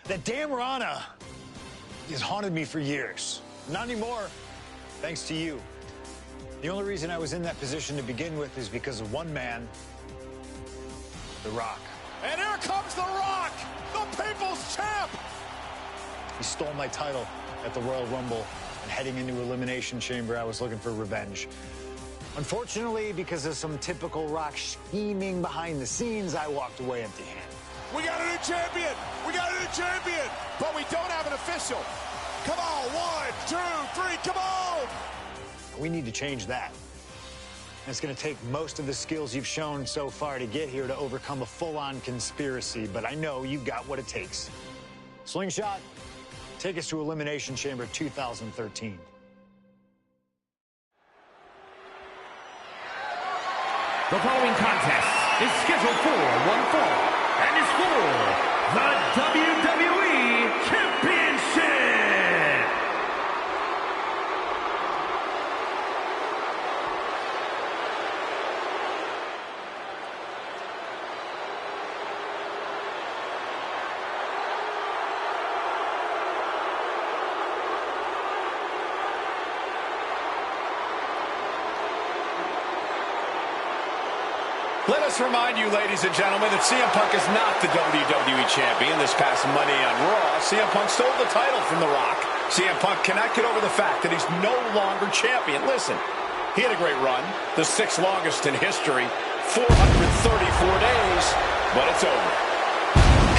That damn Rana has haunted me for years. Not anymore, thanks to you. The only reason I was in that position to begin with is because of one man, The Rock. And here comes The Rock, the People's Champ! He stole my title at the Royal Rumble, and heading into Elimination Chamber, I was looking for revenge. Unfortunately, because of some typical Rock scheming behind the scenes, I walked away empty-handed. We got a new champion! We got a new champion! But we don't have an official. Come on, 1, 2, 3, come on! We need to change that. And it's going to take most of the skills you've shown so far to get here to overcome a full-on conspiracy, but I know you've got what it takes. Slingshot, take us to Elimination Chamber 2013. The following contest is scheduled for one fall and is for the WWE Championship. Let us remind you, ladies and gentlemen, that CM Punk is not the WWE Champion. This past Monday on Raw, CM Punk stole the title from The Rock. CM Punk cannot get over the fact that he's no longer champion. Listen, he had a great run, the 6th longest in history, 434 days, but it's over.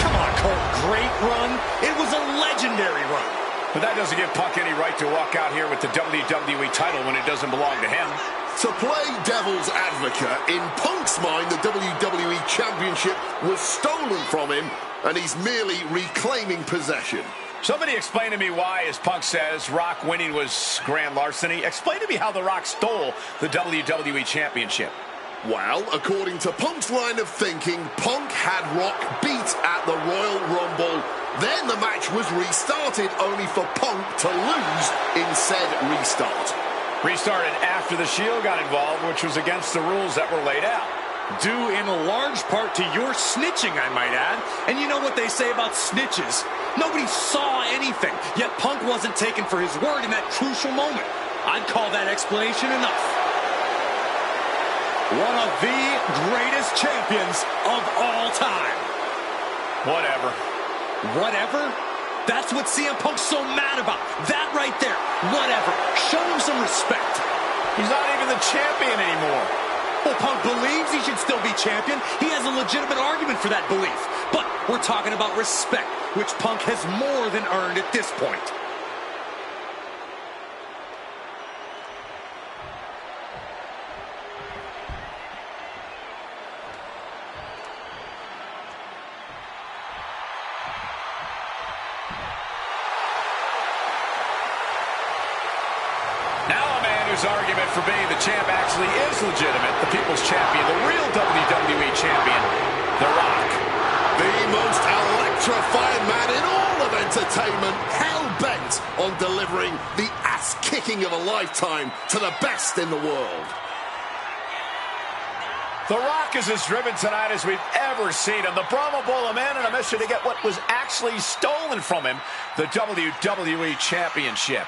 Come on, Cole, great run? It was a legendary run. But that doesn't give Punk any right to walk out here with the WWE title when it doesn't belong to him. To play devil's advocate, in Punk's mind, the WWE Championship was stolen from him, and he's merely reclaiming possession. Somebody explain to me why, as Punk says, Rock winning was grand larceny. Explain to me how The Rock stole the WWE Championship. Well, according to Punk's line of thinking, Punk had Rock beat at the Royal Rumble. Then the match was restarted, only for Punk to lose in said restart. Restarted after the Shield got involved, which was against the rules that were laid out. Due in large part to your snitching, I might add. And you know what they say about snitches? Nobody saw anything, yet Punk wasn't taken for his word in that crucial moment. I'd call that explanation enough. One of the greatest champions of all time. Whatever. Whatever? That's what CM Punk's so mad about. That right there. Whatever. Show him some respect. He's not even the champion anymore. Well, Punk believes he should still be champion. He has a legitimate argument for that belief. But we're talking about respect, which Punk has more than earned at this point. His argument for being the champ actually is legitimate. The People's Champion, the real WWE Champion, The Rock. The most electrifying man in all of entertainment, hell-bent on delivering the ass-kicking of a lifetime to the best in the world. The Rock is as driven tonight as we've ever seen him. The Brahma Bull, a man on a mission to get what was actually stolen from him, the WWE Championship.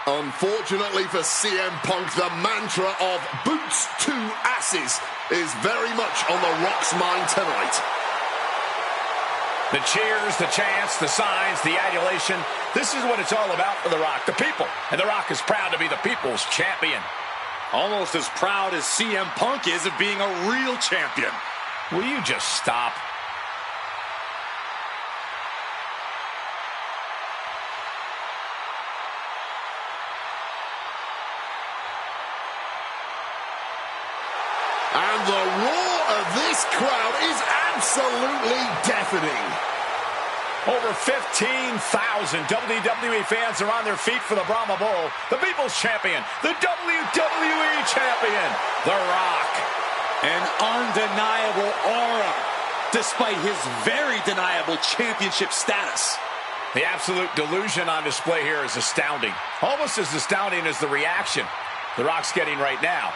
Unfortunately for CM Punk, the mantra of boots to asses is very much on The Rock's mind tonight. The cheers, the chants, the signs, the adulation. This is what it's all about for The Rock, the people. And The Rock is proud to be the people's champion. Almost as proud as CM Punk is of being a real champion. Will you just stop? And the roar of this crowd is absolutely deafening. Over 15,000 WWE fans are on their feet for the Brahma Bull, the People's Champion, the WWE Champion, The Rock. An undeniable aura, despite his very deniable championship status. The absolute delusion on display here is astounding. Almost as astounding as the reaction The Rock's getting right now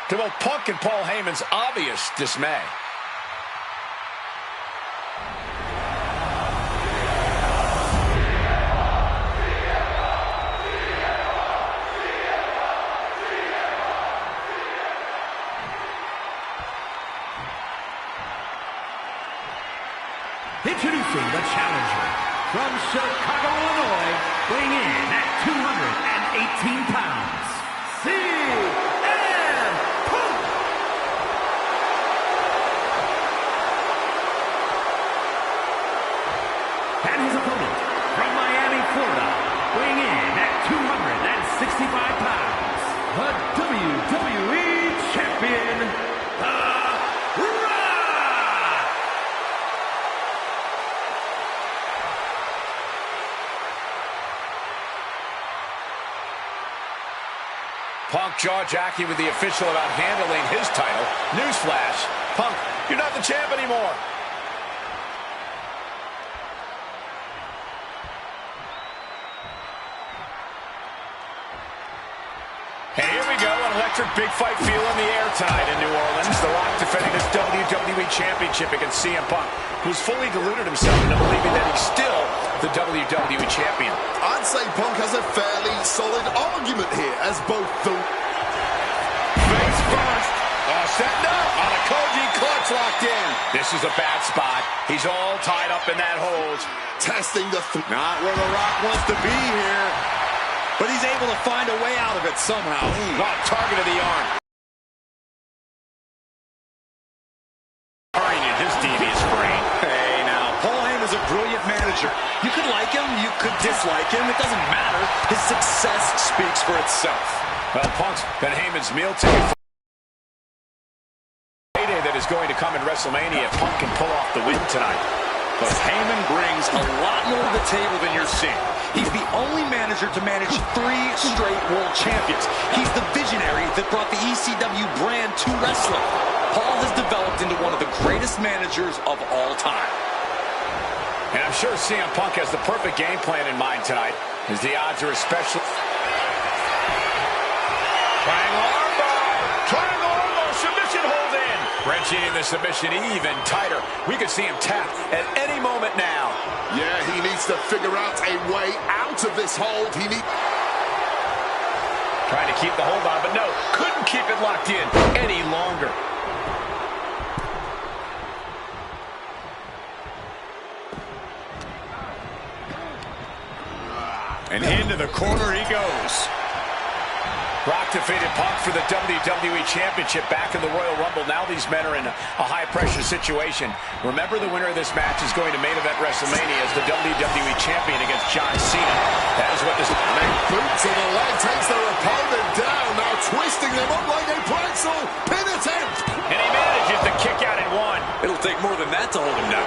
to both Punk and Paul Heyman's obvious dismay. Introducing the challenger from Chicago, Illinois, weighing in at 218 pounds, CM Punk! And his opponent from Miami, Florida, weighing in at 265 pounds, the WWE Champion, The Rock! Punk jaw-jacking with the official about handling his title. Newsflash, Punk, you're not the champ anymore. And here we go, an electric big fight feel in the air tonight in New Orleans. The Rock defending his WWE Championship against CM Punk, who's fully deluded himself into believing that he's still the WWE Champion. I'd say Punk has a fairly solid argument here, as both the... Face first, setting up on a Koji clutch locked in. This is a bad spot. He's all tied up in that hold. testing the... Not where The Rock wants to be here. But he's able to find a way out of it somehow. Target of the arm. In his devious brain. Hey, now, Paul Heyman's a brilliant manager. You could like him, you could dislike him. It doesn't matter. His success speaks for itself. Well, Punk's been Heyman's meal ticket for payday that is going to come in WrestleMania if Punk can pull off the win tonight. But Heyman brings a lot more to the table than you're seeing. He's the only manager to manage 3 straight world champions. He's the visionary that brought the ECW brand to wrestling. Paul has developed into one of the greatest managers of all time. And I'm sure CM Punk has the perfect game plan in mind tonight, as the odds are especially... Triangle armbar, submission hold in. Wrenching in the submission even tighter. We could see him tap at any moment now. Yeah, he needs to figure out a way out of this hold. Trying to keep the hold on, but no, couldn't keep it locked in any longer. And into the corner he goes. Rock defeated Punk for the WWE Championship back in the Royal Rumble. Now these men are in a high-pressure situation. Remember, the winner of this match is going to main event WrestleMania as the WWE Champion against John Cena. That is what this... Boot to the leg takes their opponent down, now twisting them up like a pretzel. Pin attempt. And he manages to kick out at 1. It'll take more than that to hold him down.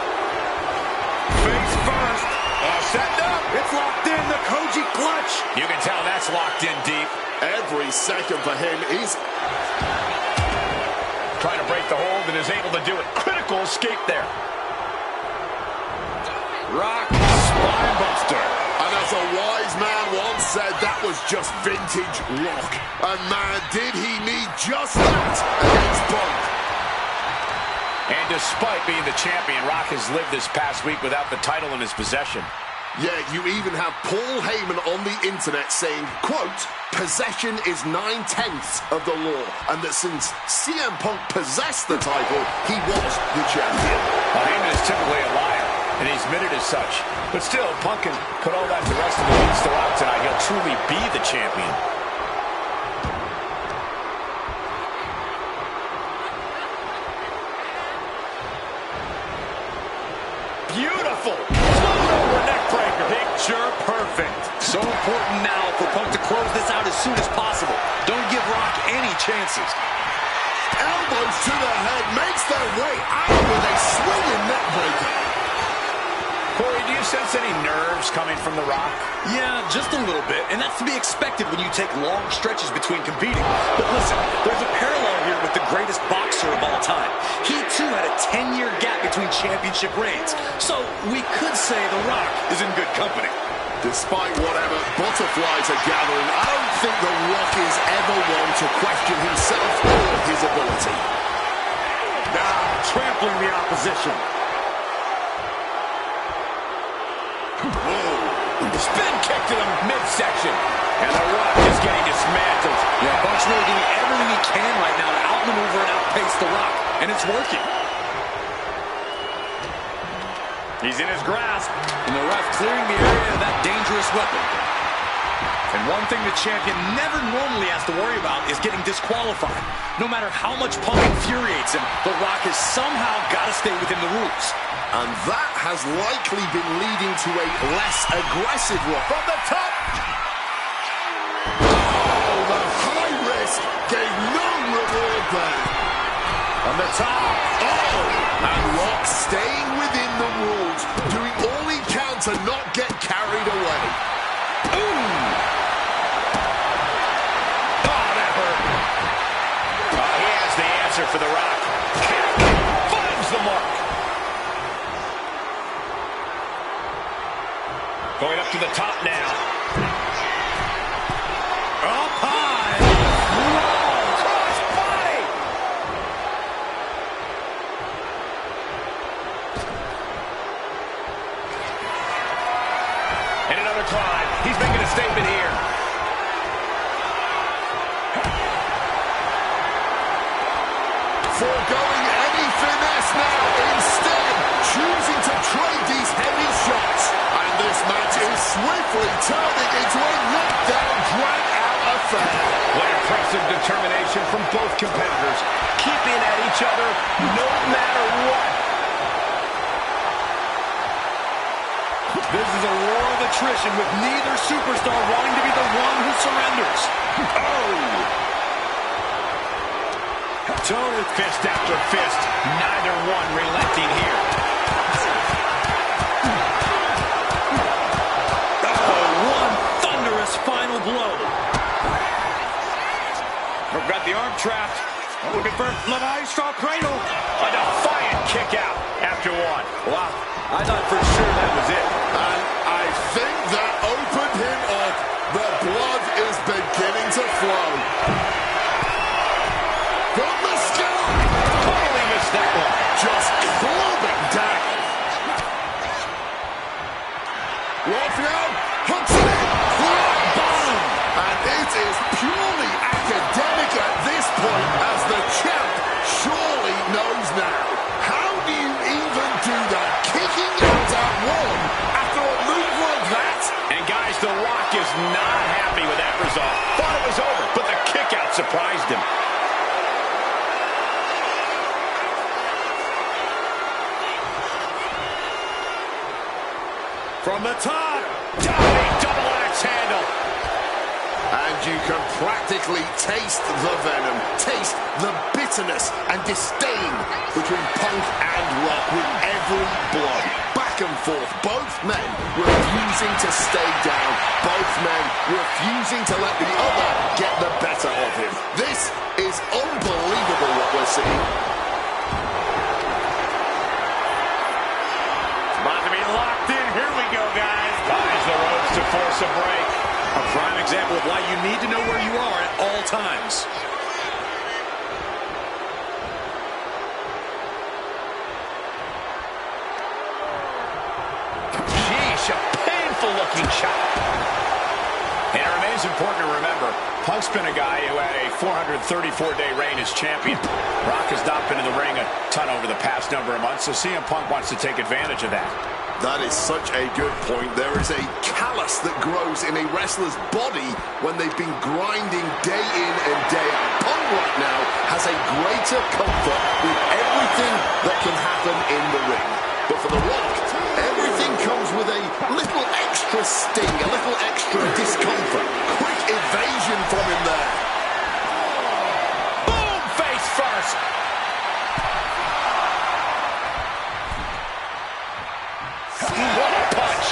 Face first. Setting up. It's locked in, the Koji clutch. You can tell that's locked in deep. Every second for him is... Trying to break the hold and is able to do it. Critical escape there. Rock spine buster. And as a wise man once said, that was just vintage Rock. And man, did he need just that against Punk. And despite being the champion, Rock has lived this past week without the title in his possession. Yeah, you even have Paul Heyman on the internet saying, quote, possession is 9/10 of the law, and that since CM Punk possessed the title, he was the champion. Well, Heyman is typically a liar, and he's admitted as such. But still, Punk can put all that to rest if he beats The Rock tonight. He'll truly be the champion. Beautiful! Over neck breaker. Picture perfect. So important now for Punk to close this out as soon as possible. Don't give Rock any chances. Elbows to the head, makes their way out with a swinging neck breaker. Corey, do you sense any nerves coming from The Rock? Yeah, just a little bit, and that's to be expected when you take long stretches between competing. But listen, there's a parallel here with the greatest boxer of all time. He, too, had a 10-year gap between championship reigns. So we could say The Rock is in good company. Despite whatever butterflies are gathering, I don't think The Rock is ever one to question himself or his ability. Now, trampling the opposition. Spin kick to the midsection. And The Rock is getting dismantled. Yeah, Punk's really doing everything he can right now to outmaneuver and outpace The Rock. And it's working. He's in his grasp, and the ref clearing the area of that dangerous weapon. And one thing the champion never normally has to worry about is getting disqualified. No matter how much Punk infuriates him, The Rock has somehow got to stay within the rules. And that has likely been leading to a less aggressive Rock. From the top! Oh, the high risk gave no reward there. On the top! Oh! And Rock staying within the rules, doing all he can to not get carried away. Ooh! For The Rock. Finds the mark. Going up to the top now. Up high. Whoa, cross body. And another climb. He's making a statement here. Foregoing any finesse now, instead choosing to trade these heavy shots. And this match is swiftly turning into a knockdown, drag-out affair. What impressive determination from both competitors, keeping at each other no matter what. This is a war of attrition with neither superstar wanting to be the one who surrenders. Oh! Toe with fist after fist. Neither one relenting here. Oh, one thunderous final blow. We've got the arm trapped. Looking for Levi-Straw cradle. A defiant kick out after one. Wow, I thought for sure that was it. And I think that opened him up. The blood is beginning to flow. From the sky! Totally missed that one. Just clubbing down. Rock now, hooks it in, flat bottom. And it is purely academic at this point, as the champ surely knows now. How do you even do that? Kicking out at one after a move like that? And guys, The Rock is not happy with that result. Thought it was over, but the kick out surprised him. From the top. Diving double axe handle. And you can practically taste the venom, taste the bitterness and disdain between Punk and Rock with every blow. Back and forth, both men refusing to stay down, both men refusing to let the other get the better of him. This is unbelievable what we're seeing. About to be locked in. Here we go, guys. Finds the ropes to force a break. A prime example of why you need to know where you are at all times. Sheesh, a painful looking shot. And it remains important to remember, Punk's been a guy who had a 434-day reign as champion. Rock has not been in the ring a ton over the past number of months, so CM Punk wants to take advantage of that. That is such a good point. There is a callus that grows in a wrestler's body when they've been grinding day in and day out. Punk right now has a greater comfort with everything that can happen in the ring. But for The Rock, everything comes with a little extra sting, a little extra discomfort. Quick evasion from him there. Boom, face first. What a punch.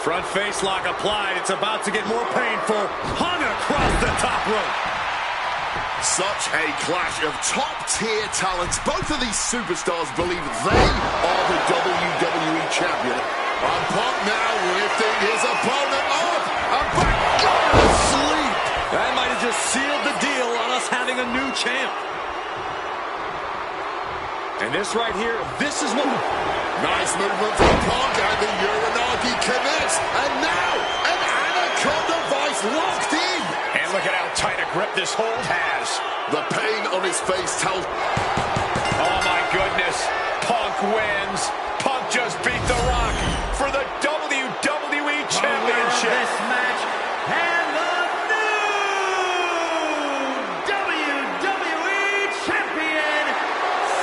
Front face lock applied. It's about to get more painful. Hung across the top rope. Such a clash of top-tier talents. Both of these superstars believe they are the WWE champion. And Punk now lifting his opponent up and back. Go to sleep. That might have just sealed the deal on us having a new champ. And this right here, this is what... Nice movement from Punk, and the Uranagi connects. And now, an Anaconda Vice locked in. And look at how tight a grip this hold has. The pain on his face tells... Oh, my goodness. Punk wins. Punk just beat The Rock for the WWE Championship. This match and the new WWE Champion,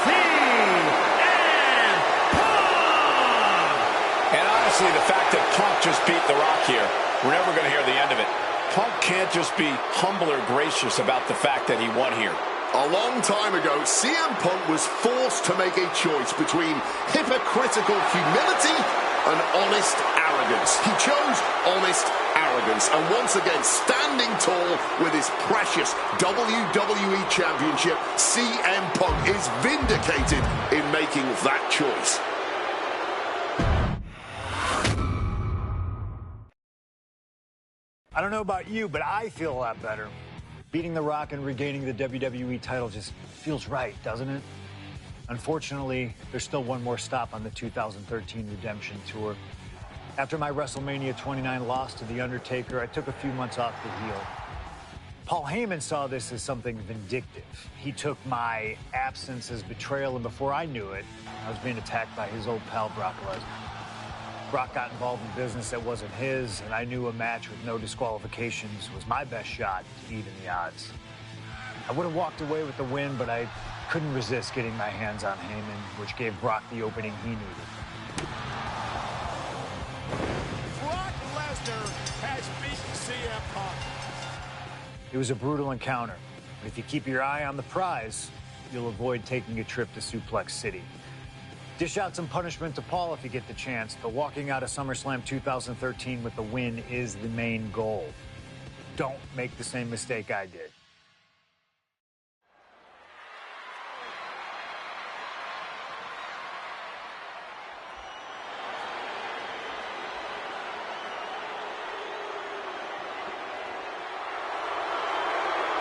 CM Punk. And honestly, the fact that Punk just beat The Rock here, we're never going to hear the end of it. Punk can't just be humble or gracious about the fact that he won here. A long time ago, CM Punk was forced to make a choice between hypocritical humility and honest arrogance. He chose honest arrogance, and once again, standing tall with his precious WWE Championship, CM Punk is vindicated in making that choice. I don't know about you, but I feel a lot better. Beating The Rock and regaining the WWE title just feels right, doesn't it? Unfortunately, there's still one more stop on the 2013 Redemption Tour. After my WrestleMania 29 loss to The Undertaker, I took a few months off to heal. Paul Heyman saw this as something vindictive. He took my absence as betrayal, and before I knew it, I was being attacked by his old pal, Brock Lesnar. Brock got involved in business that wasn't his, and I knew a match with no disqualifications was my best shot to even the odds. I would have walked away with the win, but I couldn't resist getting my hands on Heyman, which gave Brock the opening he needed. Brock Lesnar has beaten CM Punk. It was a brutal encounter, but if you keep your eye on the prize, you'll avoid taking a trip to Suplex City. Dish out some punishment to Paul if you get the chance, but walking out of SummerSlam 2013 with the win is the main goal. Don't make the same mistake I did.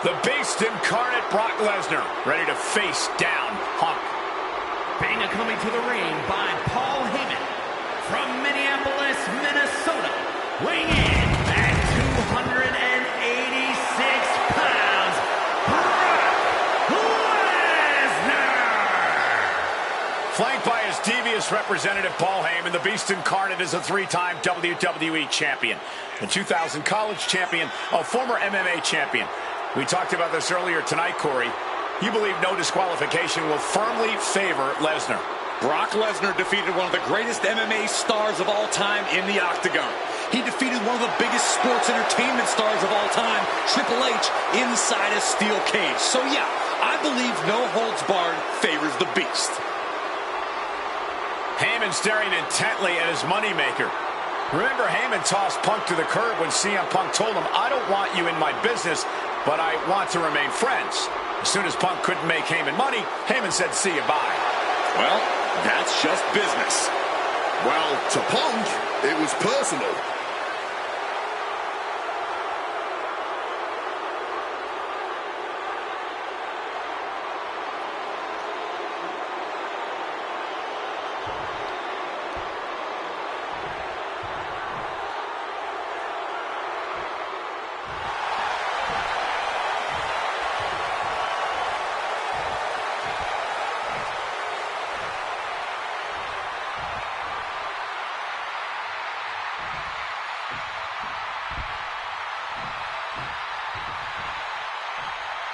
The Beast incarnate, Brock Lesnar, ready to face down Punk. Being accompanied to the ring by Paul Heyman from Minneapolis, Minnesota, weighing in at 286 pounds, Brock Lesnar! Flanked by his devious representative, Paul Heyman, the Beast incarnate is a three-time WWE champion, the 2000 college champion, a former MMA champion. We talked about this earlier tonight, Corey. You believe no disqualification will firmly favor Lesnar. Brock Lesnar defeated one of the greatest MMA stars of all time in the octagon. He defeated one of the biggest sports entertainment stars of all time, Triple H, inside a steel cage. So yeah, I believe no holds barred favors the Beast. Heyman staring intently at his moneymaker. Remember, Heyman tossed Punk to the curb when CM Punk told him, "I don't want you in my business, but I want to remain friends." As soon as Punk couldn't make Heyman money, Heyman said, "See you, bye." Well, that's just business. Well, to Punk, it was personal.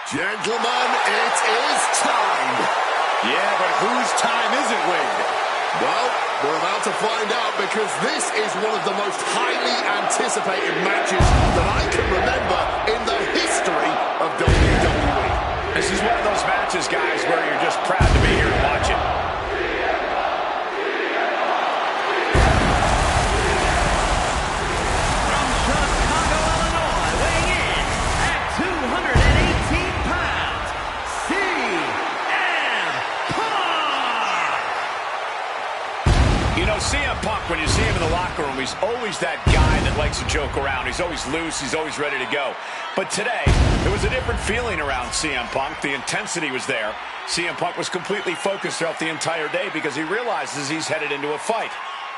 Gentlemen, it is time. Yeah, but whose time is it, Wade? Well, we're about to find out, because this is one of the most highly anticipated matches that I can remember in the history of WWE. This is one of those matches, guys, where you're just proud to be here and watch it. From Chicago, Illinois, weighing in at 218 pounds, CM Punk! You know, CM Punk, when you see him in the locker room, he's always that guy that likes to joke around. He's always loose. He's always ready to go. But today, there was a different feeling around CM Punk. The intensity was there. CM Punk was completely focused throughout the entire day because he realizes he's headed into a fight.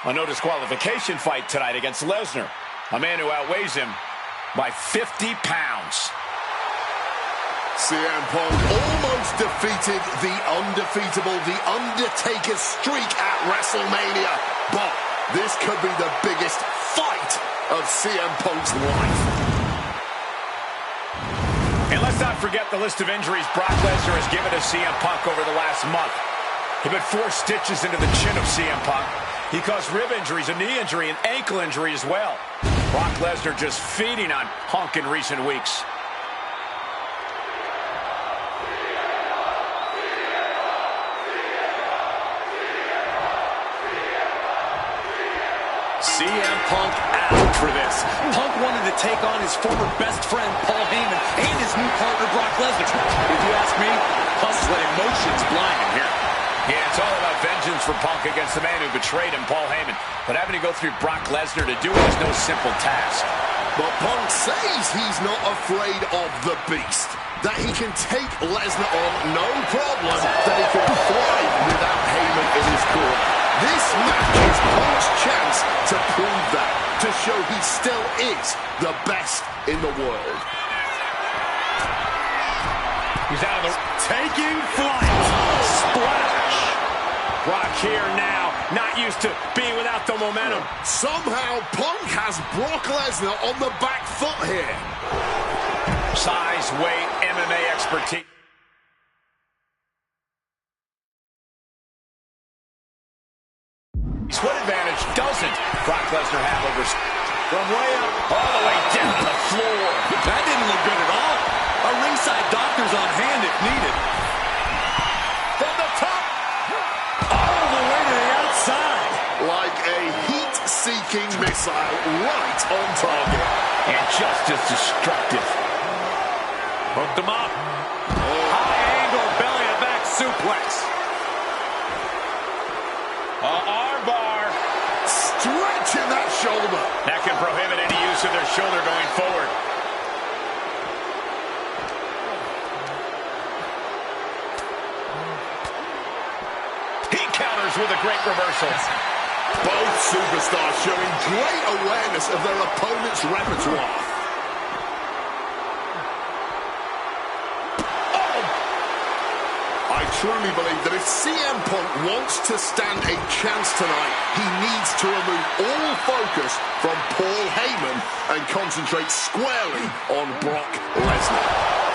A no disqualification fight tonight against Lesnar, a man who outweighs him by 50 pounds. CM Punk almost defeated the undefeatable, the Undertaker's streak at WrestleMania. But this could be the biggest fight of CM Punk's life. And let's not forget the list of injuries Brock Lesnar has given to CM Punk over the last month. He put 4 stitches into the chin of CM Punk. He caused rib injuries, a knee injury, and ankle injury as well. Brock Lesnar just feeding on Punk in recent weeks. CM Punk out for this. Punk wanted to take on his former best friend, Paul Heyman, and his new partner, Brock Lesnar. If you ask me, Punk's let emotions blind him here. Yeah, it's all about vengeance for Punk against the man who betrayed him, Paul Heyman. But having to go through Brock Lesnar to do it is no simple task. But Punk says he's not afraid of the beast, that he can take Lesnar on no problem, that he can thrive without Heyman in his corner. This match is Punk's chance to prove that, to show he still is the best in the world. He's out of the... Taking flight. Splash. Brock here now, not used to being without the momentum. Somehow, Punk has Brock Lesnar on the back foot here. Size, weight, MMA expertise. What advantage doesn't Brock Lesnar have over... From way up, all the way down to the floor. That didn't look good at all. A ringside doctor's on hand if needed. From the top. All the way to the outside. Like a heat-seeking missile right on target. And just as destructive. Hooked him up. High angle belly-to-back suplex. Armbar. Stretching that shoulder. That can prohibit any use of their shoulder going forward. He counters with a great reversal. Both superstars showing great awareness of their opponent's repertoire. I truly believe that if CM Punk wants to stand a chance tonight, he needs to remove all focus from Paul Heyman and concentrate squarely on Brock Lesnar.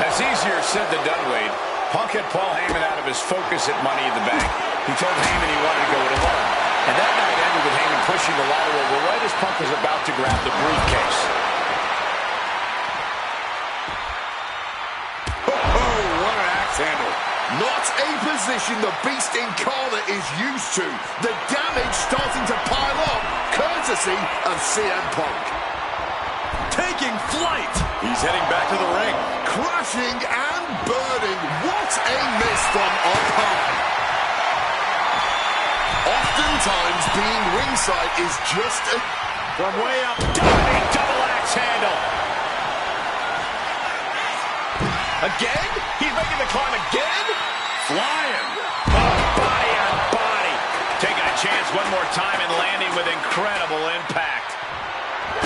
That's easier said than done, Wade. Punk had Paul Heyman out of his focus at Money in the Bank. He told Heyman he wanted to go it alone. And that night ended with Heyman pushing the ladder over right as Punk was about to grab the briefcase. Oh, what an axe handle. Not a position the Beast Incarnate is used to. The damage starting to pile up, courtesy of CM Punk. Taking flight. He's heading back to the ring. Crashing and burning. What a miss from up high. Oftentimes, being ringside is just a... From way up, diving double axe handle. Again? He's making the climb again? Flying. Oh, body on body. Taking a chance one more time and landing with incredible impact.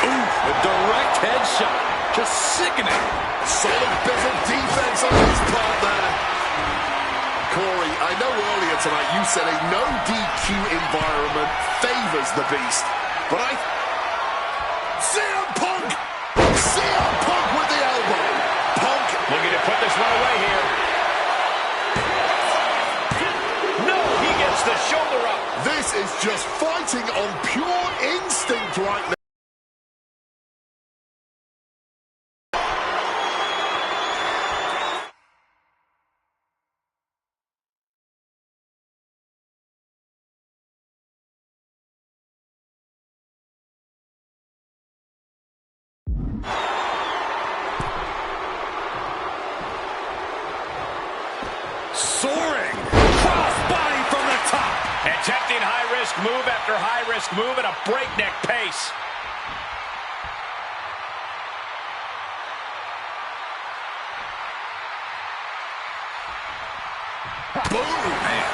Ooh, a direct headshot. Just sickening. Solid bit of defense on his part there. Corey, I know earlier tonight you said a no DQ environment favors the Beast, but CM Punk! CM Punk with the elbow! Punk looking to put this one away here. No, he gets the shoulder up. This is just fighting on pure instinct right now. Soaring. Crossbody from the top. Attempting high-risk move after high-risk move at a breakneck pace. Boom! Man.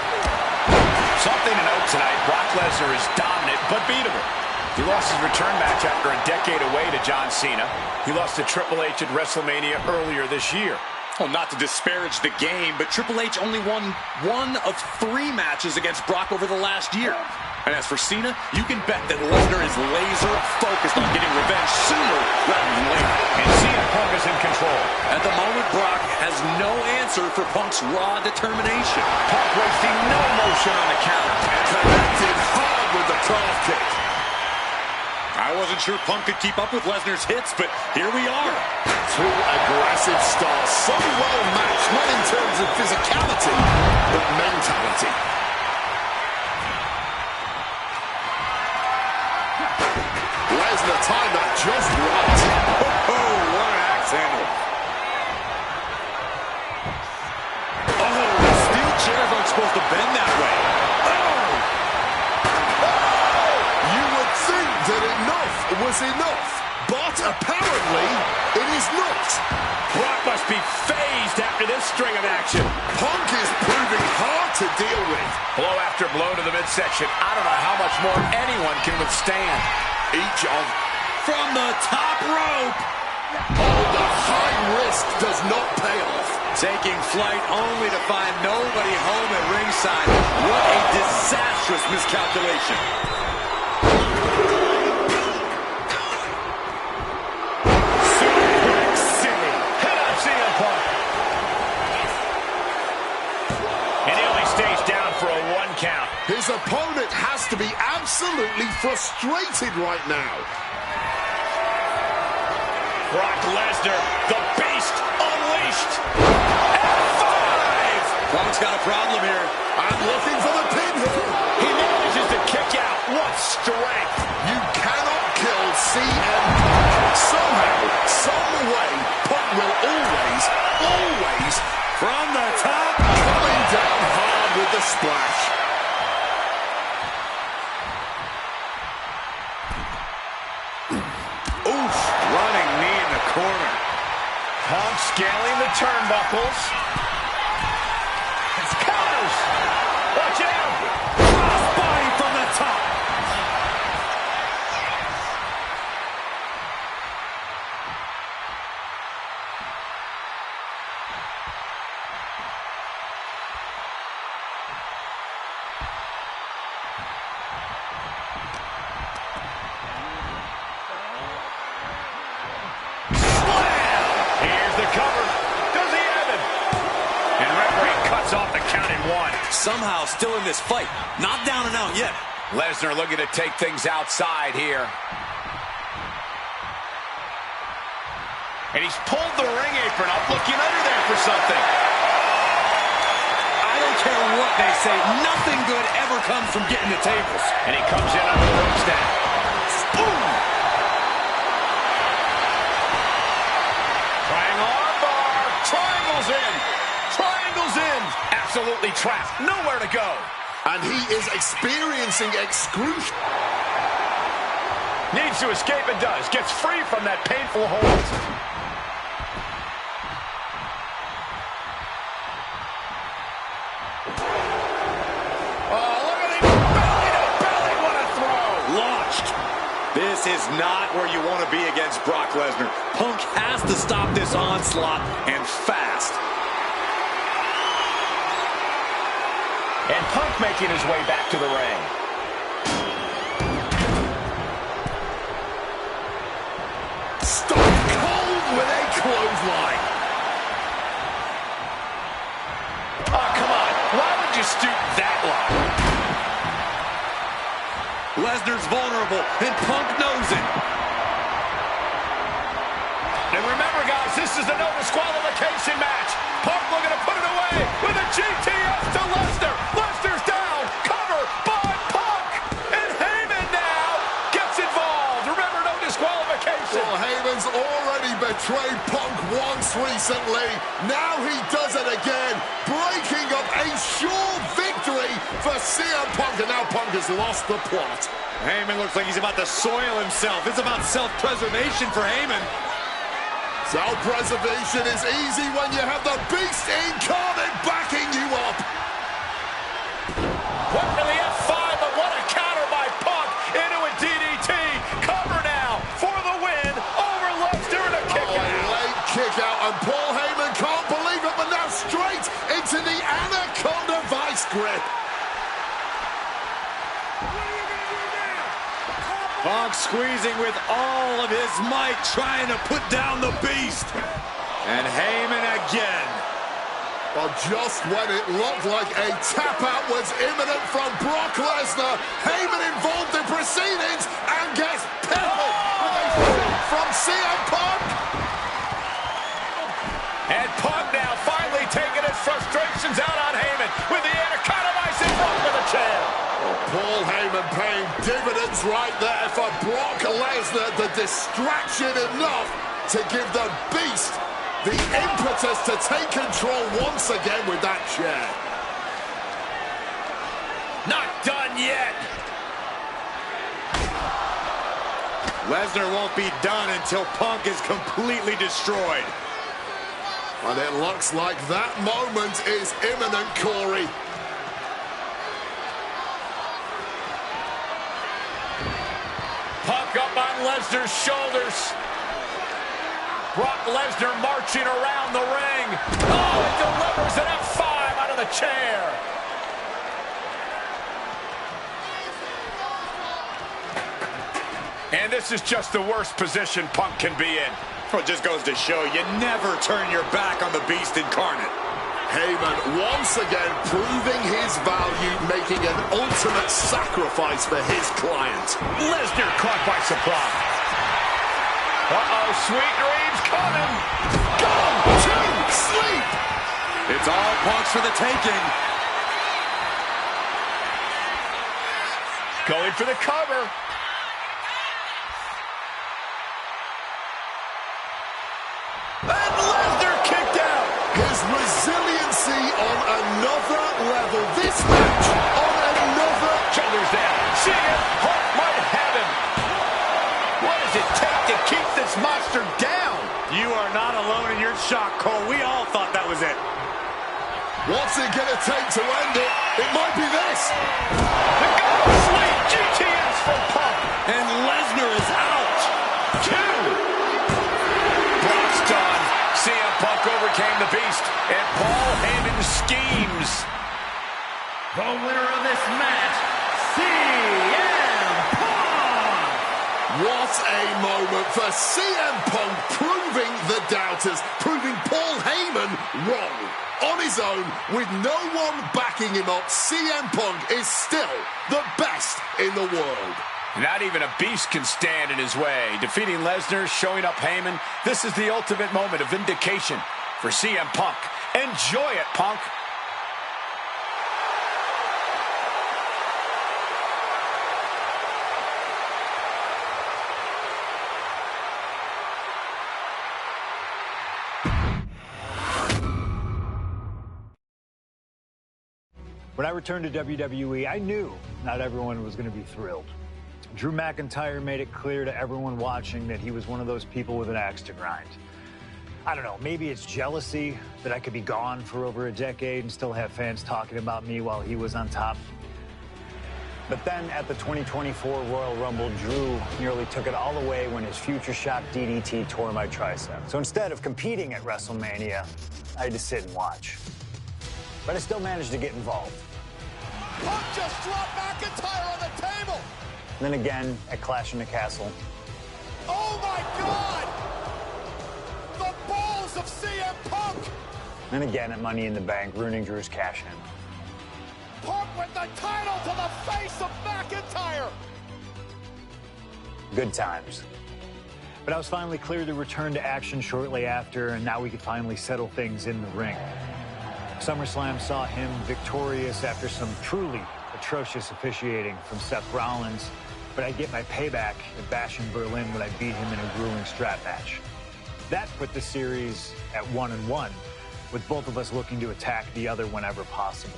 Something to note tonight, Brock Lesnar is dominant but beatable. He lost his return match after a decade away to John Cena. He lost to Triple H at WrestleMania earlier this year. Well, not to disparage the game, but Triple H only won 1 of 3 matches against Brock over the last year. And as for Cena, you can bet that Lesnar is laser focused on getting revenge sooner rather than later. And CM Punk is in control. At the moment, Brock has no answer for Punk's raw determination. Punk wasting no motion on the counter. Connected hard with the calf kick. I wasn't sure Punk could keep up with Lesnar's hits, but here we are. 2 aggressive stars, so well matched, not in terms of physicality, but mentality. Lesnar timed that just right. Oh, what an axe handle. Oh, steel chairs aren't supposed to bend that way. You would think that enough was enough, but apparently it is not. Brock must be phased after this string of action. Punk is proving hard to deal with. Blow after blow to the midsection. I don't know how much more anyone can withstand. Each of From the top rope. the high risk does not pay off. Taking flight only to find nobody home at ringside. What a disastrous miscalculation. Suplex City. Hit on CM Punk. And he only stays down for a 1 count. His opponent has to be absolutely frustrated right now. Brock Lesnar, the beast unleashed. F5! Punk's got a problem here. I'm looking for the pin here. He manages to kick out. What strength! You cannot kill CM Punk. Somehow, some way, Punk will always From the top. coming down hard with the splash. Oof. Running knee in the corner. Punk scaling the turnbuckles. It's counters. Watch out! Crossbody from the top. Here's the cover. Does he have it? And referee cuts off the count in 1. Somehow still in this fight. Not down and out yet. Lesnar looking to take things outside here. And he's pulled the ring apron up, looking under there for something. I don't care what they say. Nothing good ever comes from getting the tables. And he comes in under the ropes now. Boom! Triangle armbar. Triangles in. Triangles in. Absolutely trapped. Nowhere to go. And he is experiencing excruciating. Needs to escape and does. Gets free from that painful hold. Oh, look at him. Belly to belly. What a throw. Launched. This is not where you want to be against Brock Lesnar. Punk has to stop this onslaught, and fast. And Punk making his way back to the ring. Stone cold with a clothesline. Oh, come on. Why would you stoop that low? Lesnar's vulnerable, and Punk knows it. And remember, guys, this is a no disqualification match. Punk looking to put it away with a GTS to Lesnar. Lesnar's down. Cover by Punk. And Heyman now gets involved. Remember, no disqualification. Well, Heyman's already betrayed Punk once recently. Now he does it again, breaking up a sure victory for CM Punk. And now Punk has lost the plot. Heyman looks like he's about to soil himself. It's about self-preservation for Heyman. Self-preservation is easy when you have the beast incarnate backing you up. What for the F5, but what a counter by Punk into a DDT. Cover now for the win over Lesnar and a kick out. Late kick out, and Paul Heyman can't believe squeezing with all of his might, trying to put down the beast. And Heyman again. But just when it looked like a tap-out was imminent from Brock Lesnar, Heyman involved in proceedings and gets peppered with a shot from CM Punk. And Punk now finally taking his frustrations out on Heyman with the Anaconda Vice and Punk with a chair. Well, Paul Heyman paying dividends right there for Brock Lesnar, the distraction enough to give the Beast the impetus to take control once again with that chair. Not done yet. Lesnar won't be done until Punk is completely destroyed. And it looks like that moment is imminent, Corey. Punk up on Lesnar's shoulders. Brock Lesnar marching around the ring. Oh, it delivers an F5 out of the chair. And this is just the worst position Punk can be in. Well, it just goes to show you never turn your back on the Beast incarnate. Heyman once again proving his value, making an ultimate sacrifice for his client. Lesnar caught by surprise. Uh-oh, sweet dreams coming. Go to sleep. It's all Punk's for the taking. Going for the cover. And Lesnar kicked out. His resiliency on another level. This match on another. Shoulders down. CM Punk might have him. What does it take to keep this monster down? You are not alone in your shock, Cole. We all thought that was it. What's it gonna take to end it? It might be this. The Golden Sleep GTS from Punk. And Lesnar is out. 2. Brock's done. CM Punk overcame the Beast, and Paul Heyman schemes. The winner of this match, CM Punk! What a moment for CM Punk, proving the doubters, proving Paul Heyman wrong. On his own, with no one backing him up, CM Punk is still the best in the world. Not even a beast can stand in his way. Defeating Lesnar, showing up Heyman, this is the ultimate moment of vindication for CM Punk. Enjoy it, Punk. When I returned to WWE, I knew not everyone was going to be thrilled. Drew McIntyre made it clear to everyone watching that he was one of those people with an axe to grind. I don't know, maybe it's jealousy that I could be gone for over a decade and still have fans talking about me while he was on top. But then at the 2024 Royal Rumble, Drew nearly took it all away when his future shock DDT tore my tricep. So instead of competing at WrestleMania, I had to sit and watch. But I still managed to get involved. Punk just dropped McIntyre on the table. Then again at Clash in the Castle. Oh my God! The balls of CM Punk! Then again at Money in the Bank, ruining Drew's cash-in. Punk with the title to the face of McIntyre! Good times. But I was finally cleared to return to action shortly after, and now we could finally settle things in the ring. SummerSlam saw him victorious after some truly atrocious officiating from Seth Rollins, but I'd get my payback at Bash in Berlin when I beat him in a grueling strap match. That put the series at 1-1, with both of us looking to attack the other whenever possible.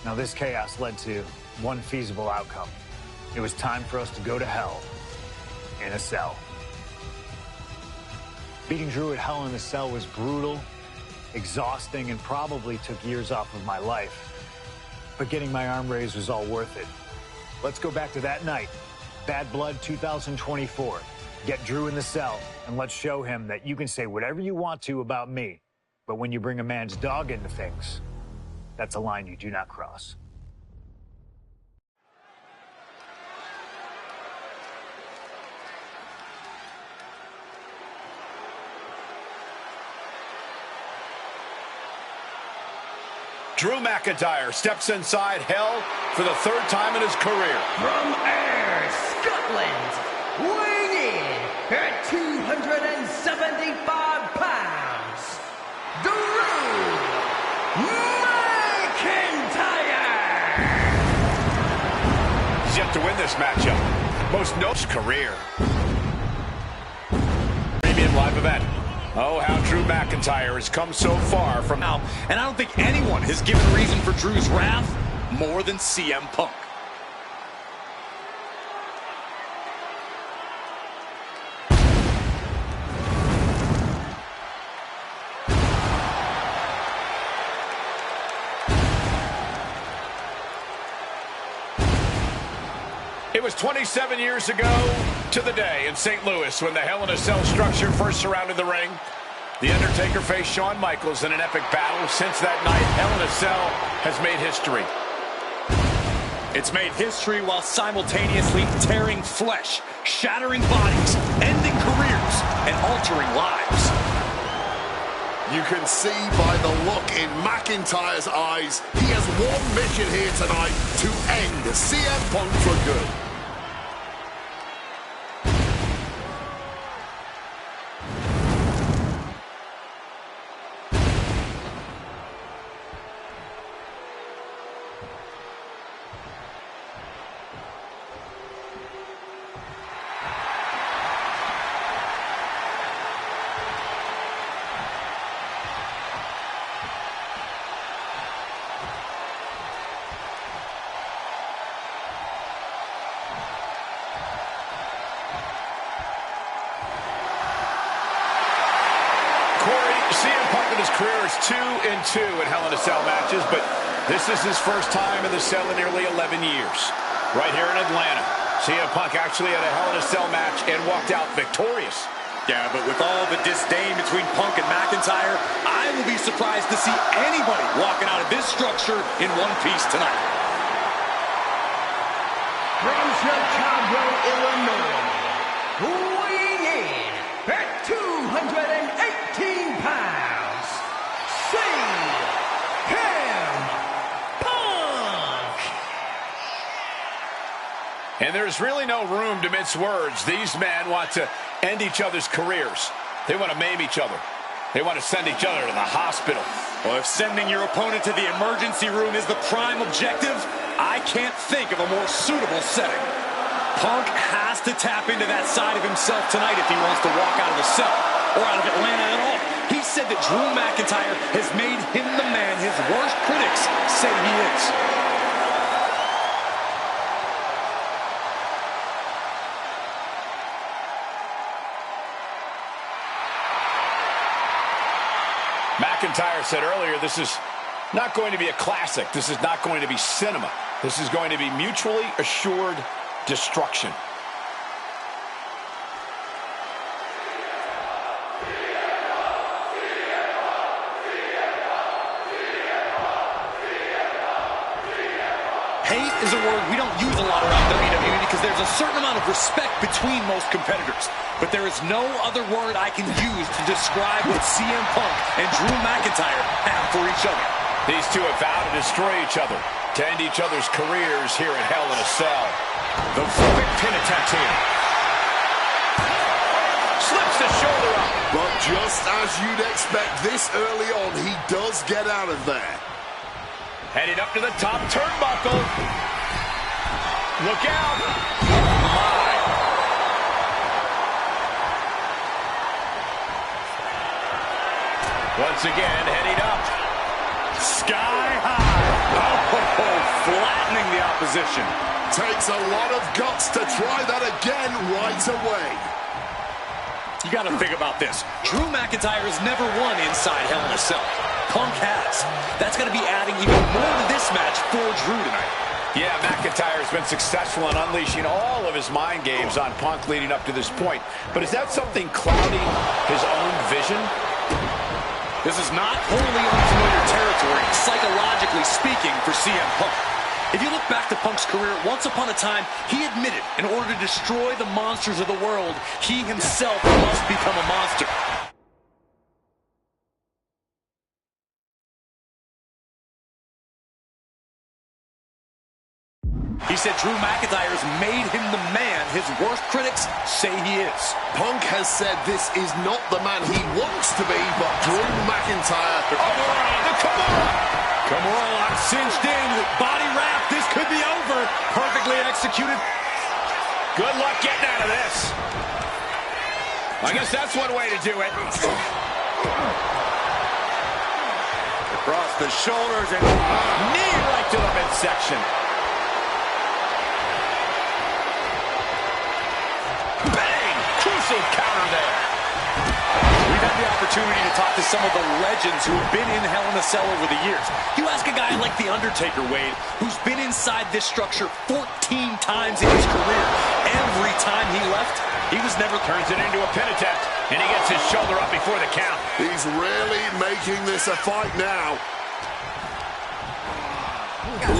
Now this chaos led to one feasible outcome. It was time for us to go to hell in a cell. Beating Drew at Hell in a Cell was brutal, exhausting, and probably took years off of my life. But getting my arm raised was all worth it. Let's go back to that night, Bad Blood 2024. Get Drew in the cell, and let's show him that you can say whatever you want to about me, but when you bring a man's dog into things, that's a line you do not cross. Drew McIntyre steps inside hell for the third time in his career. From Ayr, Scotland, weighing in at 275 pounds, Drew McIntyre! He's yet to win this matchup. Most notes career. Premium live event. Oh, how Drew McIntyre has come so far from now. And I don't think anyone has given reason for Drew's wrath more than CM Punk. It was 27 years ago to the day in St. Louis when the Hell in a Cell structure first surrounded the ring. The Undertaker faced Shawn Michaels in an epic battle. Since that night, Hell in a Cell has made history. It's made history while simultaneously tearing flesh, shattering bodies, ending careers, and altering lives. You can see by the look in McIntyre's eyes, he has one mission here tonight: to end CM Punk for good. CM Punk in his career is 2-2 in Hell in a Cell matches, but this is his first time in the cell in nearly 11 years. Right here in Atlanta, CM Punk actually had a Hell in a Cell match and walked out victorious. Yeah, but with all the disdain between Punk and McIntyre, I will be surprised to see anybody walking out of this structure in one piece tonight. From Chicago, Illinois, weighing in at 218 pounds, CM Punk! And there's really no room to mince words. These men want to end each other's careers. They want to maim each other. They want to send each other to the hospital. Well, if sending your opponent to the emergency room is the prime objective, I can't think of a more suitable setting. Punk has to tap into that side of himself tonight if he wants to walk out of the cell, or out of Atlanta at all. He said that Drew McIntyre has made him the man his worst critics say he is. McIntyre said earlier, this is not going to be a classic. This is not going to be cinema. This is going to be mutually assured destruction. Hate is a word we don't use a lot around WWE because there's a certain amount of respect between most competitors. But there is no other word I can use to describe what CM Punk and Drew McIntyre have for each other. These two have vowed to destroy each other, to end each other's careers here in Hell in a Cell. The quick pin attempt here. Slips the shoulder up. But just as you'd expect this early on, he does get out of there. Heading up to the top turnbuckle. Look out. My. Once again, heading up. Sky high. Oh, flattening the opposition. Takes a lot of guts to try that again right away. You got to think about this. Drew McIntyre has never won inside Hell in a Cell. Punk has. That's going to be adding even more to this match for Drew tonight. Yeah, McIntyre has been successful in unleashing all of his mind games on Punk leading up to this point. But is that something clouding his own vision? This is not wholly unfamiliar territory, psychologically speaking, for CM Punk. If you look back to Punk's career, once upon a time, he admitted in order to destroy the monsters of the world, he himself must become a monster. He said Drew McIntyre's made him the man his worst critics say he is. Punk has said this is not the man he wants to be, but Drew McIntyre... The Kimura! Kimura lock cinched in, body wrap, this could be over. Perfectly executed. Good luck getting out of this. I guess that's one way to do it. Across the shoulders and knee right to the midsection. Bang! Crucial counter there. We've had the opportunity to talk to some of the legends who have been in Hell in a Cell over the years. You ask a guy like The Undertaker, Wade, who's been inside this structure 14 times in his career. Every time he left, he was never... Turns it into a pin attempt, and he gets his shoulder up before the count. He's really making this a fight now.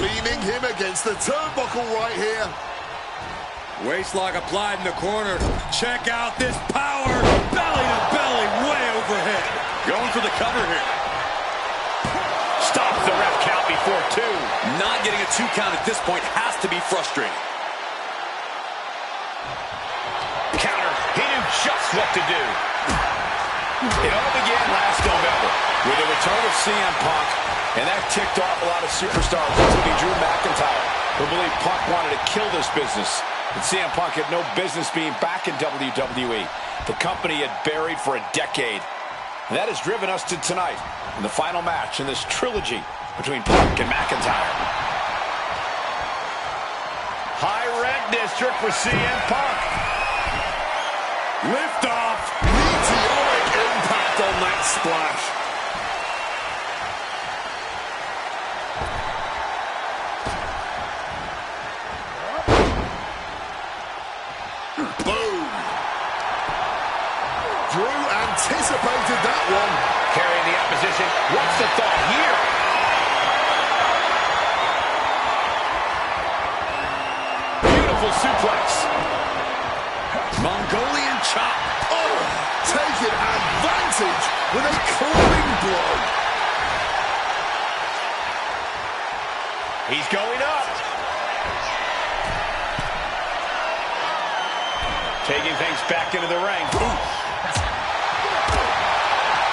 Leaning him against the turnbuckle right here. Waistlock applied in the corner. Check out this power. Belly to belly, way overhead. Going for the cover here. Stops the ref count before two. Not getting a 2 count at this point has to be frustrating. Counter. He knew just what to do. It all began last November with the return of CM Punk, and that ticked off a lot of superstars, including Drew McIntyre, who believed Punk wanted to kill this business. And CM Punk had no business being back in WWE. The company had buried for a decade. And that has driven us to tonight, in the final match in this trilogy between Punk and McIntyre. High red district for CM Punk. Lift off. Meteoric impact on that splash. Boom. Drew anticipated that one. Carrying the opposition. What's the thought here? Beautiful suplex. Mongolian chop. Oh, taking advantage with a clubbing blow. He's going up. Taking things back into the ring.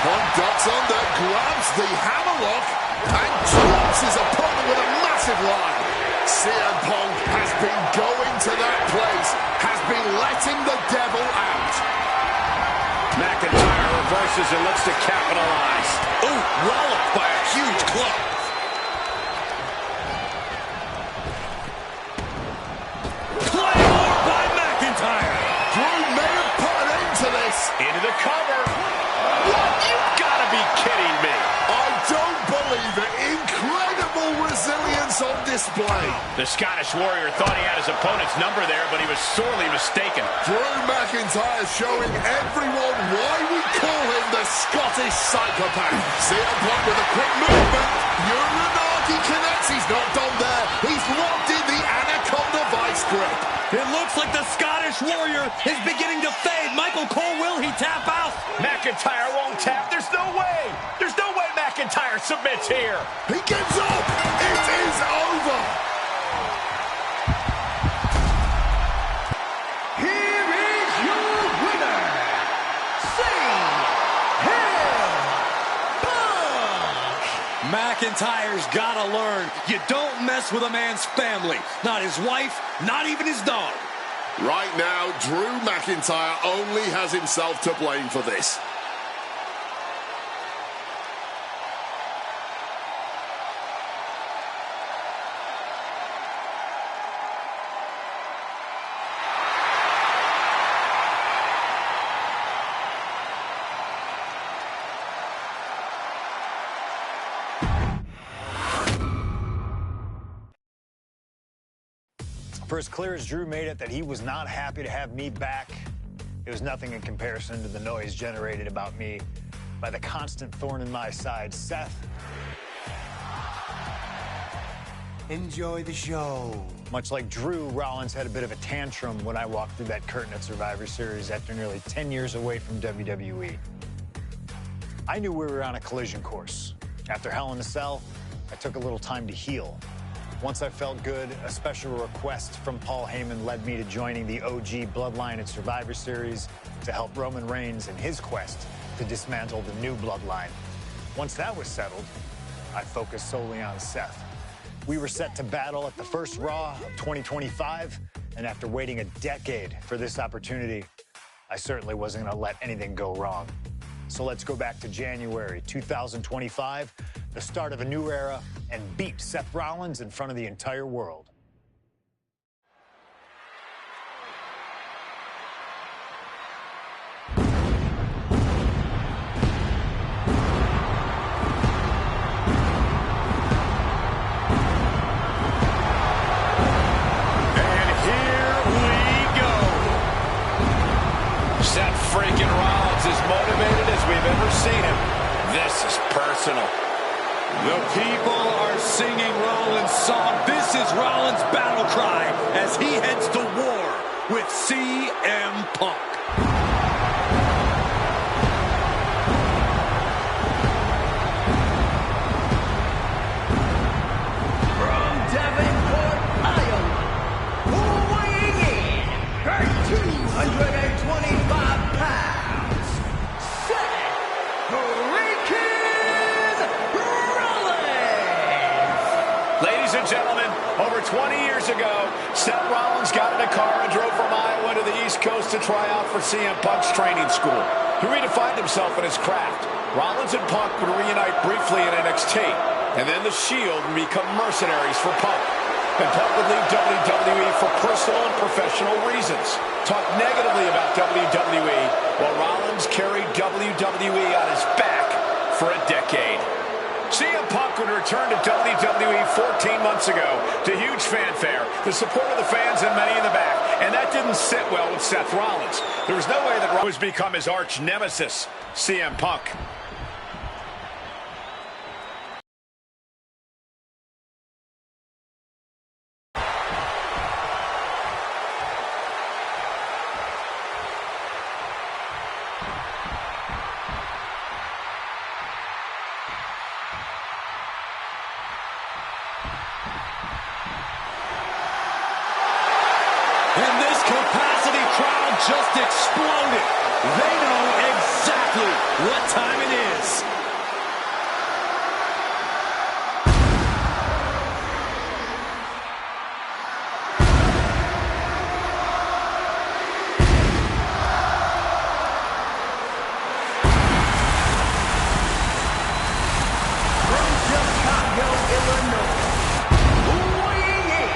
Punk ducks under, grabs the hammerlock, and drops his opponent with a massive line. CM Punk has been going to that place, has been letting the devil out. McIntyre reverses and looks to capitalize. Ooh, walloped by a huge club. Claymore by McIntyre. Drew may have put an end to this. Into the cover. What? You've got to be kidding me. I don't believe it. Incredible resilience on display. The Scottish Warrior thought he had his opponent's number there, but he was sorely mistaken. Drew McIntyre showing everyone why we call him the Scottish Psychopath. CM Punk with a quick movement. Uranagi connects. He's not done there. He's locked in the Anaconda Vice grip. It looks like the Scottish Warrior is beginning to fade. Michael Cole, will he tap out? McIntyre won't tap. There's no way. There's no way McIntyre submits here. He gives up. It is over. Here is your winner, Punk! McIntyre's gotta learn. You don't mess with a man's family. Not his wife, not even his dog. Right now, Drew McIntyre only has himself to blame for this. For as clear as Drew made it that he was not happy to have me back, it was nothing in comparison to the noise generated about me by the constant thorn in my side, Seth. Enjoy the show. Much like Drew, Rollins had a bit of a tantrum when I walked through that curtain at Survivor Series after nearly 10 years away from WWE. I knew we were on a collision course. After Hell in a Cell, I took a little time to heal. Once I felt good, a special request from Paul Heyman led me to joining the OG Bloodline at Survivor Series to help Roman Reigns in his quest to dismantle the new Bloodline. Once that was settled, I focused solely on Seth. We were set to battle at the first Raw of 2025, and after waiting a decade for this opportunity, I certainly wasn't going to let anything go wrong. So let's go back to January 2025, the start of a new era, and beat Seth Rollins in front of the entire world. Freaking Rollins is motivated as we've ever seen him. This is personal. The people are singing Rollins' song. This is Rollins' battle cry as he heads to war with CM Punk. From Davenport, Iowa, weighing in at 225 pounds, Seth freaking Rollins! Ladies and gentlemen, over 20 years ago, Seth Rollins got in a car and drove from Iowa to the East Coast to try out for CM Punk's training school. He redefined himself in his craft. Rollins and Punk would reunite briefly in NXT, and then the Shield would become mercenaries for Punk. And Punk would leave WWE for personal and professional reasons. Talk negatively about WWE, while Rollins carried WWE on his back for a decade. CM Punk would return to WWE 14 months ago to huge fanfare, the support of the fans and many in the back, and that didn't sit well with Seth Rollins. There was no way that Rollins would become his arch nemesis, CM Punk. And this capacity crowd just exploded. They know exactly what time it is. From Chicago, Illinois, weighing in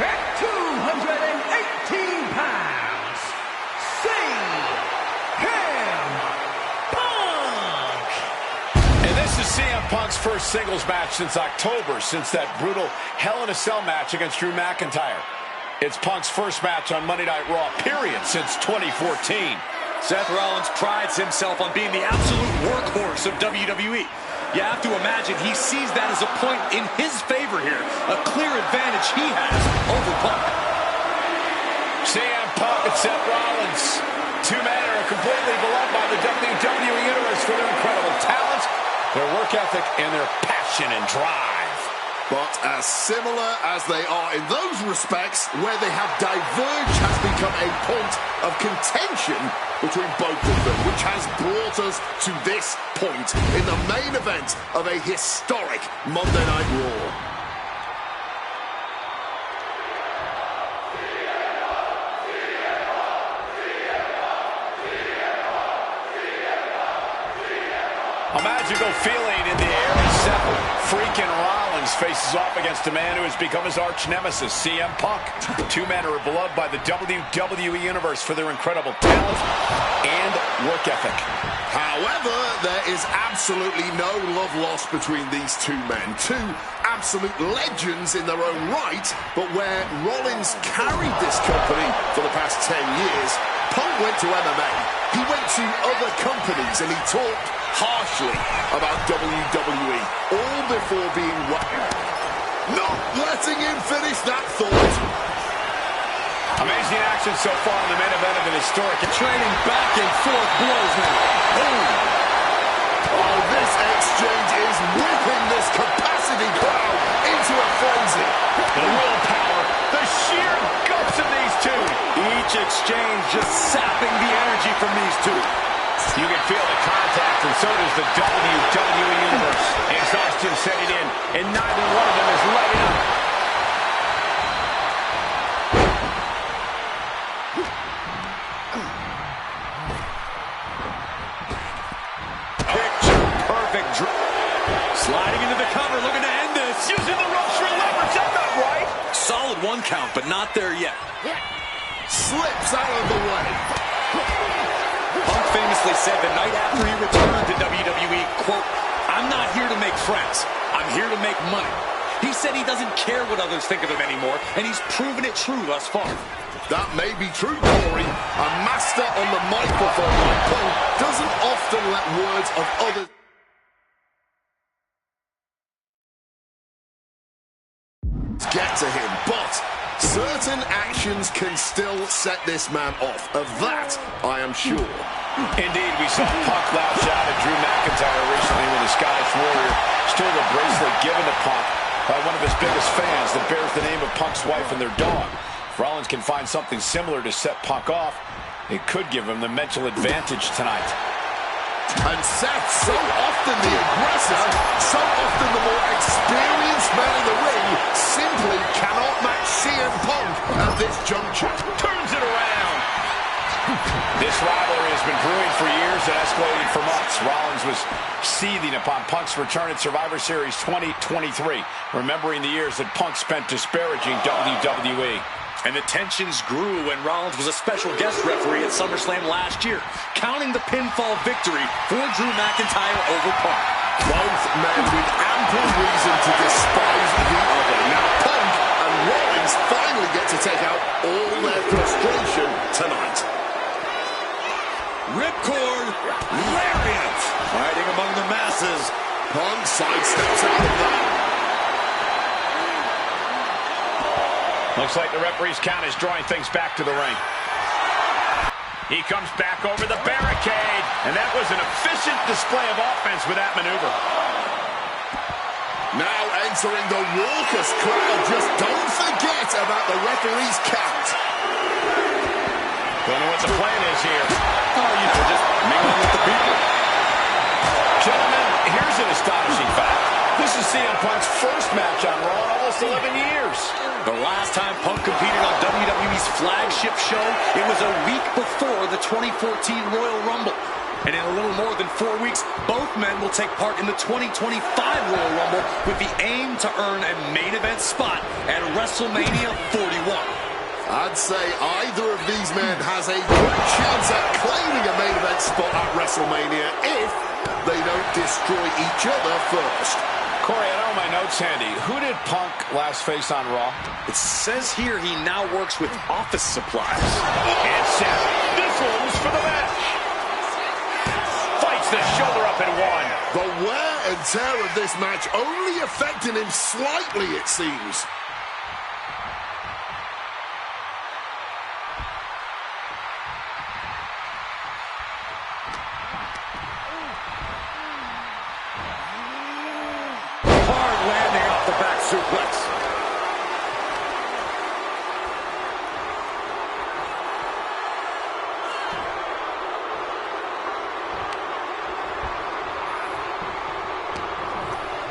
at 218 pounds, CM Punk! And this is CM Punk's first singles match since October, since that brutal Hell in a Cell match against Drew McIntyre. It's Punk's first match on Monday Night Raw, period, since 2014. Seth Rollins prides himself on being the absolute workhorse of WWE. You have to imagine he sees that as a point in his favor here. A clear advantage he has over Punk. CM Punk and Seth Rollins. Two men are completely beloved by the WWE Universe for their incredible talent, their work ethic, and their passion and drive. But as similar as they are in those respects, where they have diverged has become a point of contention between both of them, which has brought us to this point in the main event of a historic Monday Night Raw. A magical feeling in the air as Seth freaking Rollins faces off against a man who has become his arch nemesis, CM Punk. Two men who are beloved by the WWE Universe for their incredible talent and work ethic. However, there is absolutely no love lost between these two men. Two absolute legends in their own right, but where Rollins carried this company for the past 10 years, Punk went to MMA. He went to other companies and he talked harshly about WWE, all before being not letting him finish that thought. Amazing action so far in the main event of an historic Trading back and forth blows now. Oh, this exchange is whipping this capacity curiosity crowd into a frenzy. The willpower, the sheer guts of these two. Each exchange just sapping the energy from these two. You can feel the contact, and so does the WWE Universe. Exhaustion setting in, and neither one of them is letting up. Picture-perfect sliding into the cover, looking to end this. Using the ropes for leverage, that's not right. Solid one count, but not there yet. Slips out of the way. Punk famously said the night after he returned to WWE, quote, "I'm not here to make friends. I'm here to make money." He said he doesn't care what others think of him anymore, and he's proven it true thus far. That may be true, Corey. A master on the microphone like Punk doesn't often let words of others get to him, but certain actions can still set this man off. Of that, I am sure. Indeed, we saw Punk lash out at Drew McIntyre recently when the Scottish Warrior stole the bracelet given to Punk by one of his biggest fans that bears the name of Punk's wife and their dog. If Rollins can find something similar to set Punk off, it could give him the mental advantage tonight. And Seth, so often the aggressor, so often the more experienced man in the ring, simply cannot match CM Punk at this juncture. Turns it around. This rivalry has been brewing for years and escalated for months. Rollins was seething upon Punk's return at Survivor Series 2023, remembering the years that Punk spent disparaging WWE. And the tensions grew when Rollins was a special guest referee at SummerSlam last year, counting the pinfall victory for Drew McIntyre over Punk. Both men with ample reason to despise the other. Now Punk and Rollins finally get to take out all their frustration tonight. Ripcord, lariat, fighting among the masses. Punk sidesteps out of that. Looks like the referee's count is drawing things back to the ring. He comes back over the barricade, and that was an efficient display of offense with that maneuver. Now entering the raucous crowd. Just don't forget about the referee's count. Don't know what the plan is here. Oh, just mingling with the people. Gentlemen, here's an astonishing fact. This is CM Punk's first match on Raw in almost 11 years. The last time Punk competed on WWE's flagship show, it was a week before the 2014 Royal Rumble. And in a little more than 4 weeks, both men will take part in the 2025 Royal Rumble with the aim to earn a main event spot at WrestleMania 41. I'd say either of these men has a good chance at claiming a main event spot at WrestleMania if they don't destroy each other first. Corey, I don't have my notes handy. Who did Punk last face on Raw? It says here he now works with office supplies. And Seth, this one's for the match. Fights the shoulder up and one. The wear and tear of this match only affecting him slightly, it seems. Landing off the back suplex.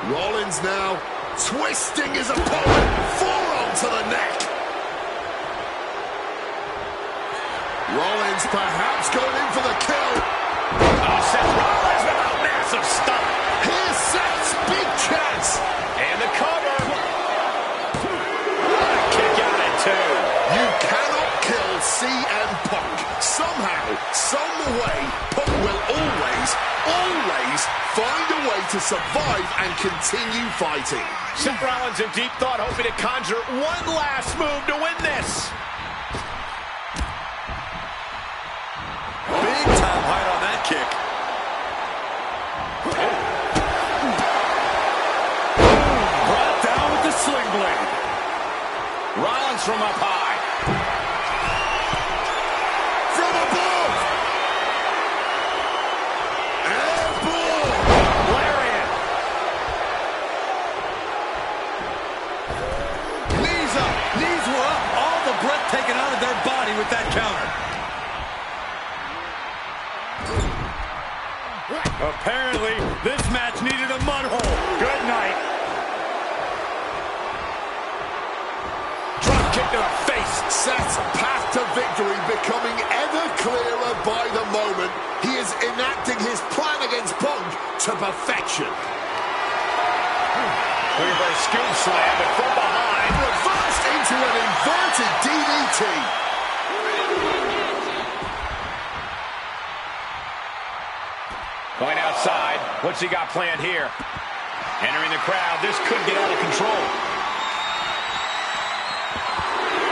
Rollins now twisting his opponent, forearm to the neck. Rollins perhaps going in for the kill. Oh, Seth Rollins with a massive stomp. Here's Seth's big chance. And the cover. What a kick out at two. You cannot kill CM Punk. Somehow, some way, Punk will always find a way to survive and continue fighting. Seth Rollins in deep thought, hoping to conjure one last move to win this. Big time height on that kick. Brought down with the sling blade. Rollins from up high. From above. Airborne. Lariat. that counter. Apparently, this match needed a mud hole. Good night. Drop kick to the face. Seth's path to victory becoming ever clearer by the moment. He is enacting his plan against Punk to perfection. Looking for a scoop slam, but from behind. Reversed into an inverted DDT. Going outside. What's he got planned here? Entering the crowd. This could get out of control.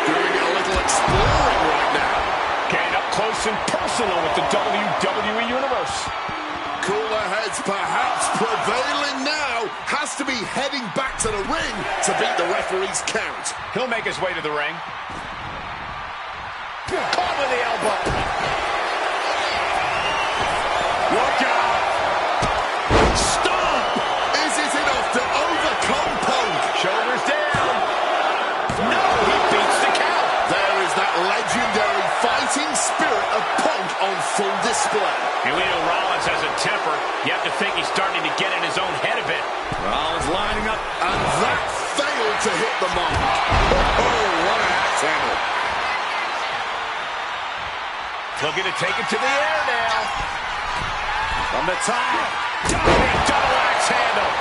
Doing a little exploring right now. Getting up close and personal with the WWE Universe. Cooler heads perhaps prevailing now. Has to be heading back to the ring to beat the referee's count. He'll make his way to the ring. Caught with the elbow. Look out. Stop! Is it enough to overcome Punk? Shoulders down. No, he beats the count. There is that legendary fighting spirit of Punk on full display. And we know Rollins has a temper. You have to think he's starting to get in his own head a bit. Rollins lining up. And that failed to hit the mark. Oh, what an axe handle. Looking to take it to the air now. From the top. Double axe handle.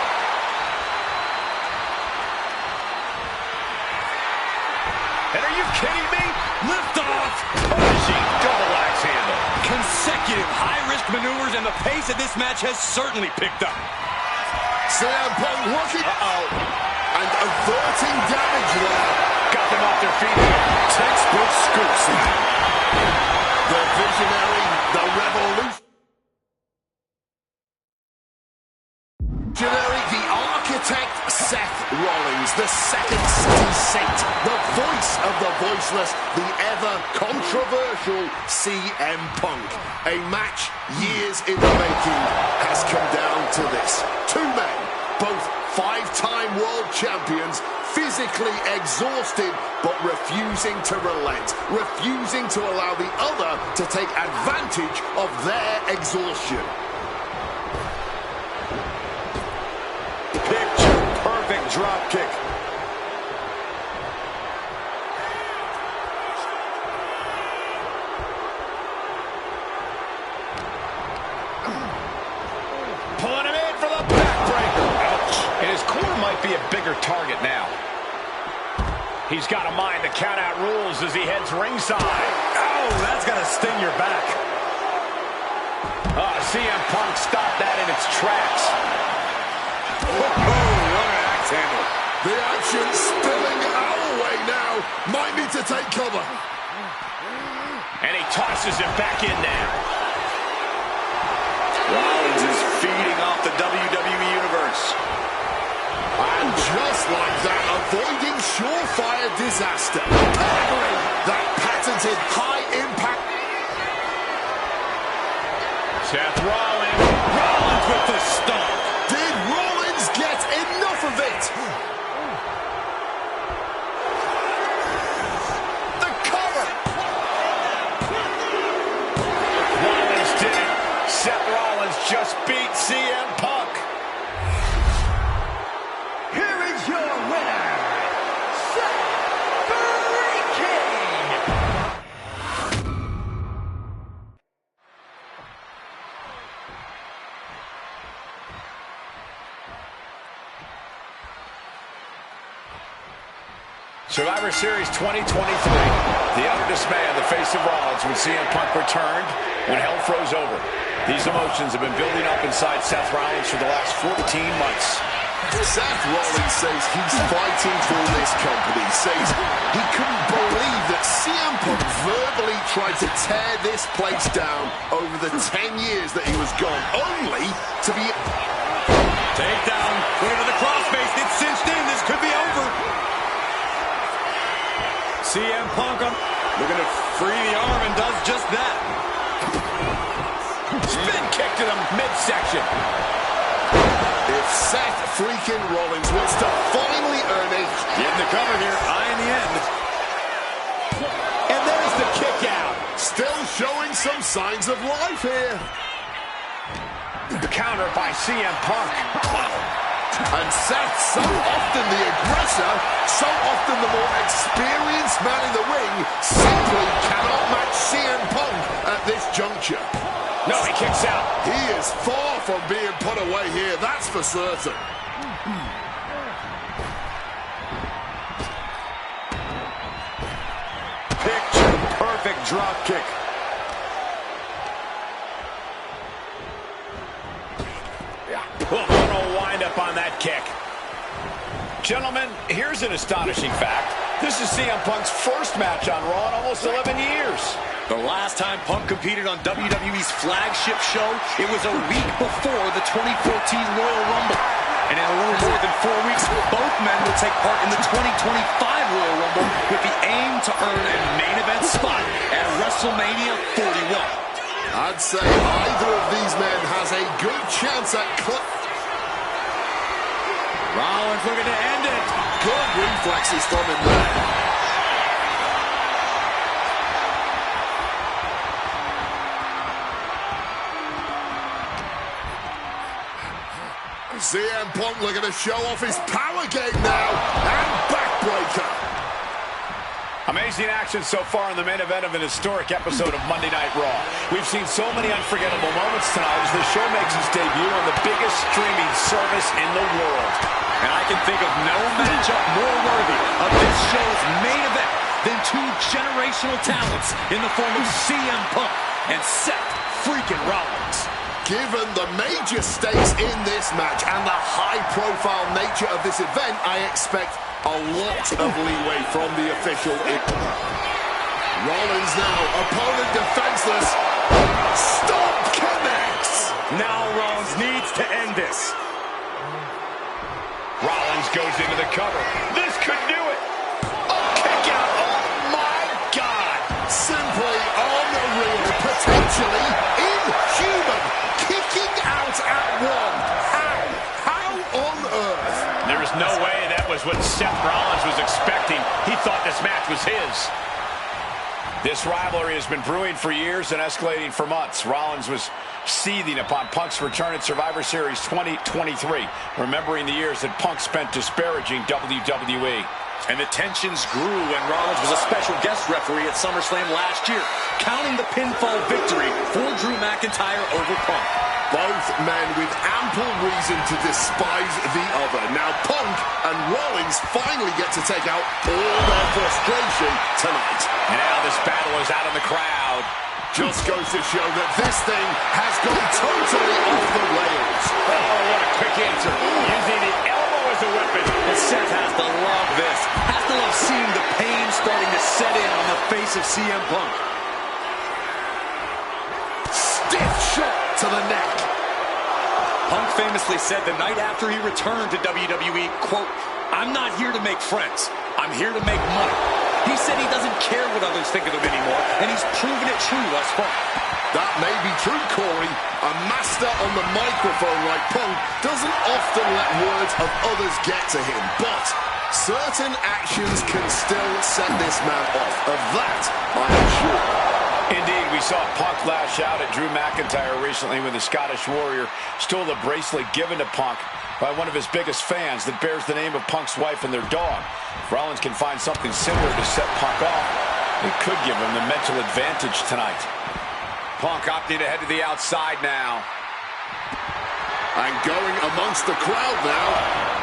And are you kidding me? Lift off. Punishing double axe handle. Consecutive high-risk maneuvers, and the pace of this match has certainly picked up. CM Punk looking. And averting damage there. Got them off their feet. Textbook scoop slam. The visionary, the revolution. The architect, Seth Rollins, the second city saint, the voice of the voiceless, the ever-controversial CM Punk. A match years in the making has come down to this. Two men, both five-time world champions, physically exhausted, but refusing to relent, refusing to allow the other to take advantage of their exhaustion. Picture-perfect drop kick. Pulling him in for the backbreaker. Ouch. And his corner might be a bigger target now. He's got to mind the count-out rules as he heads ringside. Oh, that's got to sting your back. CM Punk stopped that in its tracks. Oh, what an axe handle. The action spilling our way now. Might need to take cover. And he tosses him back in now. Rollins is feeding off the WWE Universe. And just like that, avoiding surefire disaster. That patented high-impact. Seth Rollins. Rollins with the stomp. Did Rollins get enough of it? The cover. Rollins did it. Seth Rollins just beat CM Punk. Here is your winner, Seth Freaking. Survivor Series 2023. The undismayed, the face of Rollins when CM Punk returned, when hell froze over. These emotions have been building up inside Seth Rollins for the last 14 months. Seth Rollins says he's fighting for this company, says he couldn't believe that CM Punk verbally tried to tear this place down over the 10 years that he was gone, only to be... Takedown. Going to the crossface. It's cinched in. This could be over. CM Punk looking to free the arm and does just that. Spin kick to the midsection. If Seth freaking Rollins wants to finally earn a... Getting the cover here. Eye in the end. And there's the kick out. some signs of life here. Counter by CM Punk. And Seth, so often the aggressor, so often the more experienced man in the ring, simply cannot match CM Punk at this juncture. No, he kicks out. He is far from being put away here, that's for certain. Picture-perfect drop kick. Gonna wind up on that kick. Gentlemen, here's an astonishing fact. This is CM Punk's first match on Raw in almost 11 years. The last time Punk competed on WWE's flagship show, it was a week before the 2014 Royal Rumble. And in a little more than 4 weeks, both men will take part in the 2025 Royal Rumble with the aim to earn a main event spot at WrestleMania 41. I'd say either of these men has a good chance at Rollins looking to end it. Good reflexes from him there. CM Punk looking to show off his power game now. And backbreaker. Amazing action so far in the main event of an historic episode of Monday Night Raw. We've seen so many unforgettable moments tonight as the show makes its debut on the biggest streaming service in the world. And I can think of no matchup more worthy of this show's main event than two generational talents in the form of CM Punk and Seth freaking Rollins. Given the major stakes in this match and the high-profile nature of this event, I expect a lot of leeway from the official. Rollins now, opponent defenseless. Stomp connects. Now Rollins needs to end this. Rollins goes into the cover. This could do it. Oh, kick out. Oh, my God. Simply unreal. Potentially inhuman. Kicking out at one. How on earth? There is no way that was what Seth Rollins was expecting. He thought this match was his. This rivalry has been brewing for years and escalating for months. Rollins was seething upon Punk's return at Survivor Series 2023, remembering the years that Punk spent disparaging WWE. And the tensions grew when Rollins was a special guest referee at SummerSlam last year, counting the pinfall victory for Drew McIntyre over Punk. Both men with ample reason to despise the other. Now Punk and Rollins finally get to take out all their frustration tonight. And now this battle is out in the crowd. Just goes to show that this thing has gone totally off the rails. Oh, what a quick answer. Using the elbow as a weapon. And Seth has to love this. Has to love seeing the pain starting to set in on the face of CM Punk. Stiff shot to the neck. Punk famously said the night after he returned to WWE, quote, "I'm not here to make friends. I'm here to make money." He said he doesn't care what others think of him anymore, and he's proven it true thus far. That may be true, Corey. A master on the microphone like Punk doesn't often let words of others get to him, but certain actions can still set this man off. Of that, I am sure. Indeed, we saw Punk lash out at Drew McIntyre recently when the Scottish Warrior stole the bracelet given to Punk by one of his biggest fans that bears the name of Punk's wife and their dog. If Rollins can find something similar to set Punk off, it could give him the mental advantage tonight. Punk opting to head to the outside now. And going amongst the crowd now.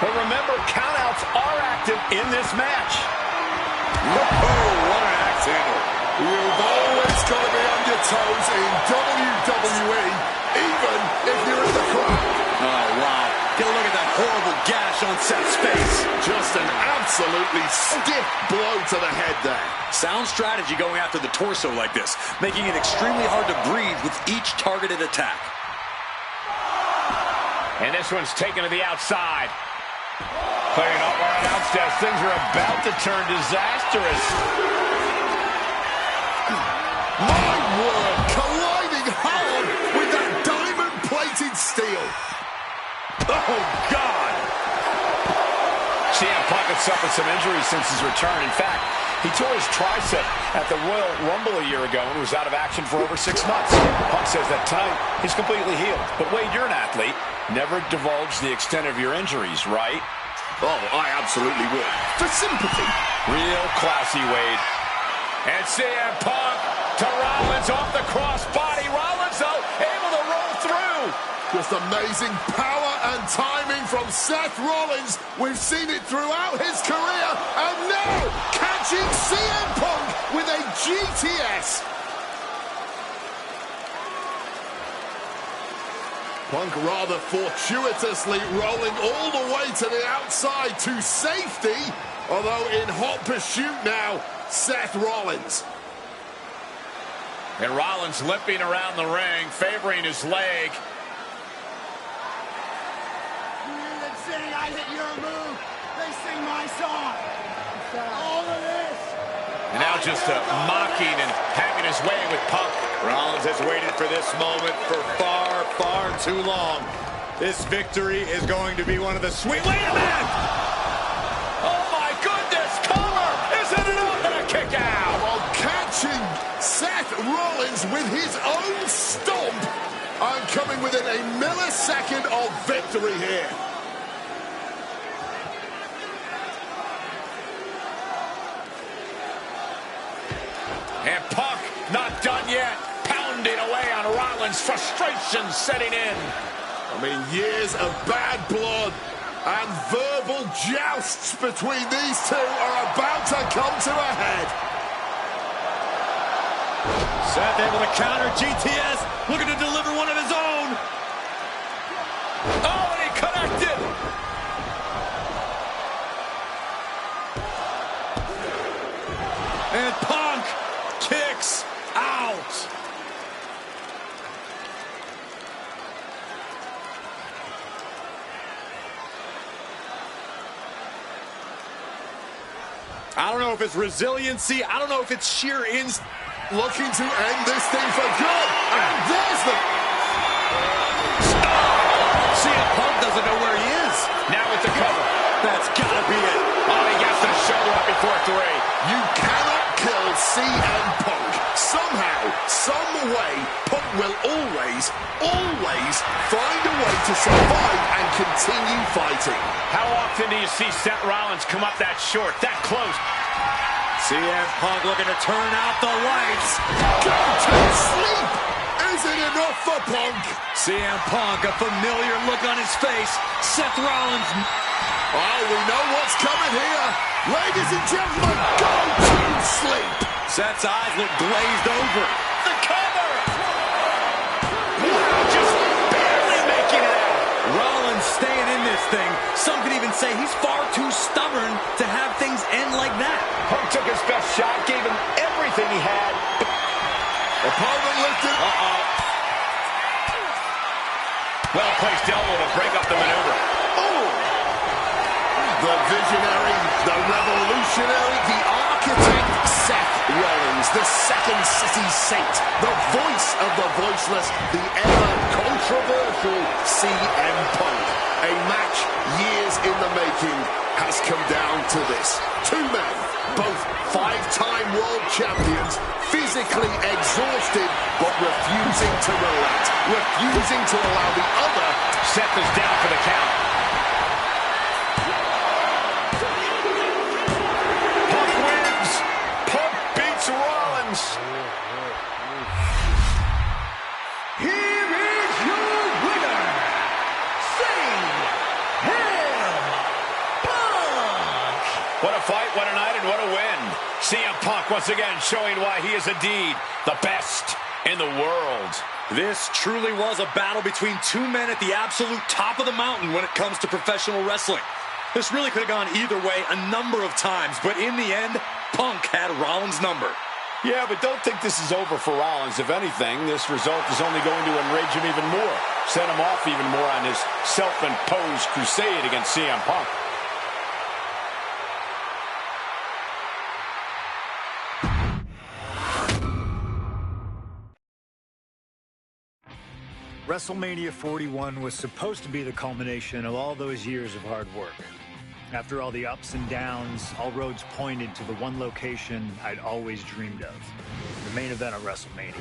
But remember, countouts are active in this match. Oh, what an axe handle. You've always got to be on your toes in WWE, even if you're in the crowd. Oh, wow. Get a look at that horrible gash on Seth's face. Just an absolutely stiff blow to the head there. Sound strategy going after the torso like this, making it extremely hard to breathe with each targeted attack. And this one's taken to the outside. Clearing up our announce desk. Things are about to turn disastrous. My word, colliding hard with that diamond-plated steel. Oh, God! CM Punk had suffered some injuries since his return. In fact, He tore his tricep at the Royal Rumble a year ago and was out of action for over 6 months. Punk says that tonight he's completely healed. But Wade, you're an athlete. Never divulge the extent of your injuries, right? Oh, I absolutely would. For sympathy. Real classy, Wade. And CM Punk to Rollins off the crossbody. Rollins, though, able to roll through. Just amazing power and timing from Seth Rollins. We've seen it throughout his career. And now, catching CM Punk with a GTS. Punk rather fortuitously rolling all the way to the outside to safety. Although in hot pursuit now, Seth Rollins. And Rollins limping around the ring, favoring his leg. I hit your move. They sing my song. All of this. And now just mocking and having his way with Punk. Rollins has waited for this moment for far, far too long. This victory is going to be one of the sweet... Wait a minute! Oh my goodness! Cover! Isn't it up? And a kick out! While catching Seth Rollins with his own stomp. I'm coming within a millisecond of victory here. And Punk not done yet, pounding away on Rollins, frustration setting in. I mean, years of bad blood and verbal jousts between these two are about to come to a head. Seth able to counter GTS, looking to deliver one of his own. Oh, and he connected. And Punk kicks out. I don't know if it's resiliency. I don't know if it's sheer instinct. Looking to end this thing for good. And there's the... CM Punk doesn't know where he is. Now with the cover. That's gotta be it. Oh, he gets the shoulder up before 3. You cannot kill CM Punk. Somehow, some way, Punk will always find a way to survive and continue fighting. How often do you see Seth Rollins come up that short, that close? CM Punk looking to turn out the lights. Go to sleep! Is it enough for Punk? CM Punk, a familiar look on his face. Seth Rollins. Oh, we know what's coming here. Ladies and gentlemen, go to sleep. Seth's eyes look glazed over. The cover! Wow, just barely making it out. Rollins staying in this thing. Some could even say he's far too stubborn to have things end like that. Punk took his best shot, gave him everything he had. Opponent lifted. Well-placed elbow to break up the maneuver. Oh! The visionary, the revolutionary, the architect, Seth Rollins, the second city saint, the voice of the voiceless, the ever-controversial CM Punk. A match years in the making has come down to this. Two men, both 5-time world champions, physically exhausted, but refusing to relent, refusing to allow the other. Seth is down for the count. Punk wins. Punk beats Rollins. Here is your winner, CM Punk. What a fight, what a night, and what a win. CM Punk once again showing why he is indeed the best in the world. This truly was a battle between two men at the absolute top of the mountain when it comes to professional wrestling. This really could have gone either way a number of times, but in the end, Punk had Rollins' number. Yeah, but don't think this is over for Rollins. If anything, this result is only going to enrage him even more, set him off even more on his self-imposed crusade against CM Punk. WrestleMania 41 was supposed to be the culmination of all those years of hard work. After all the ups and downs, all roads pointed to the one location I'd always dreamed of, the main event of WrestleMania.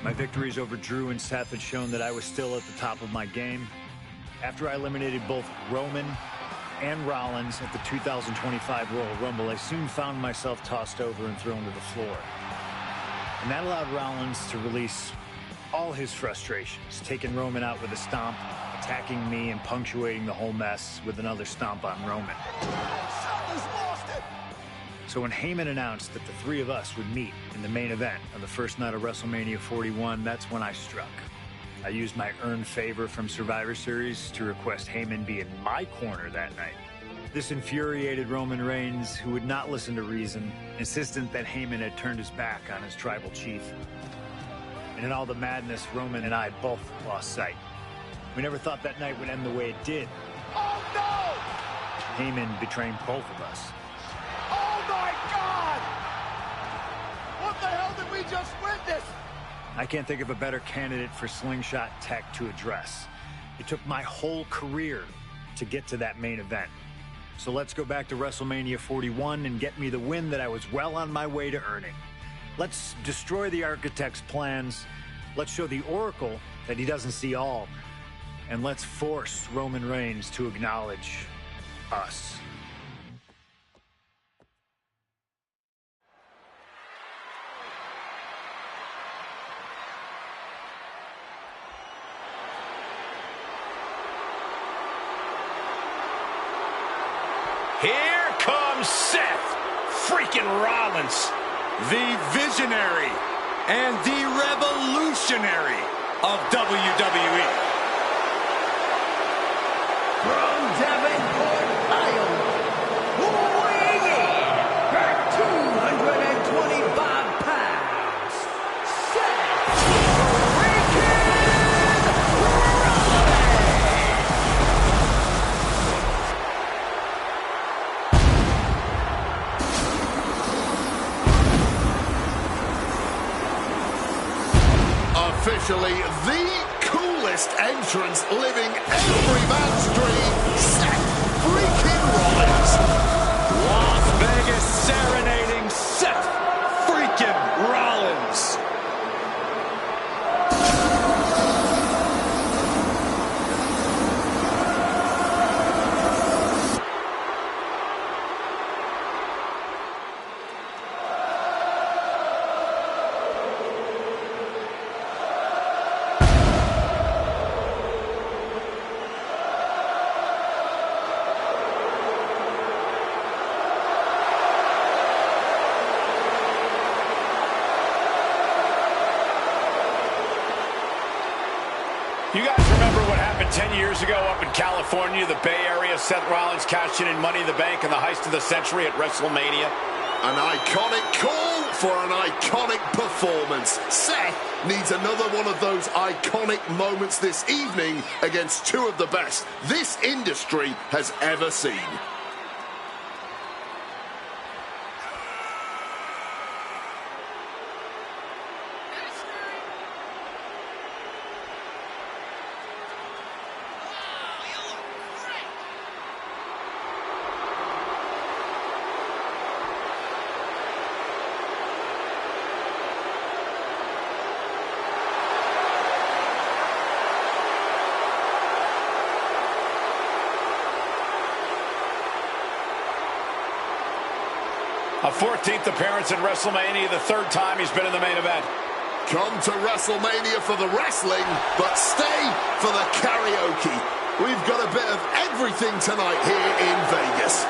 My victories over Drew and Seth had shown that I was still at the top of my game. After I eliminated both Roman and Rollins at the 2025 Royal Rumble, I soon found myself tossed over and thrown to the floor. And that allowed Rollins to release all his frustrations, taking Roman out with a stomp, attacking me, and punctuating the whole mess with another stomp on Roman. So when Heyman announced that the three of us would meet in the main event of the first night of WrestleMania 41, that's when I struck. I used my earned favor from Survivor Series to request Heyman be in my corner that night. This infuriated Roman Reigns, who would not listen to reason, insistent that Heyman had turned his back on his tribal chief. And in all the madness, Roman and I both lost sight. We never thought that night would end the way it did. Oh, no! Heyman betraying both of us. Oh, my God! What the hell did we just witness? I can't think of a better candidate for slingshot tech to address. It took my whole career to get to that main event. So let's go back to WrestleMania 41 and get me the win that I was well on my way to earning. Let's destroy the architect's plans. Let's show the Oracle that he doesn't see all. And let's force Roman Reigns to acknowledge us. Here comes Seth freaking Rollins, The visionary and the revolutionary of WWE. From Davenport, Iowa, weighing in at 225 pounds, Seth freaking Rollins! Officially the coolest entrance living every man's dream, Seth freaking Rollins. Las Vegas serenading Seth freaking Rollins. You guys remember what happened 10 years ago up in California, the Bay Area? Seth Rollins cashing in Money in the Bank in the heist of the century at WrestleMania. An iconic call for an iconic performance. Seth needs another one of those iconic moments this evening against two of the best this industry has ever seen. A 14th appearance in WrestleMania, the third time he's been in the main event. Come to WrestleMania for the wrestling, but stay for the karaoke. We've got a bit of everything tonight here in Vegas.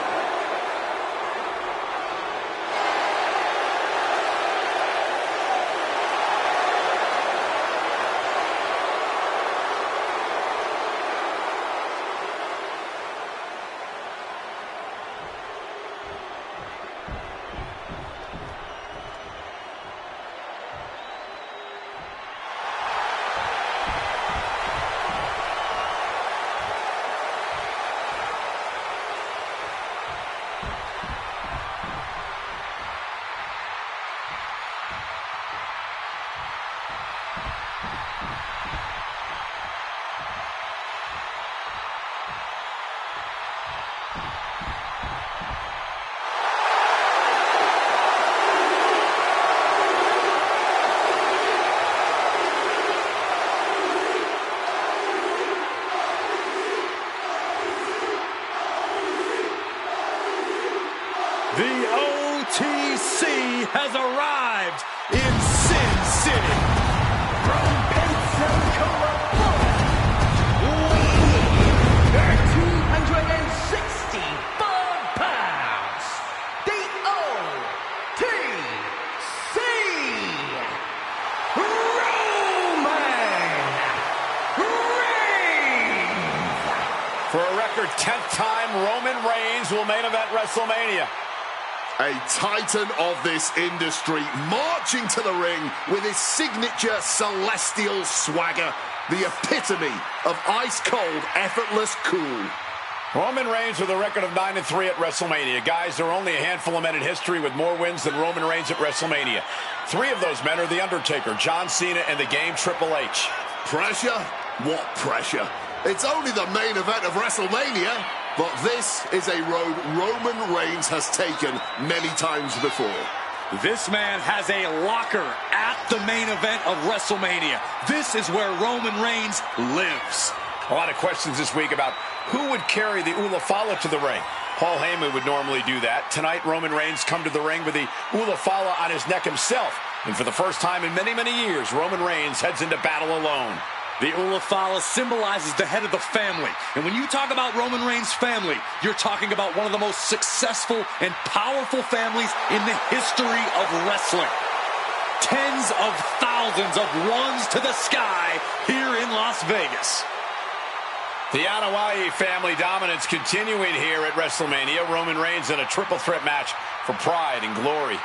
RTC has arrived in Sin City. From Pensacola, weighing 265 pounds, the OTC, Roman Reigns. For a record 10th time, Roman Reigns will main event WrestleMania. A titan of this industry, marching to the ring with his signature celestial swagger, the epitome of ice-cold, effortless cool. Roman Reigns with a record of 9-3 at WrestleMania. Guys, there are only a handful of men in history with more wins than Roman Reigns at WrestleMania. 3 of those men are The Undertaker, John Cena, and the Game Triple H. Pressure? What pressure? It's only the main event of WrestleMania. But this is a road Roman Reigns has taken many times before. This man has a locker at the main event of WrestleMania. This is where Roman Reigns lives. A lot of questions this week about who would carry the Ula Fala to the ring. Paul Heyman would normally do that. Tonight, Roman Reigns come to the ring with the Ula Fala on his neck himself. And for the first time in many, many years, Roman Reigns heads into battle alone. The Ula Fala symbolizes the head of the family. And when you talk about Roman Reigns' family, you're talking about one of the most successful and powerful families in the history of wrestling. Tens of thousands of ones to the sky here in Las Vegas. The Anoa'i family dominance continuing here at WrestleMania. Roman Reigns in a triple threat match for pride and glory.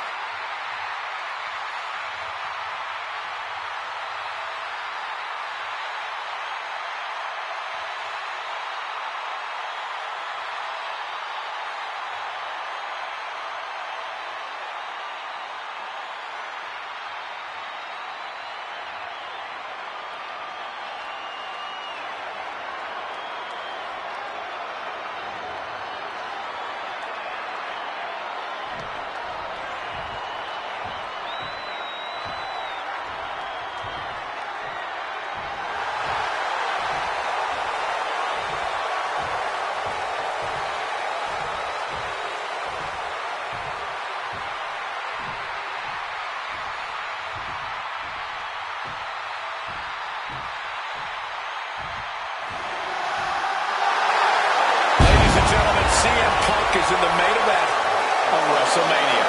CM Punk is in the main event of WrestleMania.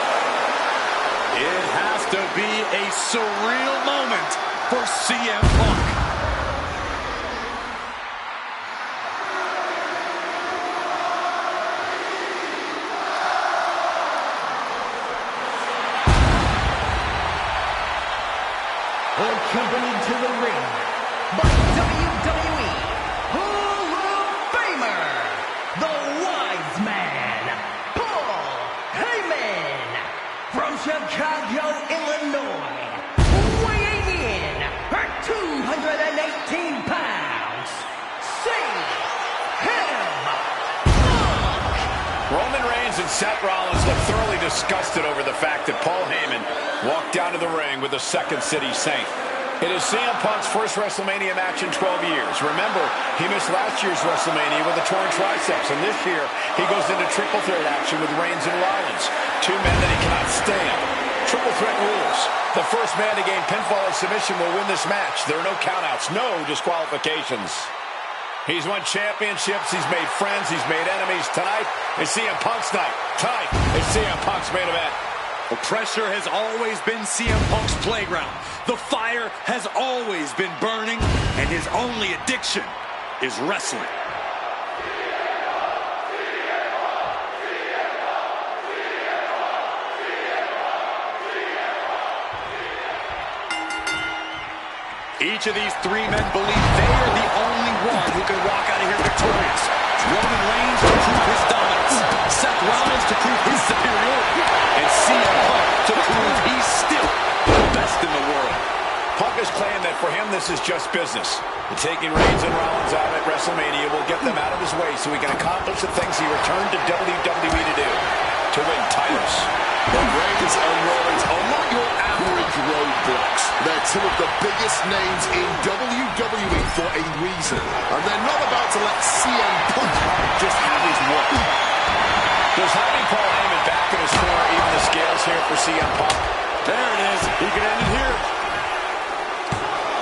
It has to be a surreal moment for CM Punk. Accompanied to the ring by WWE Hall of Famer, the Wise Man, Paul Heyman, from Chicago, Illinois, weighing in at 218 pounds, Roman Reigns and Seth Rollins look thoroughly disgusted over the fact that Paul Heyman walked down to the ring with a second City Saint. It is CM Punk's first WrestleMania match in 12 years. Remember, he missed last year's WrestleMania with a torn triceps, and this year he goes into triple threat action with Reigns and Rollins, 2 men that he cannot stand. Triple threat rules. The first man to gain pinfall or submission will win this match. There are no countouts, no disqualifications. He's won championships, he's made friends, he's made enemies. Tonight is CM Punk's night. Tonight is CM Punk's main event. The pressure has always been CM Punk's playground. The fire has always been burning, and his only addiction is wrestling. Each of these 3 men believe they are the only one who can walk out of here victorious. Roman Reigns to prove his dominance, Seth Rollins to prove his superiority, and CM Punk to prove he's still the best in the world. Punk has claimed that for him this is just business. And taking Reigns and Rollins out at WrestleMania will get them out of his way so he can accomplish the things he returned to WWE to do, to win titles. But Reigns and Rollins are not your average roadblocks. They're 2 of the biggest names in WWE for a reason. And they're not about to let CM Punk just have his way. Does having Paul Heyman back in his corner even the scales here for CM Punk. There it is. He can end it here.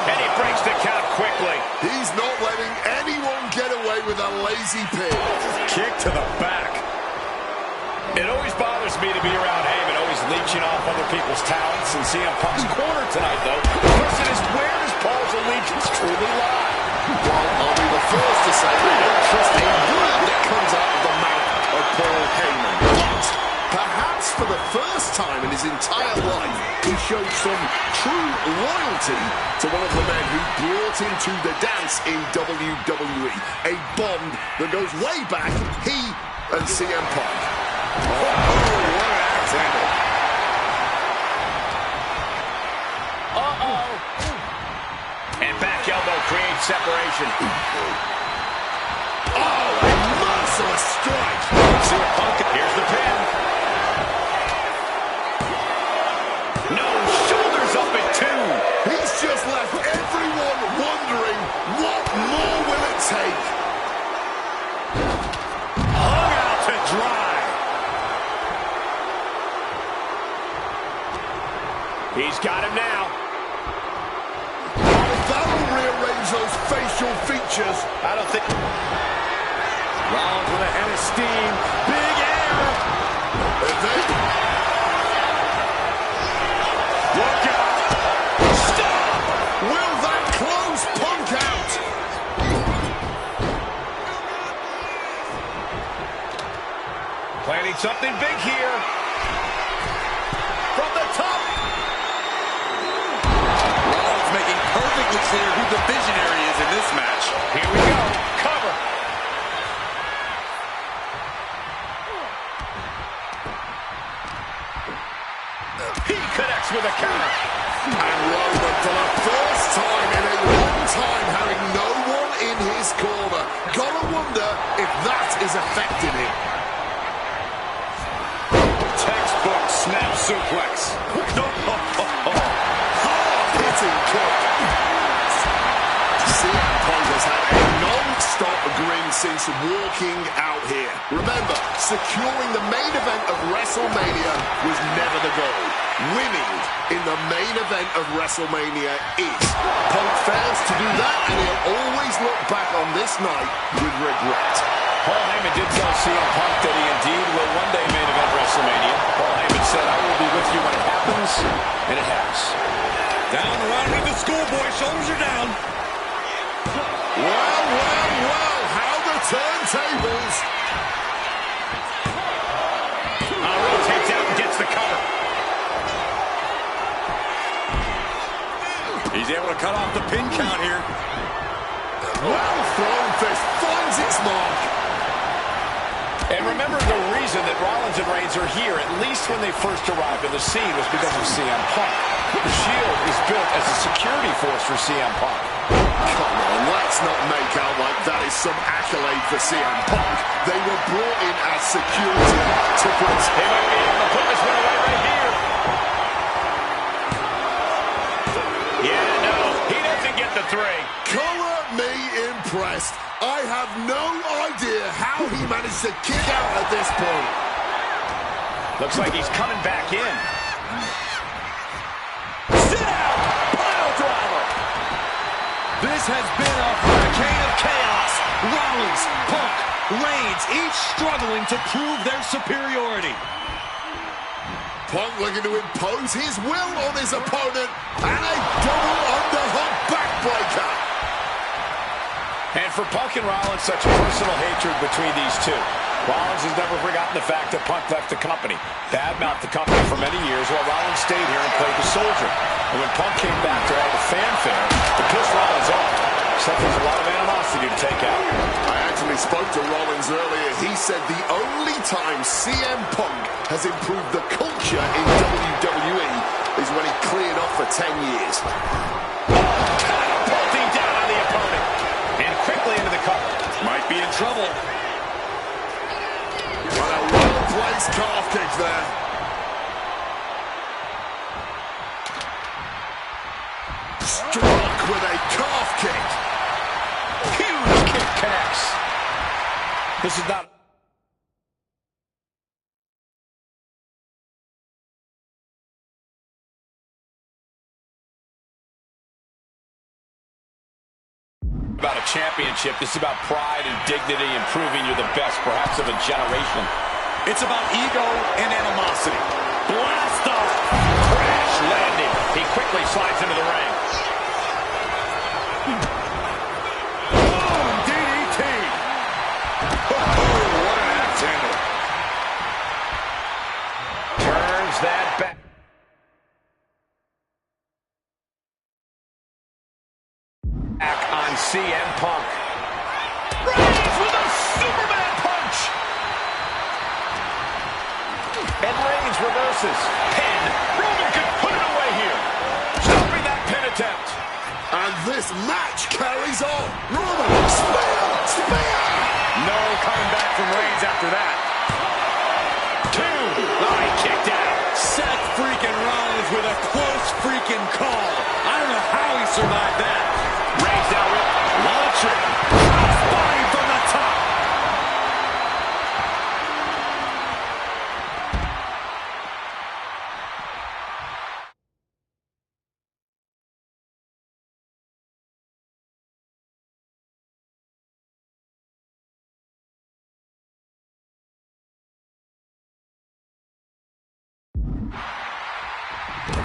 And he breaks the count quickly. He's not letting anyone get away with a lazy pin. Kick to the back. It always bothers me to be around Heyman, always leeching off other people's talents. And CM Punk's corner tonight, though, the question is, where does Paul's allegiance truly lie? Well, I'll be the first to say I don't trust a word that comes out of the mouth of Paul Heyman. But perhaps for the first time in his entire life, he showed some true loyalty to one of the men who brought him to the dance in WWE. A bond that goes way back, he and CM Punk. Oh, what an axe handle. Uh-oh. And back elbow creates separation. Oh, a merciless strike. CM Punk, here's the pin. No, shoulders up at 2. He's just left everyone wondering, what more will it take? Hung out to dry. He's got him now. That'll rearrange those facial features. I don't think... Rollins with a head of steam. Big air. And then, Look out. stop! Will that close Punk out? Planning something big here. From the top. Rollins making perfectly clear who the visionary is in this match. Here we go. Cover. He connects with a counter. And Roman, for the first time in a long time, having no one in his corner. Gotta wonder if that is affecting him. Textbook snap suplex. Hard-hitting kick. CM Punk has had a non-stop grin since walking out here. Remember, securing the main event of WrestleMania was never the goal. Winning in the main event of WrestleMania is. Punk fails to do that, and he'll always look back on this night with regret. Paul Heyman did tell CM Punk that he indeed will one day main event WrestleMania. Paul Heyman said, I will be with you when it happens, and it has. Down around with the schoolboy. Shoulders are down. Well, how the turntables. Rotates out and gets the cover. He's able to cut off the pin count here. Well thrown fist finds its mark. And remember, the reason that Rollins and Reigns are here, at least when they first arrived on the scene, was because of CM Punk. The Shield is built as a security force for CM Punk. Come on, let's not make out like that is some accolade for CM Punk. They were brought in as security to protect. They might be able to put this one away right here. Yeah, no, he doesn't get the 3. Color me impressed. I have no idea how he managed to kick out at this point. Looks like he's coming back in. Sit out. Pile driver. This has been a hurricane of chaos. Rollins, Punk, Reigns, each struggling to prove their superiority. Punk looking to impose his will on his opponent, and a double underhook backbreaker. And for Punk and Rollins, such personal hatred between these two. Rollins has never forgotten the fact that Punk left the company, badmouthed the company for many years, while Rollins stayed here and played the soldier. And when Punk came back to all the fanfare, to piss Rollins off, said there's a lot of animosity to take out. I actually spoke to Rollins earlier. He said the only time CM Punk has improved the culture in WWE is when he cleared off for 10 years. Catapulting down on the opponent. And quickly into the cover. Might be in trouble. What a well-placed calf kick there. Struck with a calf kick. Huge kick connects. This is not About a championship, this is about pride and dignity and proving you're the best, perhaps of a generation. It's about ego and animosity. Blast off! Crash landing. He quickly slides into the ring. Boom! DDT! Oh, what an axe handle. Turns that back. Back on CM Punk. Reigns with a Superman punch. And Reigns reverses. Pin. Roman can put it away here. Stopping that pin attempt. And this match carries on. Roman, spear, spear. No coming back from Reigns after that. Two. Oh, he kicked out. Seth freaking Rollins with a close freaking call. I don't know how he survived that. Reigns now with launching. Crossbody from the top.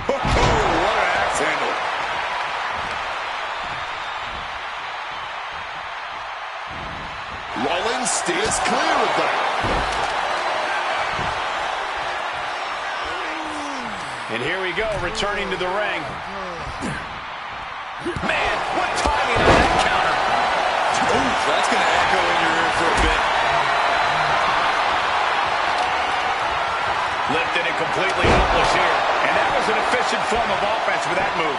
Oh, what an axe handle. Rollins steers clear of that. And here we go, returning to the ring. Man, what timing on that counter. Ooh, that's going to echo in your ear for a bit. Lifted and completely helpless here. And that was an efficient form of offense with that move.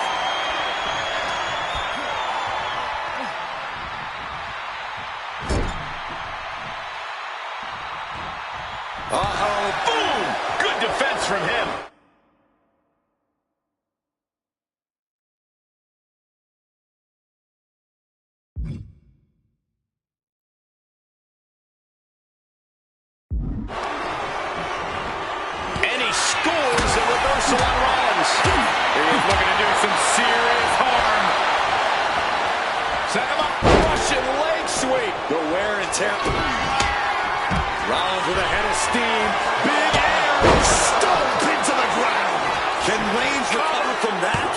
Uh-oh, boom! Good defense from him. And he scores a reversal on Rollins. He's looking to do some serious harm. Set him up, Russian leg sweep. The wear and tear. Rollins with a head of steam. Big air. Stomp into the ground. Can Reigns recover from that?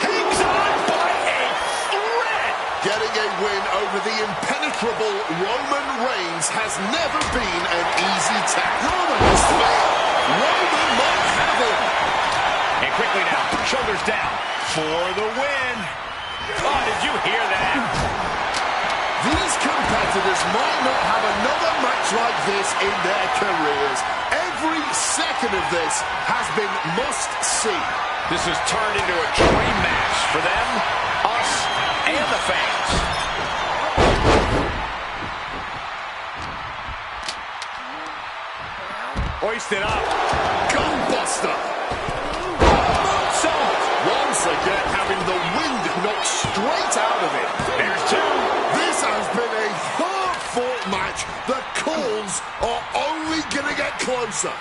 Hangs on by a thread. Getting a win over the impenetrable Roman Reigns has never been an easy task. Roman spear. Roman might have him. And quickly now, shoulders down for the win. Oh, did you hear that? These competitors might not have another match like this in their careers. Every second of this has been must-see. This has turned into a dream match for them, us, and the fans. Hoisted up. Gunbuster. Moonsault. Once again having the wind knocked straight out of it. There's two. This has been a hard-fought match. The calls are only going to get closer.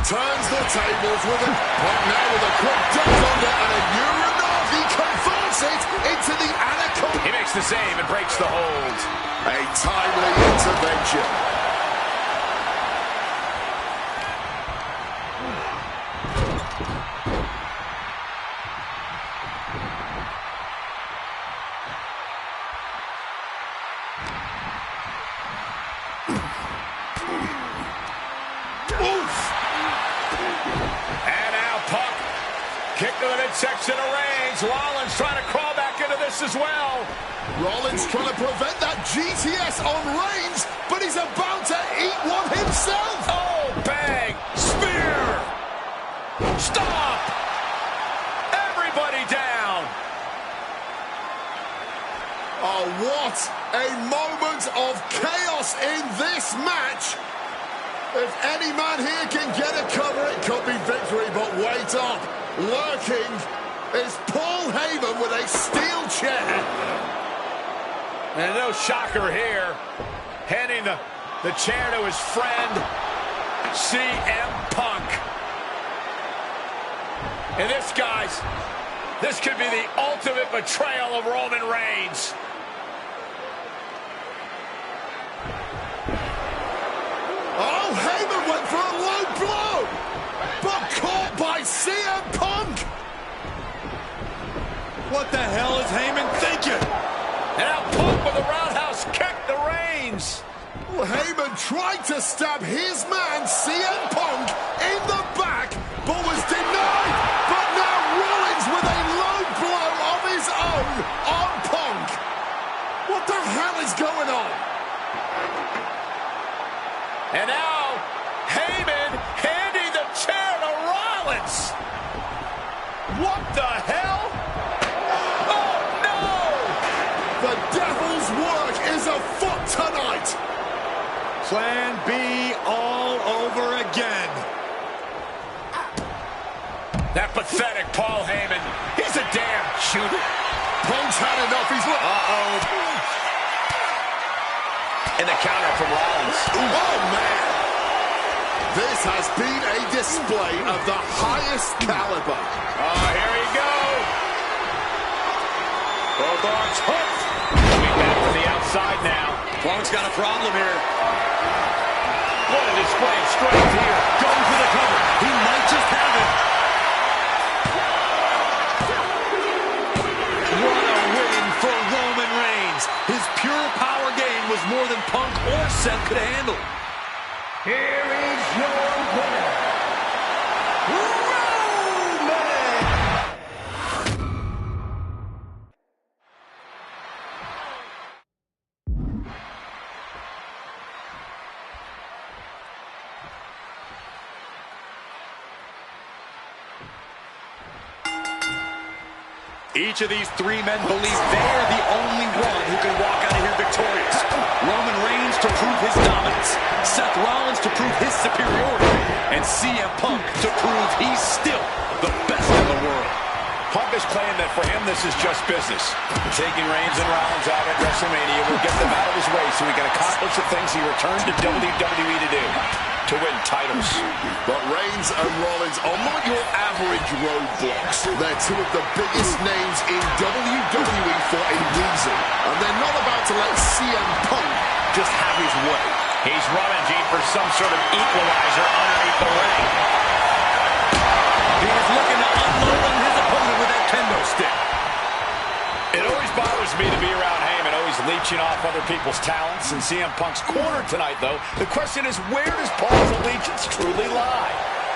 Turns the tables with it. But now with a quick duck under and a Uranagi converts it into the Anaconda. He makes the save and breaks the hold. A timely intervention. Kick to the midsection of Reigns. Rollins trying to crawl back into this as well. Rollins trying to prevent that GTS on Reigns, but he's about to eat one himself. Oh, bang. Spear. Stop. Everybody down. Oh, what a moment of chaos in this match. If any man here can get a cover, it could be victory, but wait up. Lurking is Paul Heyman with a steel chair. And no shocker here. Handing the chair to his friend, CM Punk. And this, guys, This could be the ultimate betrayal of Roman Reigns. Oh, Heyman went for a low blow, but caught by CM Punk. What the hell is Heyman thinking? And now Punk with a roundhouse kick to Reigns. Well, Heyman tried to stab his man, CM Punk, in the back, but was denied. But now Rollins with a low blow of his own on Punk. What the hell is going on? And now, Heyman handing the chair to Rollins. What the hell? Oh, no! The devil's work is afoot tonight. Plan B all over again. That pathetic Paul Heyman. He's a damn shooter. Punk's had enough. He's look. And the counter from Rollins. Oh, man. This has been a display of the highest caliber. Oh, here we go. Both arms hooked. Coming back to the outside now. Punk's got a problem here. What a display of strength here. Going for the cover. He might just have it. What a win for Roman Reigns. His pure power game was more than Punk or Seth could handle. Here is your winner, Roman! Each of these three men believe they're the only one who can walk out of here victorious. Roman Reigns to prove his dominance, Seth Rollins to prove his superiority, and CM Punk to prove he's still the best in the world. Punk has claimed that for him this is just business. Taking Reigns and Rollins out at WrestleMania will get them out of his way so he can accomplish the things he returned to WWE to do. To win titles. But Reigns and Rollins are not your average roadblocks. They're two of the biggest names in WWE for a reason. And they're not about to let CM Punk just have his way. He's rummaging for some sort of equalizer underneath the ring. He is looking to unload on his opponent with that kendo stick. It always bothers me to be around Heyman, always leeching off other people's talents. In CM Punk's corner tonight, though, the question is, where does Paul's allegiance truly lie?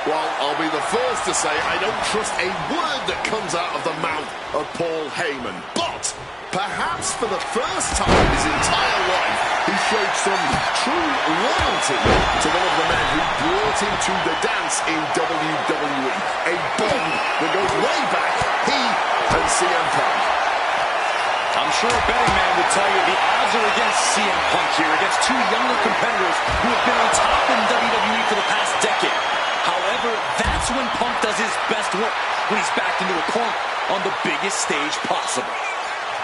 Well, I'll be the first to say I don't trust a word that comes out of the mouth of Paul Heyman. But perhaps for the first time in his entire life, he showed some true loyalty to one of the men who brought him to the dance in WWE. A bond that goes way back, he and CM Punk. I'm sure a betting man would tell you the odds are against CM Punk here, against two younger competitors who have been on top in WWE for the past decade. However, that's when Punk does his best work, when he's backed into a corner on the biggest stage possible.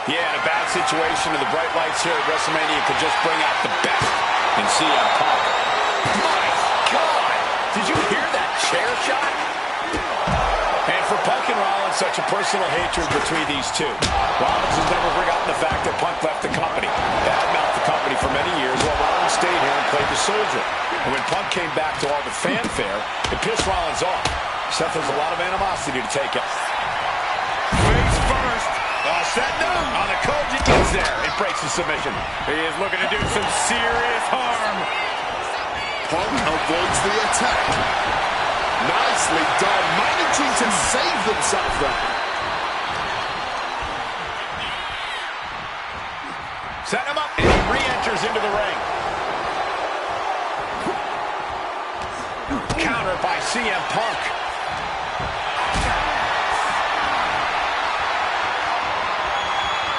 Yeah, in a bad situation, and the bright lights here at WrestleMania could just bring out the best in CM Punk. My God! Did you hear that chair shot? And for Punk and Rollins, such a personal hatred between these two. Rollins has never forgotten the fact that Punk left the company. Badmouthed the company for many years while Rollins stayed here and played the soldier. And when Punk came back to all the fanfare, it pissed Rollins off. Seth has a lot of animosity to take out. Face first. Seth on the code, he gets there. It breaks the submission. He is looking to do some serious harm. Punk avoids the attack. Nicely done, managing to save themselves there. Set him up, and he re-enters into the ring. Counter by CM Punk.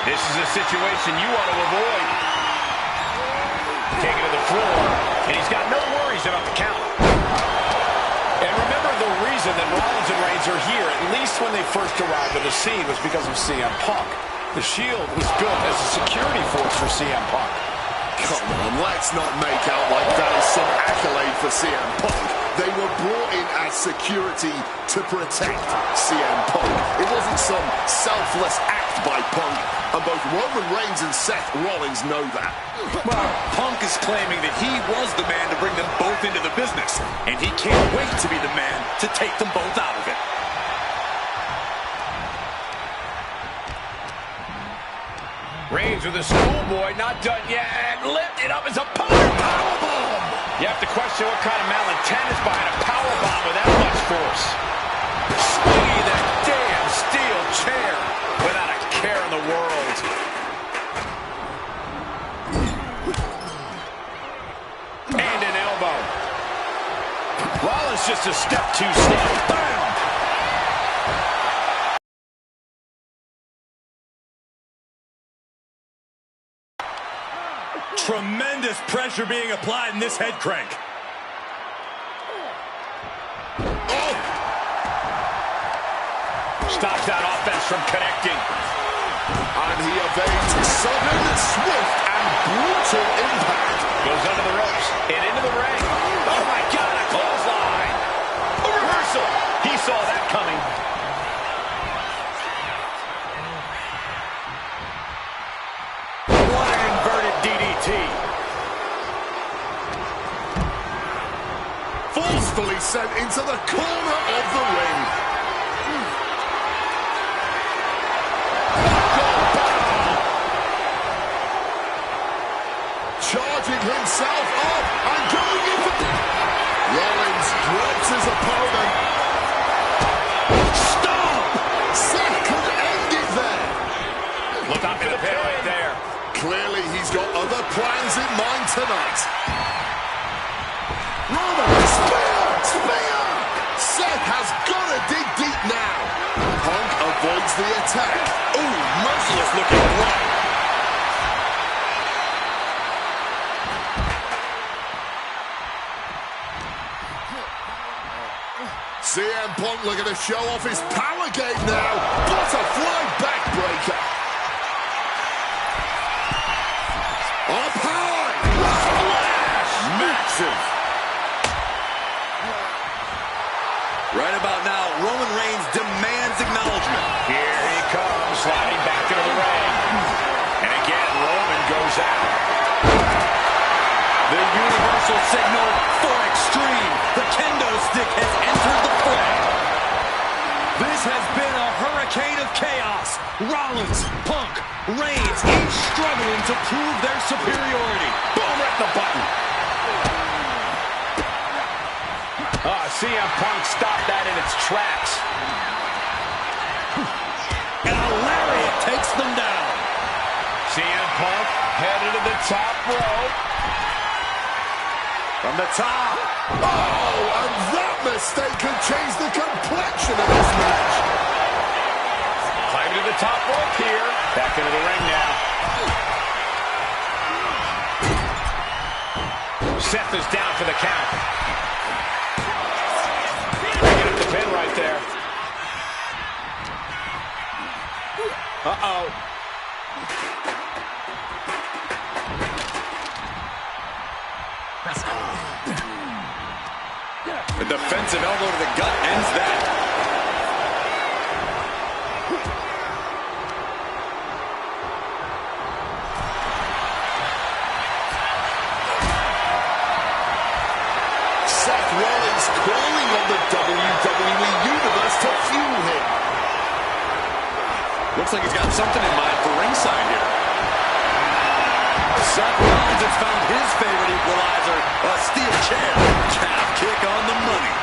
This is a situation you want to avoid. Taking to the floor, and he's got no worries about the count. And remember, the reason that Rollins and Reigns are here, at least when they first arrived on the scene, was because of CM Punk. The Shield was built as a security force for CM Punk. Come on, let's not make out like that is some accolade for CM Punk. They were brought in as security to protect CM Punk. It wasn't some selfless act by Punk, and both Roman Reigns and Seth Rollins know that. Well, Punk is claiming that he was the man to bring them both into the business, and he can't wait to be the man to take them both out of it. Reigns with a schoolboy, not done yet. Lifted up as a powerbomb. You have to question what kind of malintent is behind a powerbomb with that much force. Swinging that damn steel chair without a care in the world. And an elbow. Rollins just a step too slow. Bam! Tremendous pressure being applied in this head crank. Oh! Stops that offense from connecting. And he evades sudden, swift, and brutal impact. Goes under the ropes and into the ring. Oh my God, a clothesline. A reversal. He saw that coming. What an inverted DDT. Forcefully sent into the corner of the ring. Charging himself up and going in for... Rollins drops his opponent. Stop! Seth could end it there. Look up in the pin right there. Clearly he's got other plans in mind tonight. Roman, spear! Seth has got to dig deep now. Punk avoids the attack. Ooh, merciless looking right. CM Punk looking to show off his power game now. Butterfly backbreaker. Up high. Splash. Massive. Right about now, Roman Reigns demands acknowledgement. Here he comes, sliding back into the ring. And again, Roman goes out. The universal signal for extreme. The kendo stick has entered the fray. This has been a hurricane of chaos. Rollins, Punk, Reigns, each struggling to prove their superiority. Boom, right the button. CM Punk stopped that in its tracks. And a lariat takes them down. CM Punk headed to the top rope. From the top. Oh, and that mistake could change the complexion of this match. Climbing to the top rope here. Back into the ring now. Seth is down for the count. Picking up the pin right there. Uh-oh. A defensive elbow to the gut ends that. Seth Rollins calling on the WWE Universe to fuel him. Looks like he's got something in mind for ringside here. Seth Rollins has found his favorite equalizer, a steel chair. Calf kick on the money.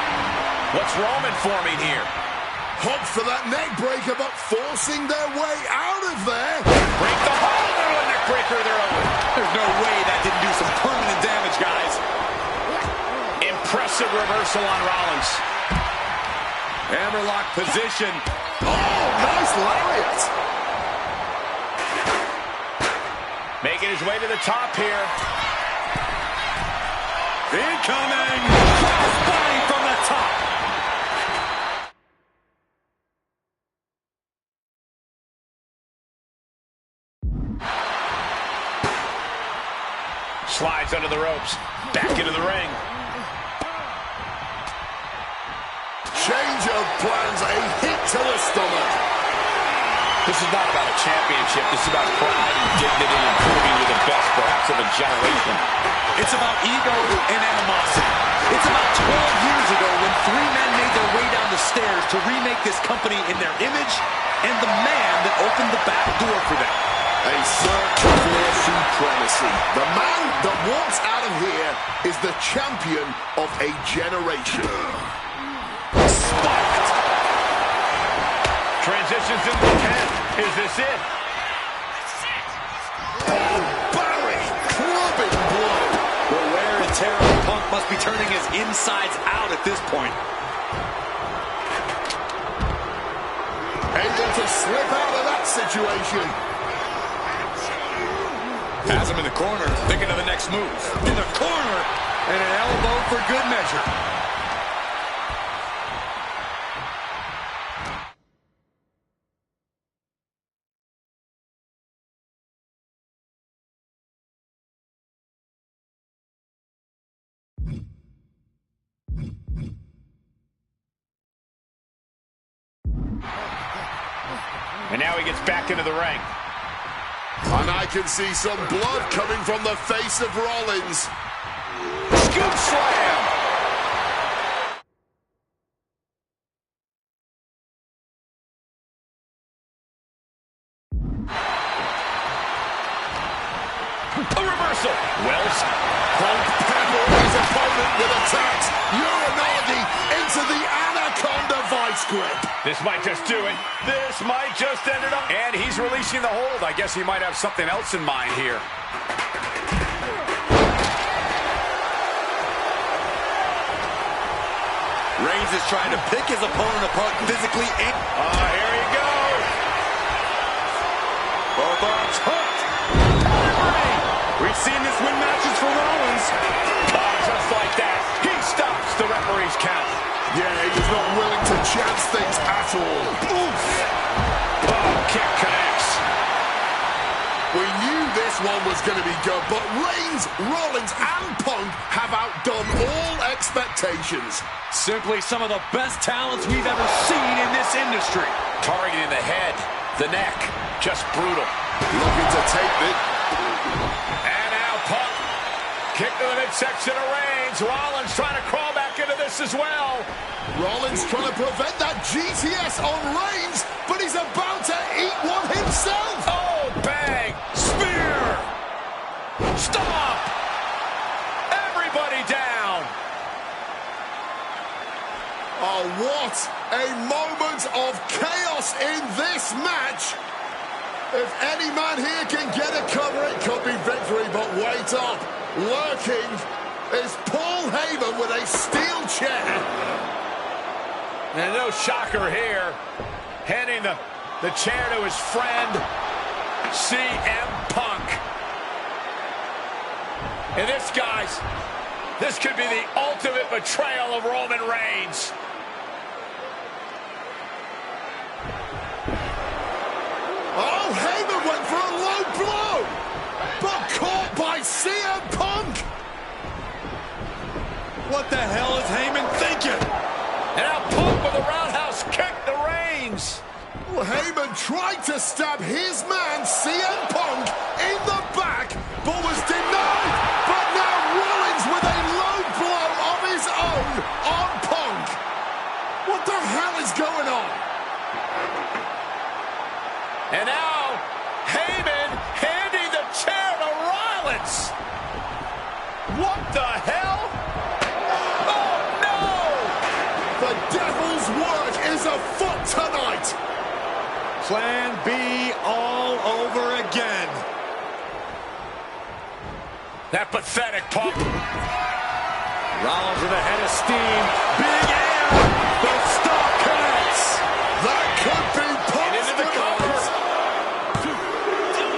What's Roman forming here? Hope for that neck breaker, but forcing their way out of there. Break the hold. They're a neck breaker of their own. There's no way that didn't do some permanent damage, guys. Impressive reversal on Rollins. Hammerlock position. Oh, nice lariat. Making his way to the top here. Incoming! Crossbody from the top! Slides under the ropes. Back into the ring. change of plans, a hit to the stomach. This is not about a championship. This is about pride and dignity and proving you're the best, perhaps of a generation. It's about ego and animosity. It's about 12 years ago when three men made their way down the stairs to remake this company in their image and the man that opened the back door for them. A search for supremacy. The man that walks out of here is the champion of a generation. Spiked. Transitions into the 10. Is this it? Oh, Barry, clubbing blow. The wear and tear of Punk must be turning his insides out at this point. Able to slip out of that situation. Has him in the corner, thinking of the next move. In the corner, and an elbow for good measure. And now he gets back into the ring. And I can see some blood coming from the face of Rollins. Scoop slam. A reversal. Wells. Punk peppering his opponent with attacks. Uranagi into the Anaconda vice grip. This might just do it. This might just end it up. And he's releasing the hold. I guess he might have something else in mind here. Reigns is trying to pick his opponent apart physically and... Here he goes. both arms hooked. We've seen this win matches for Rollins. Just like that, he stops the referee's count. Yeah, he's not willing to chance things at all. Oof! Oh, kick connects. We knew this one was going to be good, but Reigns, Rollins, and Punk have outdone all expectations. Simply some of the best talents we've ever seen in this industry. Targeting the head, the neck, just brutal. Looking to take it. And now Punk, kick to the midsection of Reigns. Rollins trying to crawl back into this as well. Rollins trying to prevent that GTS on Reigns, but he's about to eat one himself. Oh, bang! Spear! Stomp! Everybody down! Oh, what a moment of chaos in this match. If any man here can get a cover, it could be victory, but wait up. Lurking is Paul Heyman with a steel chair. And no shocker here. Handing the chair to his friend, CM Punk. And this, guys, this could be the ultimate betrayal of Roman Reigns. Oh, Heyman went for a low blow, but caught by CM Punk. What the hell is Heyman thinking? And now Punk with a roundhouse kick to Reigns. Well, Heyman tried to stab his man, CM Punk, in the back, but was denied. But now Rollins with a low blow of his own on Punk. What the hell is going on? And now Heyman handing the chair to Rollins. What the hell? Oh, no! The devil's work is afoot tonight. Plan B all over again. That pathetic Punk. Rollins with a head of steam. Big air. The stop connects. That could be Punk's Into the cover. demise.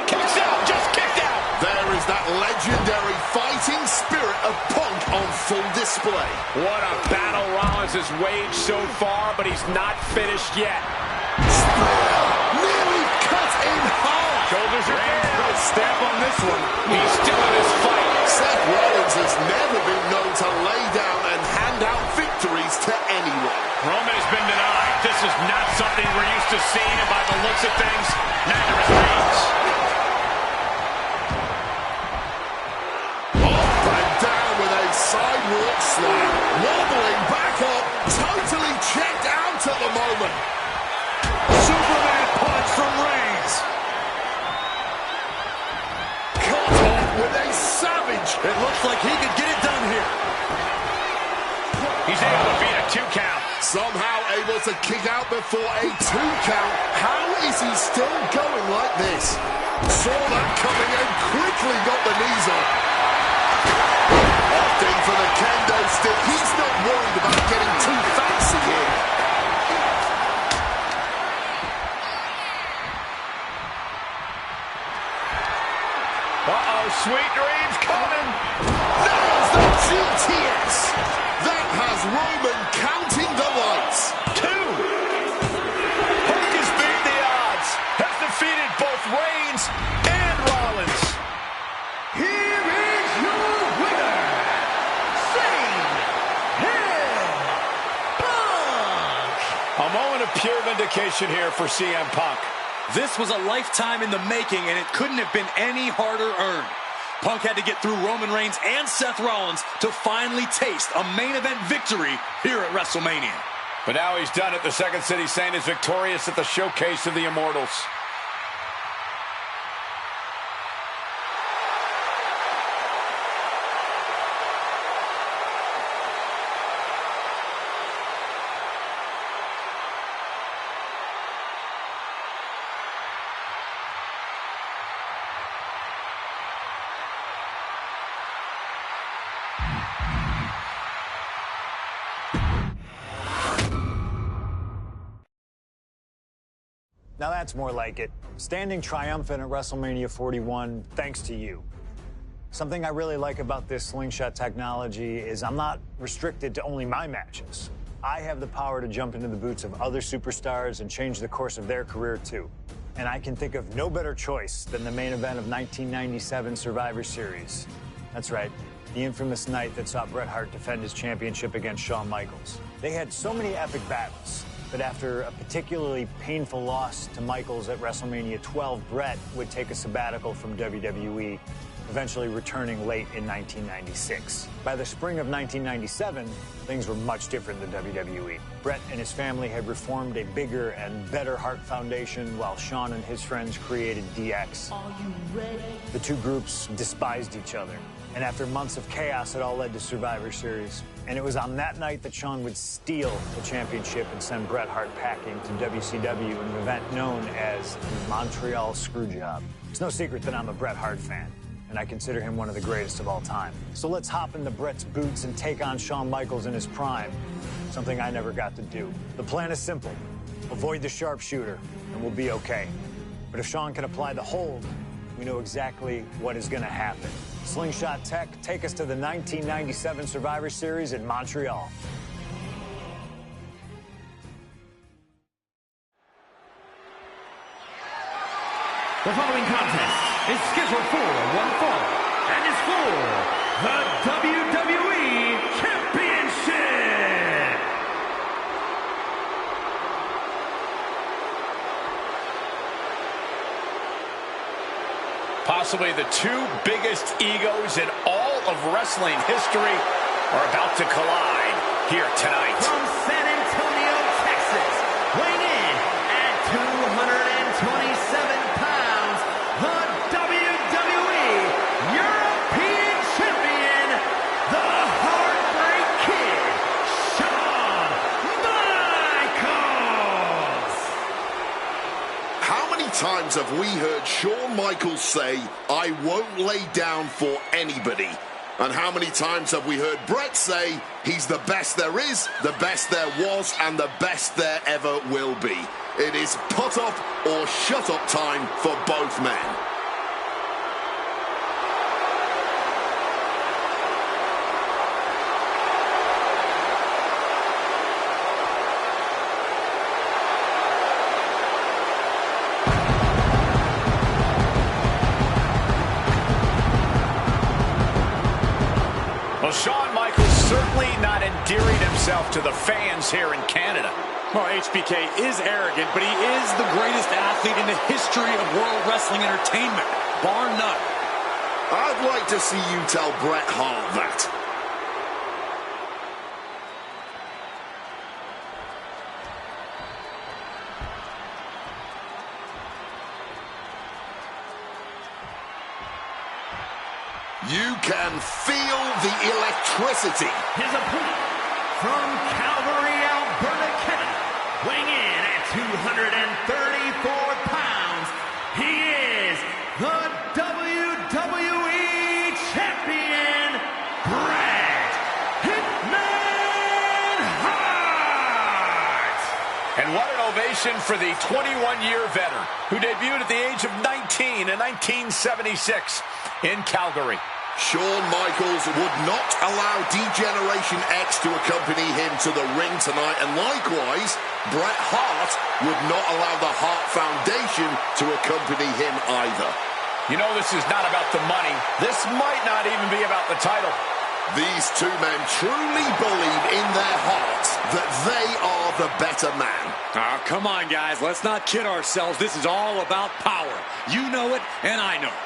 Kicks out, just kicked out. There is that legendary fighting spirit of Punk on full display. What a battle Rollins has waged so far, but he's not finished yet. Spear nearly cut in half. Shoulders are Reigns put a stamp on this one. He's still in his fight. Seth Rollins has never been known to lay down and hand out victories to anyone. Roman This is not something we're used to seeing, and by the looks of things, neither is Reigns. Up and down with a sidewalk slam. Wobbling back up. Totally checked out at the moment. Superman punch from Reigns. Cut off with a savage. It looks like he could get it done here. He's able to beat a 2 count. Somehow able to kick out before a 2 count. How is he still going like this? Saw that coming and quickly got the knees up. Opting for the kendo stick. He's not worried about getting too fancy here. Uh-oh, sweet dreams coming. There's the GTS. That has Roman counting the lights. 2. Punk has beat the odds. Has defeated both Reigns and Rollins. Here is your winner, Punk. A moment of pure vindication here for CM Punk. This was a lifetime in the making, and it couldn't have been any harder earned. Punk had to get through Roman Reigns and Seth Rollins to finally taste a main event victory here at WrestleMania. But now he's done it. The Second City Saint is victorious at the Showcase of the Immortals. Now that's more like it. Standing triumphant at WrestleMania 41 thanks to you. Something I really like about this slingshot technology is I'm not restricted to only my matches. I have the power to jump into the boots of other superstars and change the course of their career too. And I can think of no better choice than the main event of 1997 Survivor Series. That's right, the infamous night that saw Bret Hart defend his championship against Shawn Michaels. They had so many epic battles. But after a particularly painful loss to Michaels at WrestleMania 12, Bret would take a sabbatical from WWE, eventually returning late in 1996. By the spring of 1997, things were much different than WWE. Bret and his family had reformed a bigger and better Hart Foundation, while Shawn and his friends created DX. Are you ready? The two groups despised each other. And after months of chaos, it all led to Survivor Series. And it was on that night that Shawn would steal the championship and send Bret Hart packing to WCW in an event known as the Montreal Screwjob. It's no secret that I'm a Bret Hart fan, and I consider him one of the greatest of all time. So let's hop into Bret's boots and take on Shawn Michaels in his prime, something I never got to do. The plan is simple. Avoid the sharpshooter, and we'll be okay. But if Shawn can apply the hold, we know exactly what is going to happen. Slingshot Tech, take us to the 1997 Survivor Series in Montreal. The following contest is scheduled for one fall and is for the WWE Championship. Possibly the two biggest egos in all of wrestling history are about to collide here tonight. From San Antonio, Texas, weighing in at 227 pounds, the WWE European Champion, the Heartbreak Kid, Shawn Michaels. How many times have we heard Shawn Michaels say, "I won't lay down for anybody"? And how many times have we heard Bret say, he's the best there is, the best there was, and the best there ever will be? It is put up or shut up time for both men. Well, Shawn Michaels certainly not endearing himself to the fans here in Canada. Well, HBK is arrogant, but he is the greatest athlete in the history of World Wrestling Entertainment, bar none. I'd like to see you tell Bret Hart that. You can feel the electricity. His opponent from Calgary, Alberta, Canada, weighing in at 234 pounds, he is the WWE Champion, Bret Hitman Hart! And what an ovation for the 21-year veteran who debuted at the age of 19 in 1976 in Calgary. Shawn Michaels would not allow D-Generation X to accompany him to the ring tonight, and likewise, Bret Hart would not allow the Hart Foundation to accompany him either. You know, this is not about the money. This might not even be about the title. These two men truly believe in their hearts that they are the better man. Oh, come on, guys. Let's not kid ourselves. This is all about power. You know it, and I know it.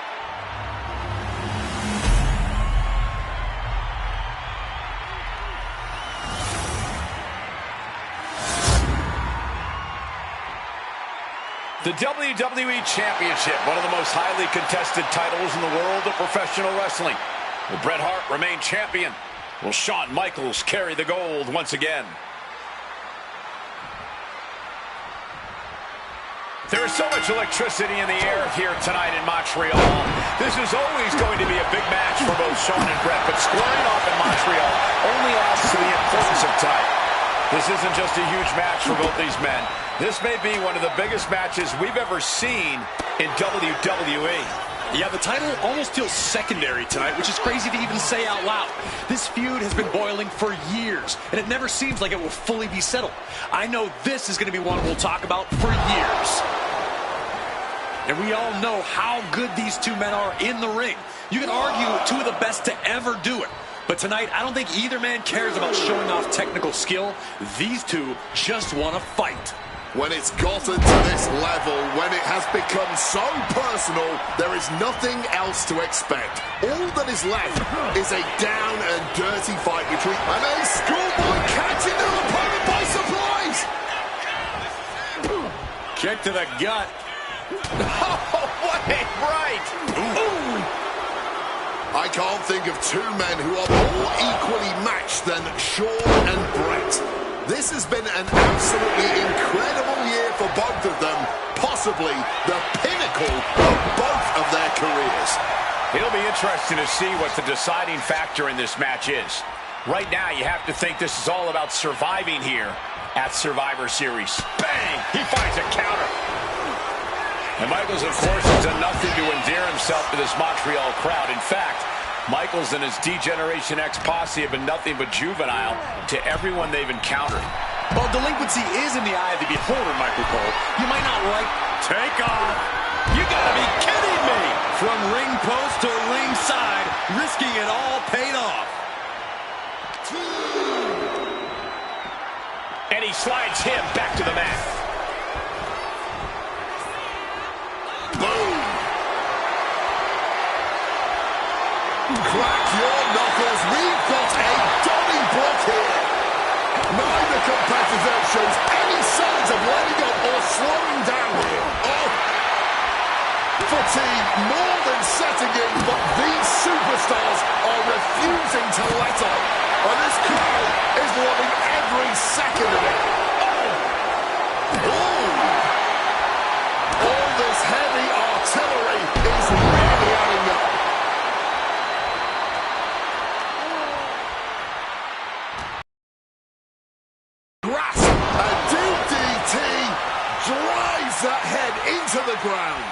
The WWE Championship, one of the most highly contested titles in the world of professional wrestling. Will Bret Hart remain champion? Will Shawn Michaels carry the gold once again? There is so much electricity in the air here tonight in Montreal. This is always going to be a big match for both Shawn and Bret, but squaring off in Montreal only adds to the importance of tonight. This isn't just a huge match for both these men. This may be one of the biggest matches we've ever seen in WWE. Yeah, the title almost feels secondary tonight, which is crazy to even say out loud. This feud has been boiling for years, and it never seems like it will fully be settled. I know this is going to be one we'll talk about for years. And we all know how good these two men are in the ring. You can argue two of the best to ever do it. But tonight, I don't think either man cares about showing off technical skill. These two just want to fight. When it's gotten to this level, when it has become so personal, there is nothing else to expect. All that is left is a down and dirty fight between a schoolboy catching their opponent by surprise. Kick to the gut. Oh, what a right! Ooh. I can't think of two men who are more equally matched than Shawn and Bret. This has been an absolutely incredible year for both of them, possibly the pinnacle of both of their careers. It'll be interesting to see what the deciding factor in this match is. Right now, you have to think this is all about surviving here at Survivor Series. Bang! He finds a counter. And Michaels, of course, has done nothing to endear himself to this Montreal crowd. In fact, Michaels and his D-Generation X posse have been nothing but juvenile to everyone they've encountered. Well, delinquency is in the eye of the beholder, Michael Cole. You might not like... Take off! You gotta be kidding me! From ring post to ringside, risking it all paid off. And he slides him back to the mat. Boom! Crack your knuckles. We've got a Donnybrook here. Neither competitor shows any signs of letting up or slowing down here. Oh! Fatigue more than setting in, but these superstars are refusing to let up. And this crowd is loving every second of it. Oh! All this heavy artillery is really adding up. Grasp, a DDT drives that head into the ground.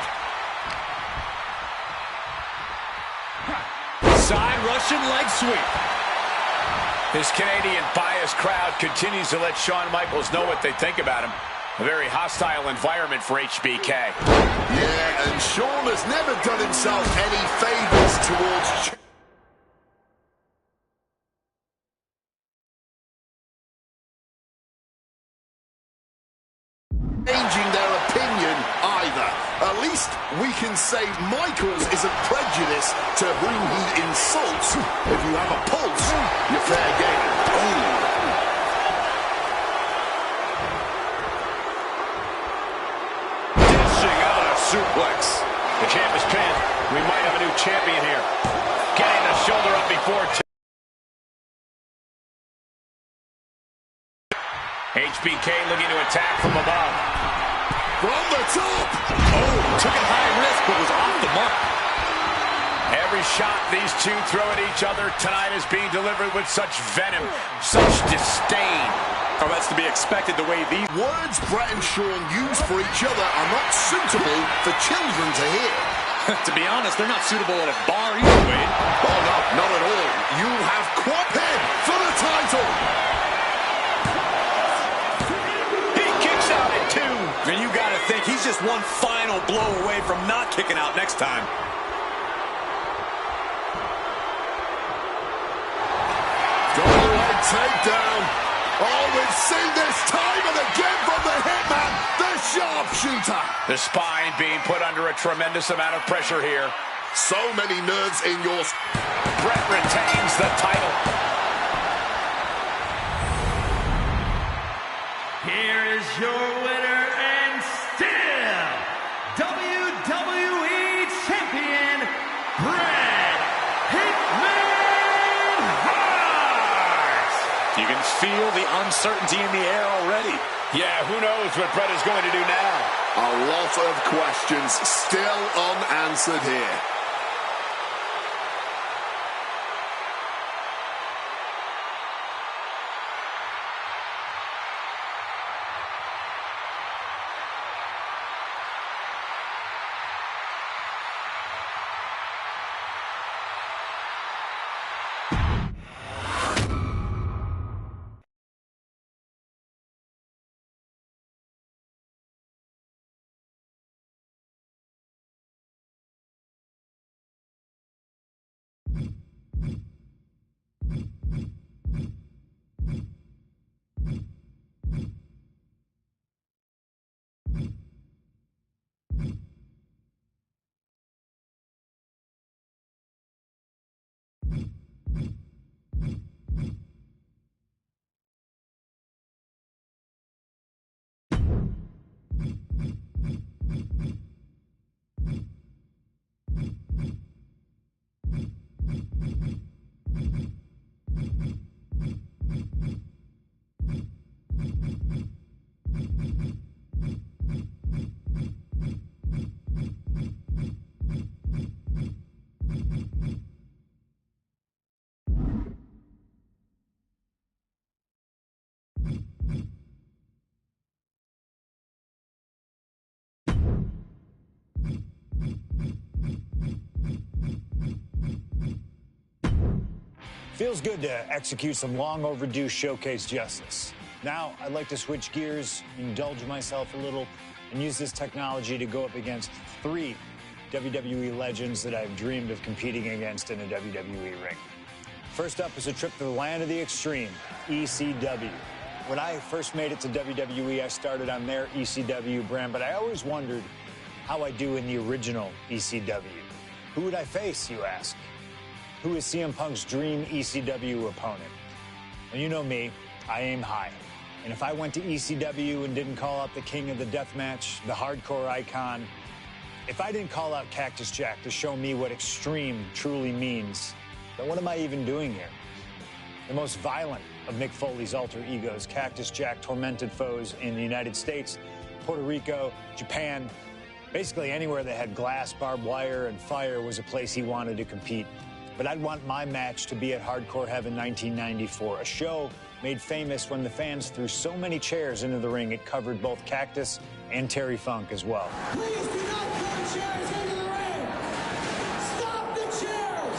Side Russian leg sweep. This Canadian biased crowd continues to let Shawn Michaels know what they think about him. A very hostile environment for HBK. Yeah, and Shawn has never done himself any favors towards... can say Michaels isn't prejudiced to who he insults. If you have a pulse, you're fair game. Oh. Dishing out a suplex. The champ is pinned. We might have a new champion here. Getting the shoulder up before HBK looking to attack from above. From the top. Oh, took it high risk, but was off the mark. Every shot these two throw at each other tonight is being delivered with such venom, such disdain. Oh, that's to be expected the way these Words Brett and Sean use for each other are not suitable for children to hear. To be honest, they're not suitable at a bar either, Wade. Oh, no, not at all. You have Quaphead for the title. He kicks out at 2. And you got to think he's just one final blow away from not kicking out next time. Go-away takedown. Oh, we've seen this time and again from the Hitman, the sharpshooter. The spine being put under a tremendous amount of pressure here. So many nerves in your... Brett retains the title. Here is your winner and still WWE Champion, Bret Hitman Hart. You can feel the uncertainty in the air already. Yeah, who knows what Brett is going to do now. A lot of questions still unanswered here. Feels good to execute some long overdue showcase justice. Now, I'd like to switch gears, indulge myself a little, and use this technology to go up against 3 WWE legends that I've dreamed of competing against in a WWE ring. First up is a trip to the land of the extreme, ECW. When I first made it to WWE, I started on their ECW brand, but I always wondered how I do in the original ECW. Who would I face, you ask? Who is CM Punk's dream ECW opponent? Well, you know me, I aim high. And if I went to ECW and didn't call out the king of the deathmatch, the hardcore icon, if I didn't call out Cactus Jack to show me what extreme truly means, then what am I even doing here? The most violent of Mick Foley's alter egos, Cactus Jack tormented foes in the United States, Puerto Rico, Japan, basically anywhere that had glass, barbed wire, and fire was a place he wanted to compete. But I'd want my match to be at Hardcore Heaven 1994, a show made famous when the fans threw so many chairs into the ring it covered both Cactus and Terry Funk as well. Please do not put chairs into the ring! Stop the chairs!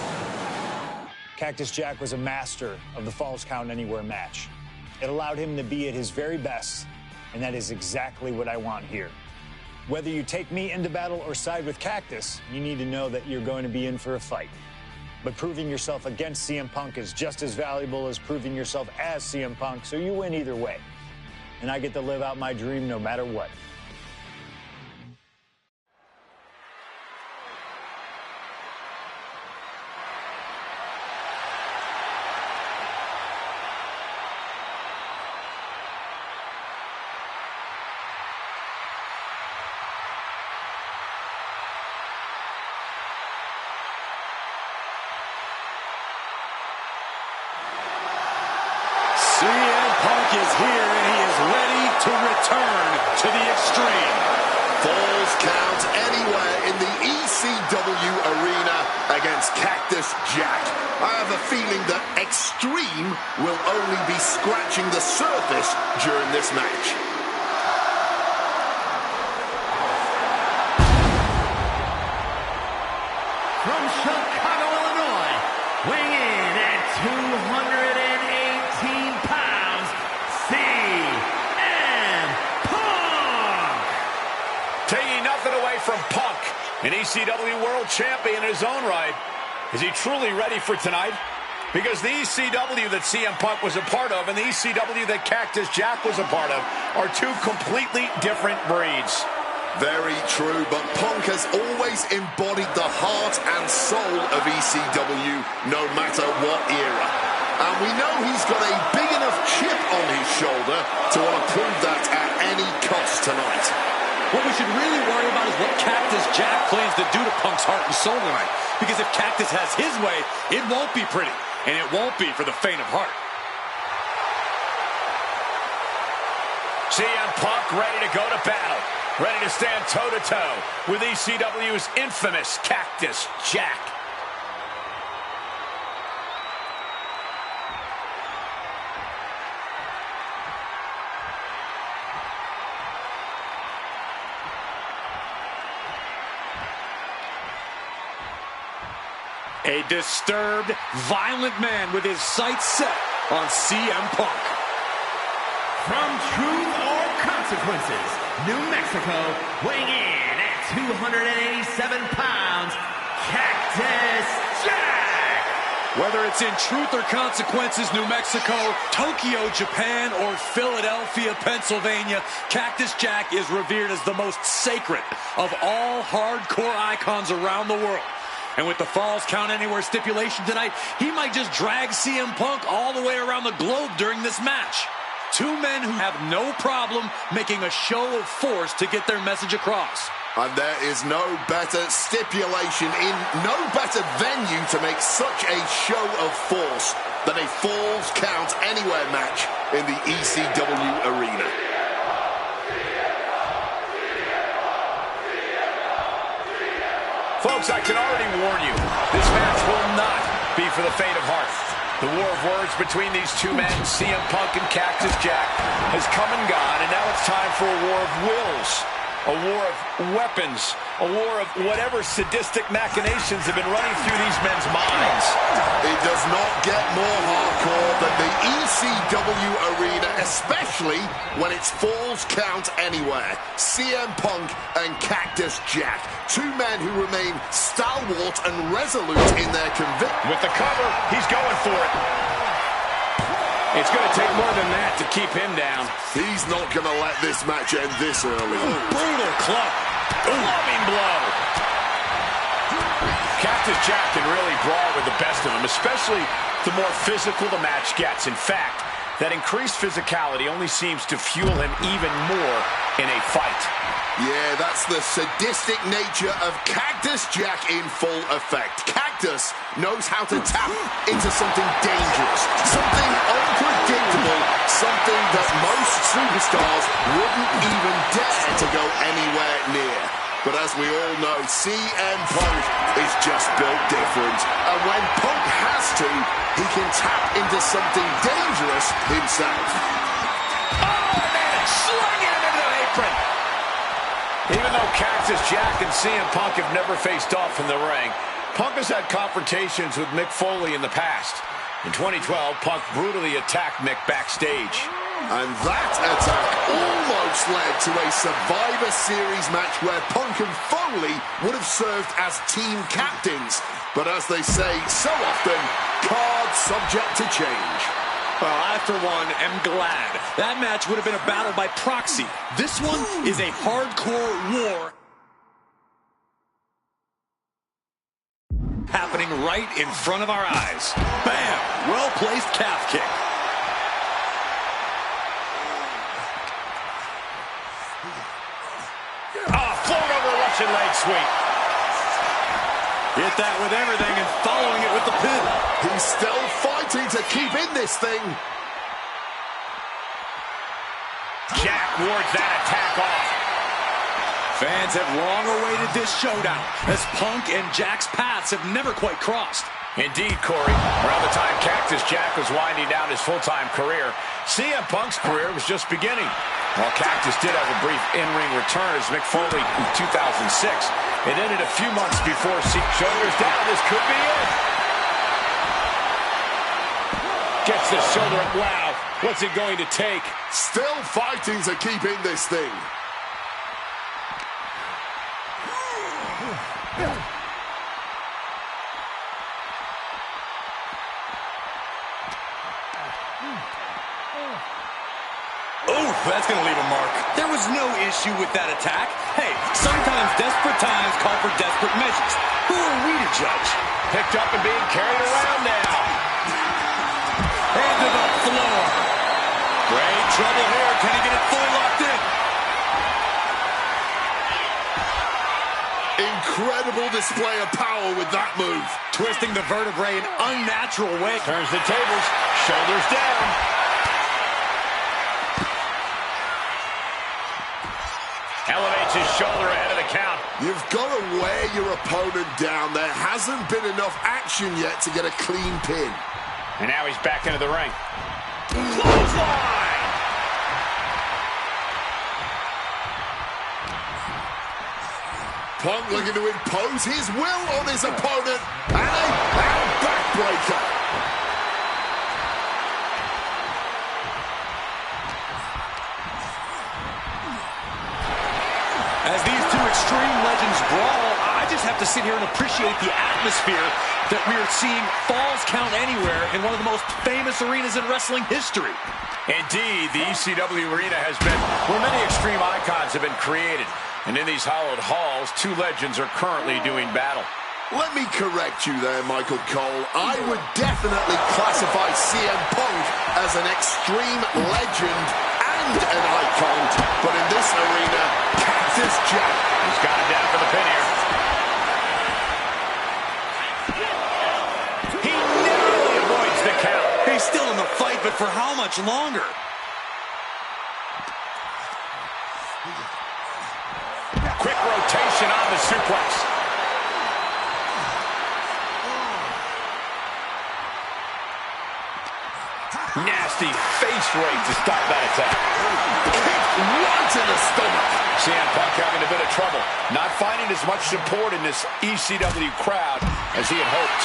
Cactus Jack was a master of the Falls Count Anywhere match. It allowed him to be at his very best, and that is exactly what I want here. Whether you take me into battle or side with Cactus, you need to know that you're going to be in for a fight. But proving yourself against CM Punk is just as valuable as proving yourself as CM Punk, so you win either way. And I get to live out my dream no matter what. turn to the extreme. Falls count anywhere in the ECW arena against Cactus Jack. I have a feeling that extreme will only be scratching the surface during this match. From Chicago, Illinois, weighing in at 218 pounds, CM Punk! Taking nothing away from Punk, an ECW World Champion in his own right. Is he truly ready for tonight? Because the ECW that CM Punk was a part of and the ECW that Cactus Jack was a part of are two completely different breeds. Very true, but Punk has always embodied the heart and soul of ECW, no matter what era. And we know he's got a big enough chip on his shoulder to want to prove that at any cost tonight. What we should really worry about is what Cactus Jack plans to do to Punk's heart and soul tonight. Because if Cactus has his way, it won't be pretty. And it won't be for the faint of heart. CM Punk ready to go to battle. Ready to stand toe-to-toe with ECW's infamous Cactus Jack. A disturbed, violent man with his sights set on CM Punk. From Truth or Consequences, New Mexico, weighing in at 287 pounds, Cactus Jack! Whether it's in Truth or Consequences, New Mexico, Tokyo, Japan, or Philadelphia, Pennsylvania, Cactus Jack is revered as the most sacred of all hardcore icons around the world. And with the Falls Count Anywhere stipulation tonight, he might just drag CM Punk all the way around the globe during this match. Two men who have no problem making a show of force to get their message across. And there is no better stipulation in no better venue to make such a show of force than a Falls Count Anywhere match in the ECW arena. Folks, I can already warn you, this match will not be for the faint of heart. The war of words between these two men, CM Punk and Cactus Jack, has come and gone, and now it's time for a war of wills, a war of weapons, a war of whatever sadistic machinations have been running through these men's minds. It does not get more hardcore than the ECW arena, especially when it's Falls Count Anywhere. CM Punk and Cactus Jack, two men who remain stalwart and resolute in their conviction. With the cover, he's going for it. It's going to take more than that to keep him down. He's not going to let this match end this early. Brutal club. Loving blow. Cactus Jack can really brawl with the best of them, especially the more physical the match gets. In fact, that increased physicality only seems to fuel him even more in a fight. Yeah, that's the sadistic nature of Cactus Jack in full effect. Cactus knows how to tap into something dangerous, something unpredictable, something that most superstars wouldn't even dare to go anywhere near. But as we all know, CM Punk is just built different. And when Punk has to, he can tap into something dangerous himself. Oh, man, sling it into the apron. Even though Cactus Jack and CM Punk have never faced off in the ring, Punk has had confrontations with Mick Foley in the past. In 2012, Punk brutally attacked Mick backstage. And that attack almost led to a Survivor Series match where Punk and Foley would have served as team captains. But as they say so often, cards subject to change. Well, I, for one, am glad. That match would have been a battle by proxy. This one is a hardcore war happening right in front of our eyes. Bam! Well-placed calf kick. Float over Russian leg sweep. Hit that with everything and following it with the pin. He's still fighting to keep in this thing. Jack wards that attack off. Fans have long awaited this showdown, as Punk and Jack's paths have never quite crossed. Indeed, Corey. Around the time Cactus Jack was winding down his full-time career, CM Punk's career was just beginning. While Cactus did have a brief in-ring return as Mick Foley in 2006, it ended a few months before shoulders down. This could be it. Gets the shoulder up. Wow. What's it going to take? Still fighting to keep in this thing. Oh, that's going to leave a mark. There was no issue with that attack. Hey, sometimes desperate times call for desperate measures. Who are we to judge? Picked up and being carried around now. Into the floor. Great trouble here. Can he get it fully locked in? Incredible display of power with that move. Twisting the vertebrae in unnatural way. Turns the tables. Shoulders down. Elevates his shoulder ahead of the count. You've got to wear your opponent down. There hasn't been enough action yet to get a clean pin. And now he's back into the ring. Clothesline! Punk looking to impose his will on his opponent. And a backbreaker. As these two extreme legends brawl, I just have to sit here and appreciate the atmosphere that we are seeing Falls Count Anywhere in one of the most famous arenas in wrestling history. Indeed, the ECW arena has been where many extreme icons have been created. And in these hallowed halls, two legends are currently doing battle. Let me correct you there, Michael Cole. I would definitely classify CM Punk as an extreme legend and an icon. But in this arena, Cactus Jack. He's got him down for the pin here. He narrowly avoids the count. He's still in the fight, but for how much longer? Quick rotation on the suplex. Nasty face rake to stop that attack. Kicked right in the stomach. CM Punk having a bit of trouble. Not finding as much support in this ECW crowd as he had hoped.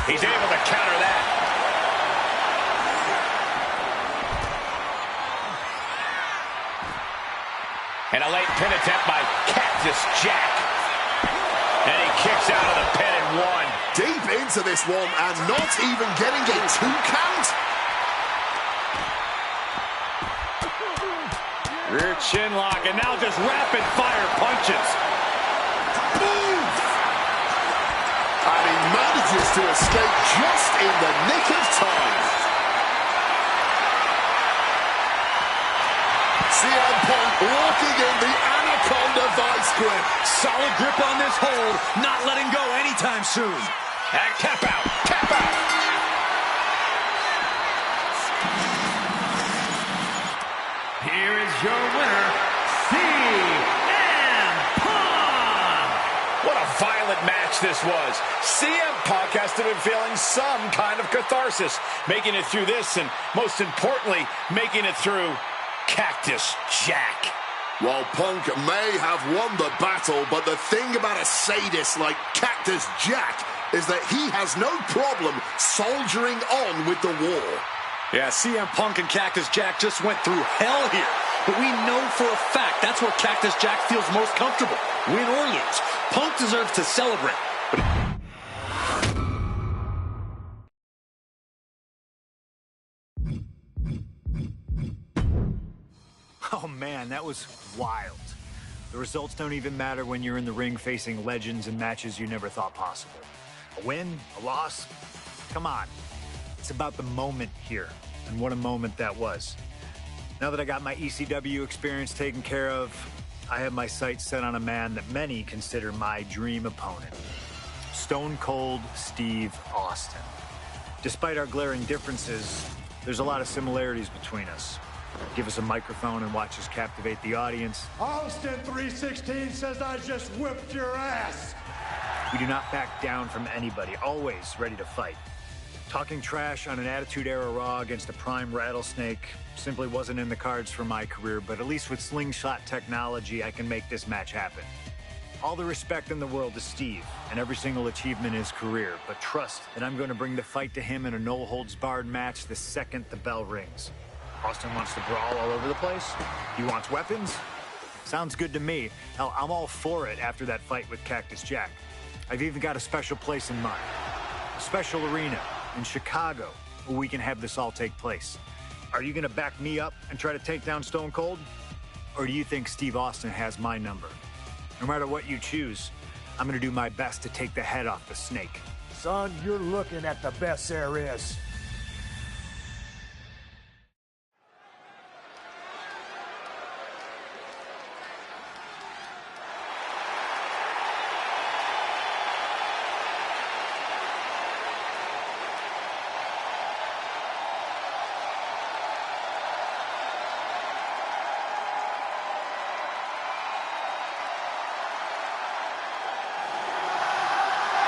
He's able to counter that. And a late pin attempt by Cactus Jack. And he kicks out of the pin in one. Deep into this one and not even getting a 2 count. Rear chin lock, and now just rapid fire punches. Move! And he manages to escape just in the nick of time. CM Punk walking in the Anaconda vice grip. Solid grip on this hold, not letting go anytime soon. And tap out, tap out. Here is your winner, CM Punk! What a violent match this was. CM Punk has to be feeling some kind of catharsis, making it through this, and most importantly, making it through Cactus Jack. While Punk may have won the battle, but the thing about a sadist like Cactus Jack is that he has no problem soldiering on with the war. Yeah, CM Punk and Cactus Jack just went through hell here. But we know for a fact that's where Cactus Jack feels most comfortable, win or lose. Punk deserves to celebrate. But Oh, man, that was wild. The results don't even matter when you're in the ring facing legends and matches you never thought possible. A win, a loss, come on. It's about the moment here, and what a moment that was. Now that I got my ECW experience taken care of, I have my sights set on a man that many consider my dream opponent. Stone Cold Steve Austin. Despite our glaring differences, there's a lot of similarities between us. Give us a microphone and watch us captivate the audience. Austin 316 says I just whipped your ass. We do not back down from anybody, always ready to fight. Talking trash on an Attitude Era Raw against a prime Rattlesnake simply wasn't in the cards for my career, but at least with slingshot technology, I can make this match happen. All the respect in the world to Steve and every single achievement in his career, but trust that I'm going to bring the fight to him in a no-holds-barred match the second the bell rings. Austin wants to brawl all over the place? He wants weapons? Sounds good to me. Hell, I'm all for it after that fight with Cactus Jack. I've even got a special place in mind. A special arena in Chicago where we can have this all take place. Are you going to back me up and try to take down Stone Cold? Or do you think Steve Austin has my number? No matter what you choose, I'm going to do my best to take the head off the snake. Son, you're looking at the best there is.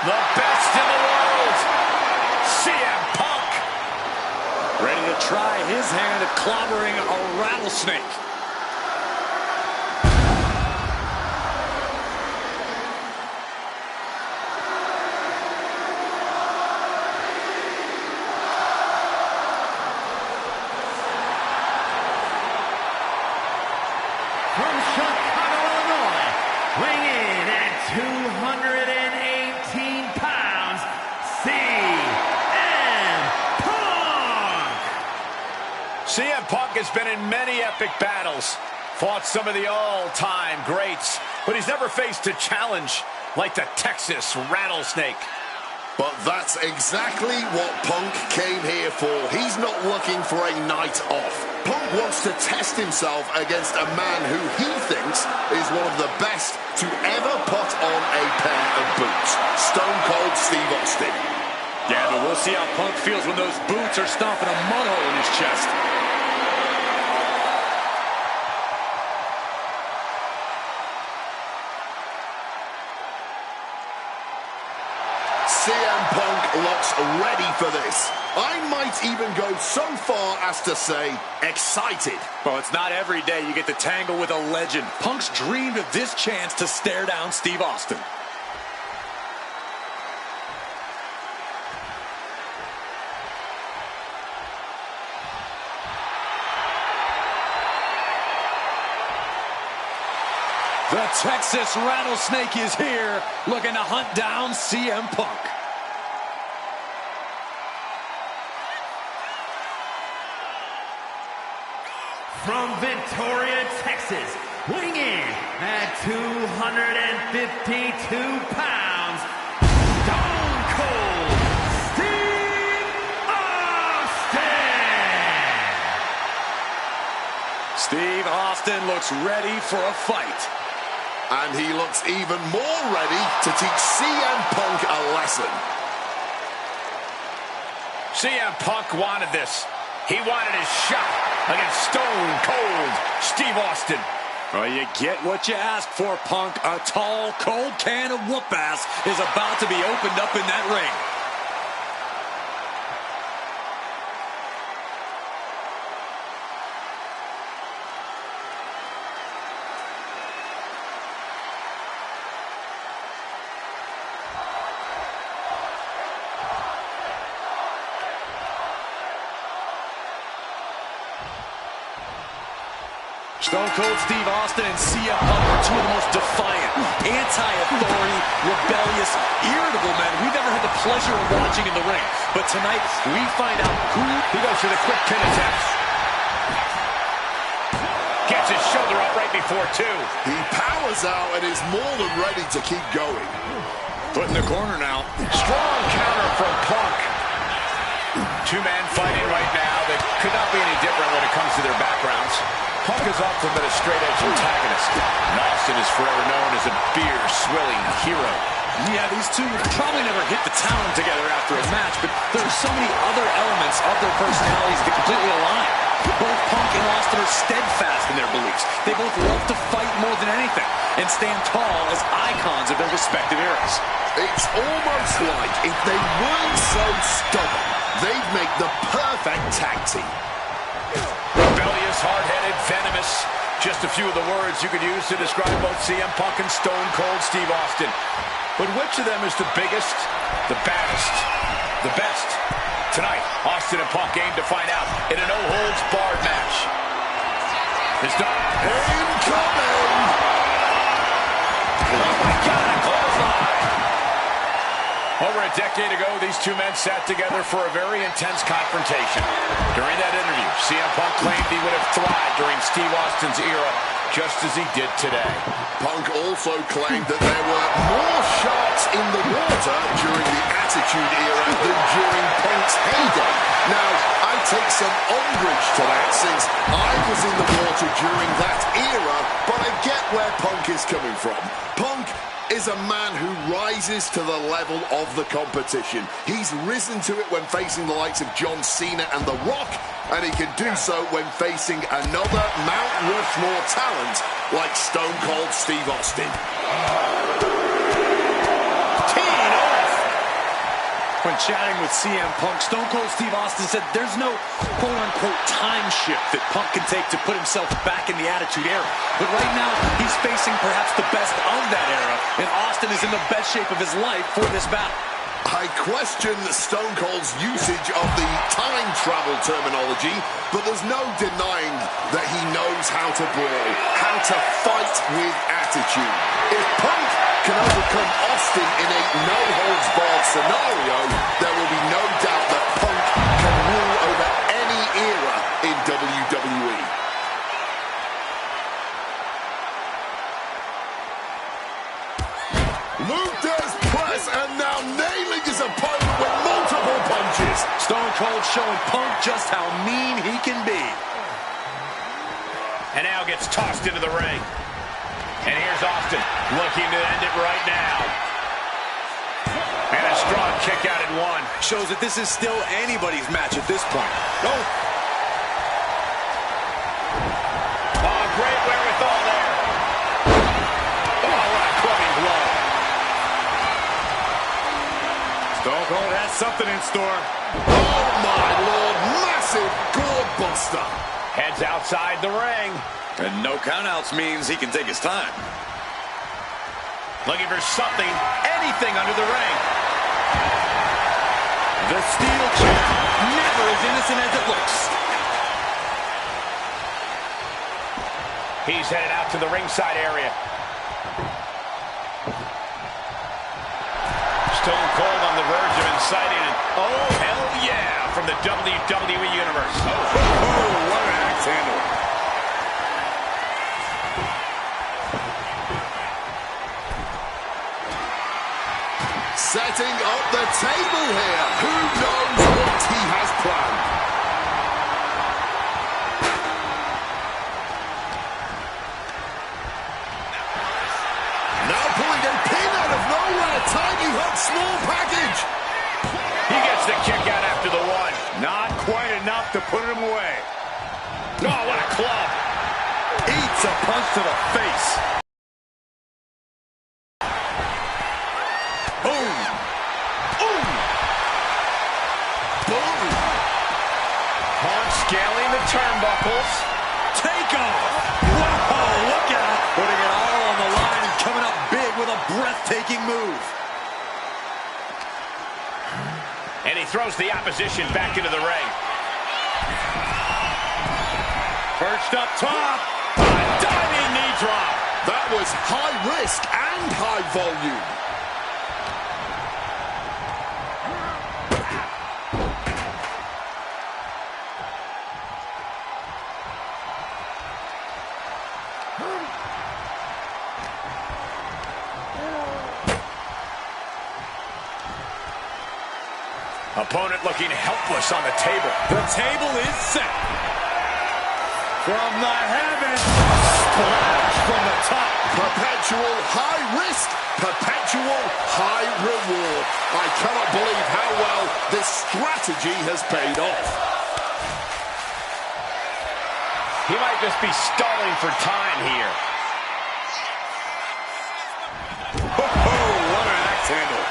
The best in the world, CM Punk. Ready to try his hand at clobbering a rattlesnake. From Chicago, Illinois, weighing in at 218 pounds, CM Punk! CM Punk has been in many epic battles, fought some of the all-time greats, but he's never faced a challenge like the Texas Rattlesnake. But that's exactly what Punk came here for. He's not looking for a night off. Punk wants to test himself against a man who he thinks is one of the best to ever put on a pair of boots. Stone Cold Steve Austin. Yeah, but we'll see how Punk feels when those boots are stomping a mud hole in his chest. CM Punk looks ready for this. I might even go so far as to say excited. Well, it's not every day you get to tangle with a legend. Punk's dreamed of this chance to stare down Steve Austin. The Texas Rattlesnake is here, looking to hunt down CM Punk. From Victoria, Texas, weighing in at 252 pounds, Stone Cold Steve Austin! Steve Austin looks ready for a fight. And he looks even more ready to teach CM Punk a lesson. CM Punk wanted this. He wanted his shot against Stone Cold Steve Austin. Well, you get what you ask for, Punk. A tall, cold can of whoop-ass is about to be opened up in that ring. Stone Cold Steve Austin and CM Punk are two of the most defiant, anti-authority, rebellious, irritable men we've ever had the pleasure of watching in the ring. But tonight, we find out who... He goes for the quick pin attempt. Gets his shoulder up right before two. He powers out and is more than ready to keep going. Put in the corner now. Strong counter from Punk. Two men fighting right now that could not be any different when it comes to their backgrounds. Punk has often been a straight-edge antagonist, and Austin is forever known as a beer-swilling hero. Yeah, these two probably never hit the town together after a match, but there are so many other elements of their personalities that completely align. Both Punk and Austin are steadfast in their beliefs. They both love to fight more than anything and stand tall as icons of their respective eras. It's almost like if they weren't so stubborn, they'd make the perfect tag team. Rebellious, hard-headed, venomous. Just a few of the words you could use to describe both CM Punk and Stone Cold Steve Austin. But which of them is the biggest, the baddest, the best? Tonight, Austin and Punk aim to find out in a no-holds-barred match. It's done. Incoming! Oh my God, a clothesline! Over a decade ago, these two men sat together for a very intense confrontation. During that interview, CM Punk claimed he would have thrived during Steve Austin's era, just as he did today. Punk also claimed that there were more sharks in the water during the Attitude Era than during Punk's heyday. Now, I take some umbrage to that since I was in the water during that era, but I get where Punk is coming from. Punk is a man who rises to the level of the competition. He's risen to it when facing the likes of John Cena and The Rock, and he can do so when facing another Mount Rushmore talent like Stone Cold Steve Austin. When chatting with CM Punk, Stone Cold Steve Austin said there's no quote-unquote time shift that Punk can take to put himself back in the Attitude Era. But right now, he's facing perhaps the best of that era, and Austin is in the best shape of his life for this battle. I question Stone Cold's usage of the time travel terminology, but there's no denying that he knows how to brawl, how to fight with attitude. If Punk can overcome Austin in a no-holds-barred scenario, there will be no doubt that Punk can rule over any era in WWE. Luther's press, and now nailing his opponent with multiple punches. Stone Cold showing Punk just how mean he can be. And now gets tossed into the ring. And here's Austin looking to end it right now. And a strong kick out at one. Shows that this is still anybody's match at this point. Oh, great wherewithal there. Oh, what a clubbing blow. Stone Cold has something in store. Oh, my Lord. Massive gourd buster. Heads outside the ring. And no countouts means he can take his time. Looking for something, anything under the ring. The steel chair, never as innocent as it looks. He's headed out to the ringside area. Stone Cold on the verge of inciting an oh, hell yeah, from the WWE Universe. Oh, what an axe handle. Setting up the table here. Who knows what he has planned? Now pulling a pin out of nowhere. Tiny hot small package. He gets the kick out after the one. Not quite enough to put him away. Oh, what a club. Eats a punch to the face. Boom. Boom. Boom. Punk scaling the turnbuckles. Take off. Whoa, look out. Putting it all on the line and coming up big with a breathtaking move. And he throws the opposition back into the ring. Perched up top. A diving knee drop. That was high risk and high volume. Opponent looking helpless on the table. The table is set. From the heavens, splash from the top. perpetual high risk, perpetual high reward. I cannot believe how well this strategy has paid off. He might just be stalling for time here. What an axe handle.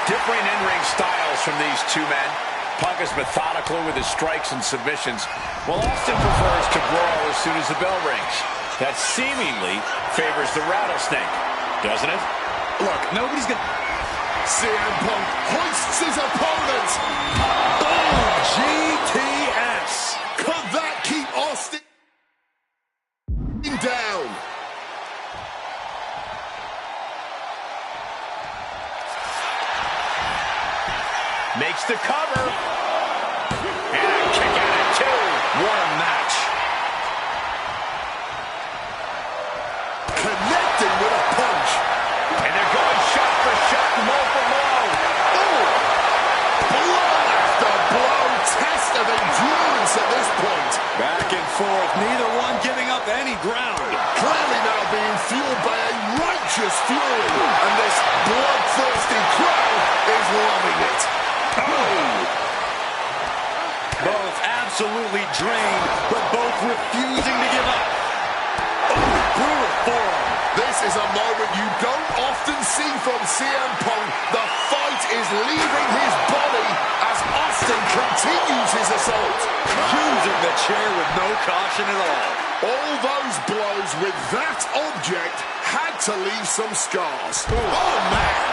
Different in-ring styles from these two men. Punk is methodical with his strikes and submissions, while Austin prefers to brawl as soon as the bell rings. That seemingly favors the rattlesnake, doesn't it? Look, nobody's gonna... CM Punk hoists his opponent. Boom! GTS. Could that keep Austin down? Makes the cover. And a kick out at two. What a match. Connecting with a punch. And they're going shot for shot, blow for blow. Ooh. Blow after blow. Test of endurance at this point. Back and forth, neither one giving up any ground. Clearly now being fueled by a righteous fury. And this bloodthirsty crowd is loving it. Both absolutely drained, but both refusing to give up. Brutal forearm. This is a moment you don't often see from CM Punk. The fight is leaving his body as Austin continues his assault. Using the chair with no caution at all. All those blows with that object had to leave some scars. Oh, man.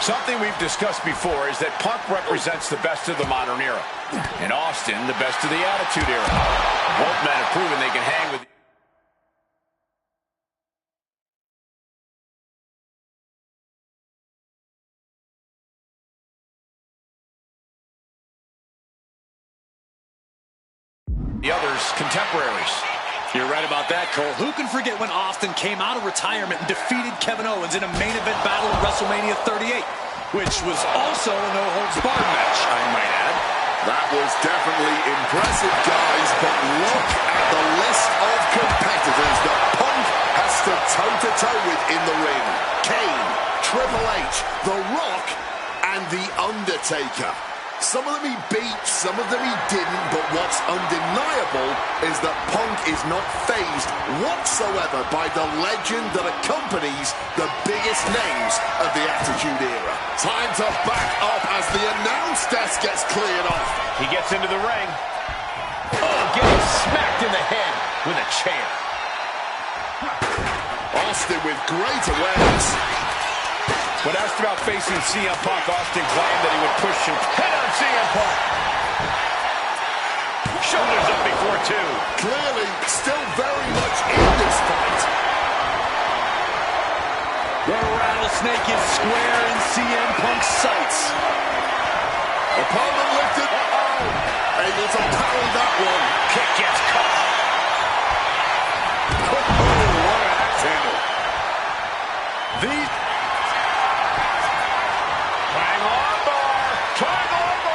Something we've discussed before is that Punk represents the best of the modern era, and Austin the best of the Attitude Era. Both men have proven they can hang with... the others' contemporaries. You're right about that, Cole. Who can forget when Austin came out of retirement and defeated Kevin Owens in a main event battle at WrestleMania 38, which was also a no-holds-barred match, I might add. That was definitely impressive, guys, but look at the list of competitors that Punk has stood toe-to-toe with in the ring. Kane, Triple H, The Rock, and The Undertaker. Some of them he beat, some of them he didn't, but what's undeniable is that Punk is not fazed whatsoever by the legend that accompanies the biggest names of the Attitude Era. Time to back up as the announce desk gets cleared off. He gets into the ring. Oh, getting smacked in the head with a chair. Austin with great awareness. When asked about facing CM Punk, Austin claimed that he would push and head on CM Punk. Shoulders up before two. Clearly, still very much in this fight. The rattlesnake is square in CM Punk's sights. Opponent lifted. Able to parry that one. Kick gets caught. What an axe handle. These...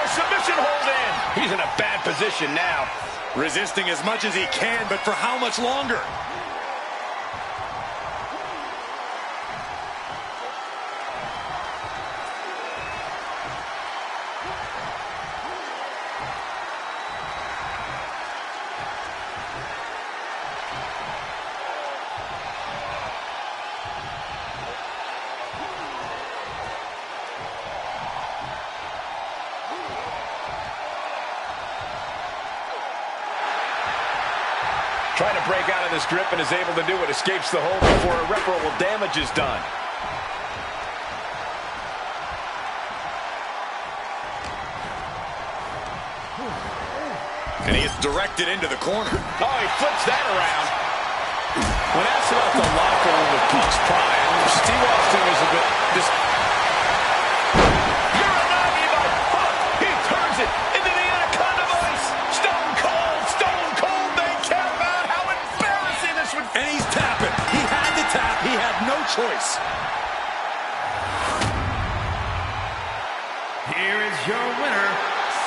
Submission hold in. He's in a bad position now. Resisting as much as he can, but for how much longer? Trying to break out of this grip and is able to do it. Escapes the hold before irreparable damage is done. And he is directed into the corner. Oh, he flips that around. When asked about the locker room of Punk's prime, Steve Austin was a bit... Uranagi by Punk. He turns it into the Anaconda Vice. Stone Cold. They count out. How embarrassing this would be. And he's tapping. He had to tap. He had no choice. Here is your winner,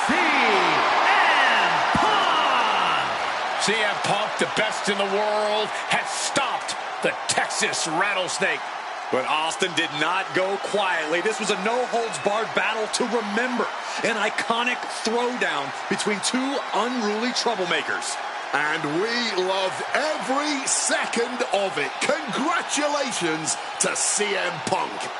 CM Punk. CM Punk, the best in the world, has stopped The Texas Rattlesnake. But Austin did not go quietly. This was a no-holds-barred battle to remember. An iconic throwdown between two unruly troublemakers. And we loved every second of it. Congratulations to CM Punk.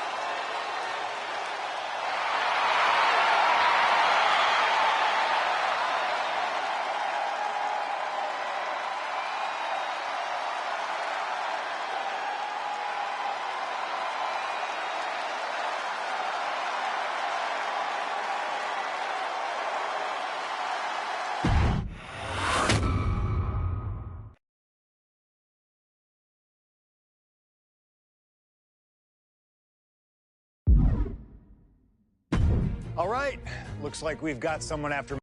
All right, looks like we've got someone after.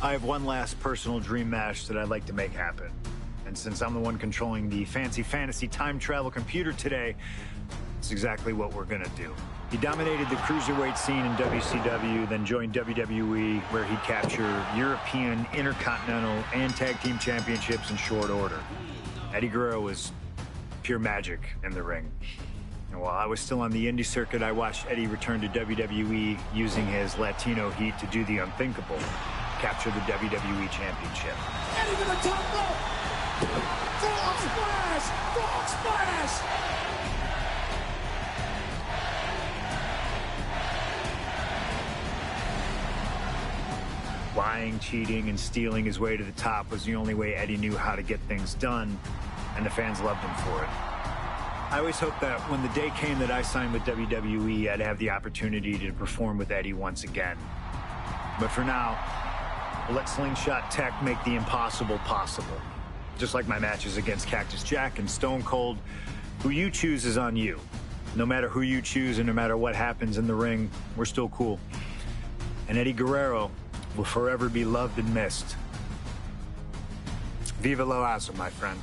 I have one last personal dream match that I'd like to make happen. And since I'm the one controlling the fancy fantasy time travel computer today, it's exactly what we're gonna do. He dominated the cruiserweight scene in WCW, then joined WWE, where he'd capture European, Intercontinental, and Tag Team Championships in short order. Eddie Guerrero was pure magic in the ring. And while I was still on the indie circuit, I watched Eddie return to WWE using his Latino heat to do the unthinkable. Capture the WWE Championship. Eddie to the top rope. Frog splash! Frog splash! Lying, cheating, and stealing his way to the top was the only way Eddie knew how to get things done, and the fans loved him for it. I always hoped that when the day came that I signed with WWE, I'd have the opportunity to perform with Eddie once again. But for now, we'll let Slingshot Tech make the impossible possible. Just like my matches against Cactus Jack and Stone Cold, who you choose is on you. No matter who you choose and no matter what happens in the ring, we're still cool. And Eddie Guerrero will forever be loved and missed. Viva Lo Asa, my friend.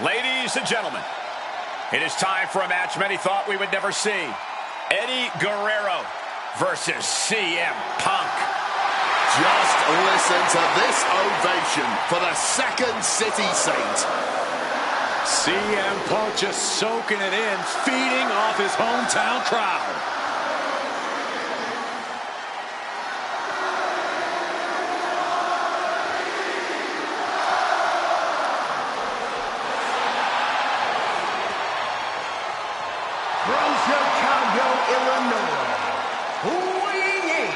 Ladies and gentlemen, it is time for a match many thought we would never see. Eddie Guerrero versus CM Punk. Just listen to this ovation for the Second City Saint. CM Punk just soaking it in, feeding off his hometown crowd. From Chicago, Illinois, weighing in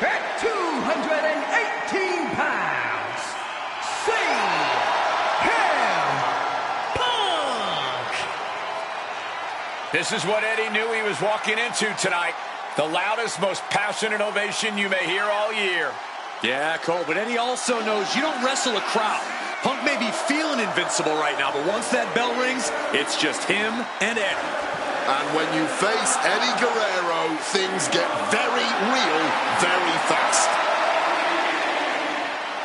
at 218 pounds, CM Punk! This is what Eddie knew he was walking into tonight. The loudest, most passionate ovation you may hear all year. Yeah, Cole, but Eddie also knows you don't wrestle a crowd. Punk may be feeling invincible right now, but once that bell rings, it's just him and Eddie. And when you face Eddie Guerrero, things get very real very fast.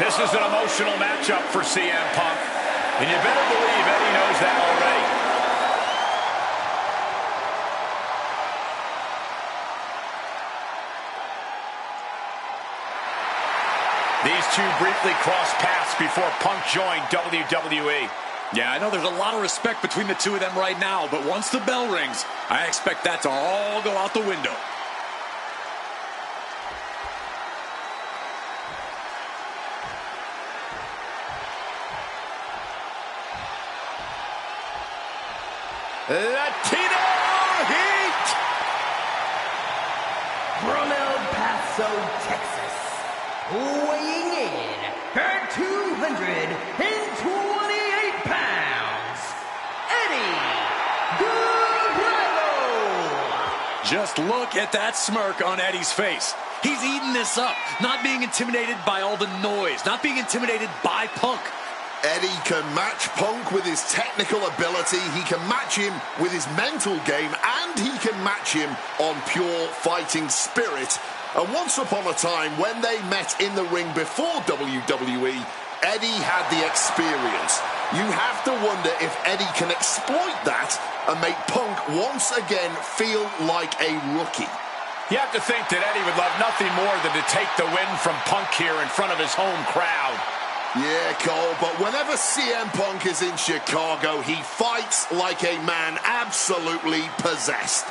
This is an emotional matchup for CM Punk, and you better believe Eddie knows that already. The These two briefly crossed paths before Punk joined WWE. Yeah, I know there's a lot of respect between the two of them right now, but once the bell rings, I expect that to all go out the window. Latino Heat! From El Paso, Texas, weighing in at 228 pounds, Eddie Guerrero. Just look at that smirk on Eddie's face. He's eating this up, not being intimidated by all the noise, not being intimidated by Punk. Eddie can match Punk with his technical ability, he can match him with his mental game, and he can match him on pure fighting spirit. And once upon a time, when they met in the ring before WWE, Eddie had the experience. You have to wonder if Eddie can exploit that and make Punk once again feel like a rookie. You have to think that Eddie would love nothing more than to take the win from Punk here in front of his home crowd. Yeah, Cole, but whenever CM Punk is in Chicago, he fights like a man absolutely possessed.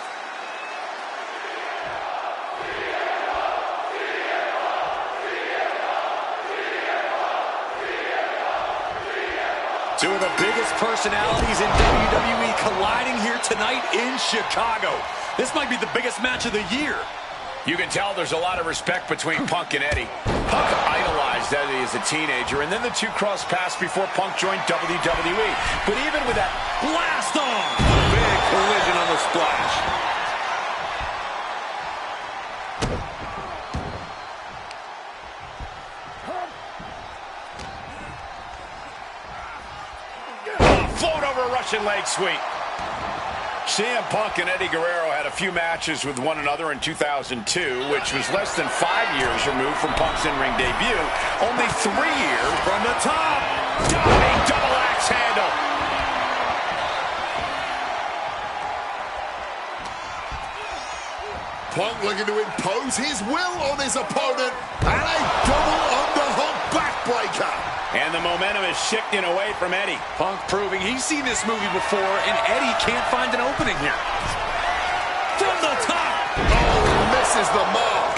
Two of the biggest personalities in WWE colliding here tonight in Chicago. This might be the biggest match of the year. You can tell there's a lot of respect between Punk and Eddie. Punk idolized Eddie as a teenager, and then the two crossed paths before Punk joined WWE. But even with that Blast off! Big collision on the splash. float over Russian leg sweep. CM Punk and Eddie Guerrero had a few matches with one another in 2002, which was less than 5 years removed from Punk's in-ring debut. Only 3 years from the top. Diving double axe handle. Punk looking to impose his will on his opponent, and a double underhook backbreaker. And the momentum is shifting away from Eddie. Punk proving he's seen this movie before, and Eddie can't find an opening here. From the top. Oh, misses the mark.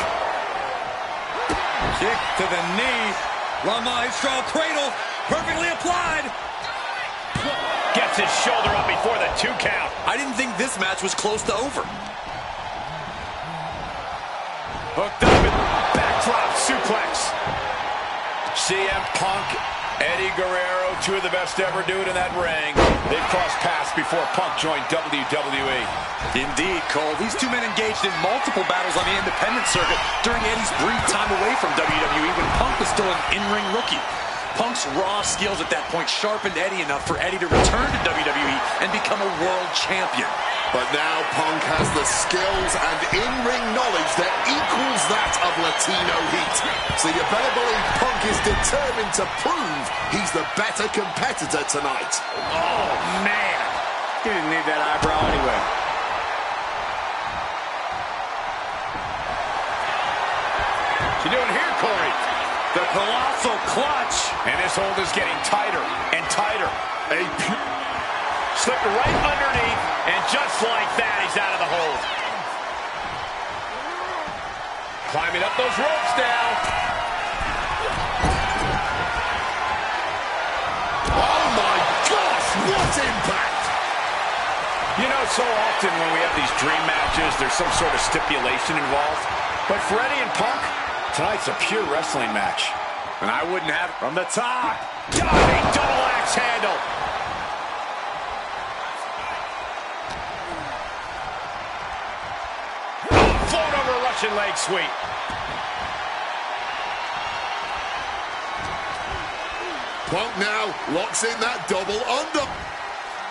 Kick to the knee. La Maestro cradle, perfectly applied. Gets his shoulder up before the 2 count. I didn't think this match was close to over. Hooked up and backdrop suplex. CM Punk, Eddie Guerrero, two of the best to ever do it in that ring. They've crossed paths before Punk joined WWE. Indeed, Cole. These two men engaged in multiple battles on the independent circuit during Eddie's brief time away from WWE when Punk was still an in-ring rookie. Punk's raw skills at that point sharpened Eddie enough for Eddie to return to WWE and become a world champion. But now Punk has the skills and in-ring knowledge that equals that of Latino Heat. So you better believe Punk is determined to prove he's the better competitor tonight. Oh, man. He didn't need that eyebrow anyway. What you doing here, Corey? The colossal clutch. And this hold is getting tighter and tighter. Slipped right underneath, and just like that, he's out of the hold. Climbing up those ropes now. Oh my gosh, what impact! You know, so often when we have these dream matches, there's some sort of stipulation involved. But for Eddie and Punk, tonight's a pure wrestling match. And I wouldn't have it from the top. Diving double axe handle. Float over Russian leg sweep. Punk now locks in that double under.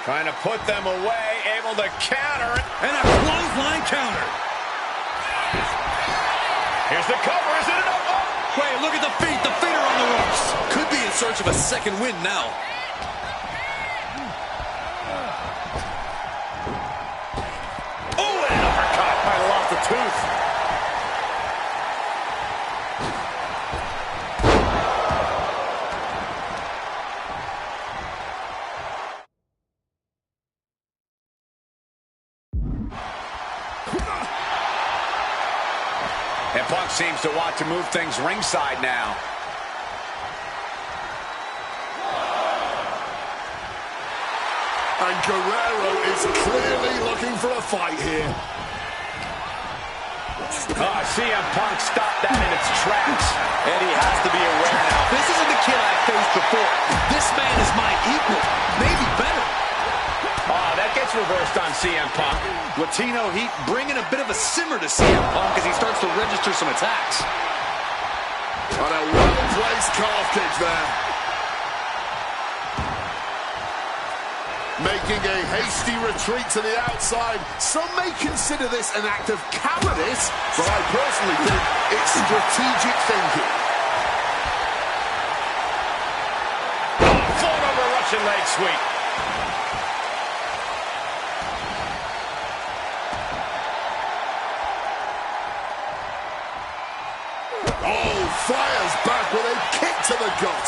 Trying to put them away, able to counter it. And a clothesline counter. Here's the cover, is it enough? Oh. Wait, look at the feet. The feet are on the ropes. Could be in search of a second win now. Oh, and an uppercut. Might have lost a tooth. Punk seems to want to move things ringside now. And Guerrero is clearly looking for a fight here. CM Punk stopped that in its tracks. And he has to be aware now. This isn't the kid I faced before. This man is my equal, maybe better. That gets reversed on CM Punk. Latino heat bringing a bit of a simmer to CM Punk as he starts to register some attacks. And a well-placed calf kick there. Making a hasty retreat to the outside. Some may consider this an act of cowardice, but I personally think it's strategic thinking. Flown over Russian leg sweep. Oh, fires back with a kick to the gut.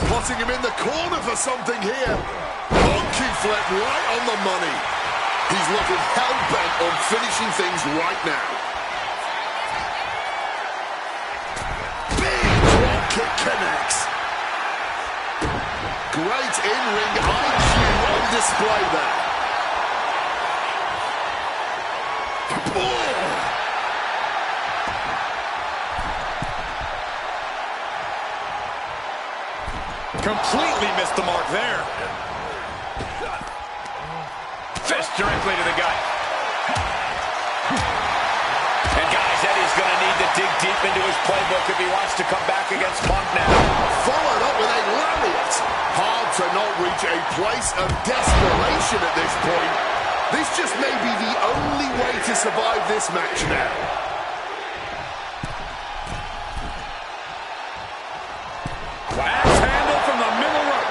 Putting him in the corner for something here. Monkey flip right on the money. He's looking hell-bent on finishing things right now. Big drop kick connects. Great in-ring IQ on display there. Oh! Completely missed the mark there. Fist directly to the gut. And guys, Eddie's going to need to dig deep into his playbook if he wants to come back against Punk now. Followed up with a lariat. Hard to not reach a place of desperation at this point. This just may be the only way to survive this match now. Axe handle from the middle rope.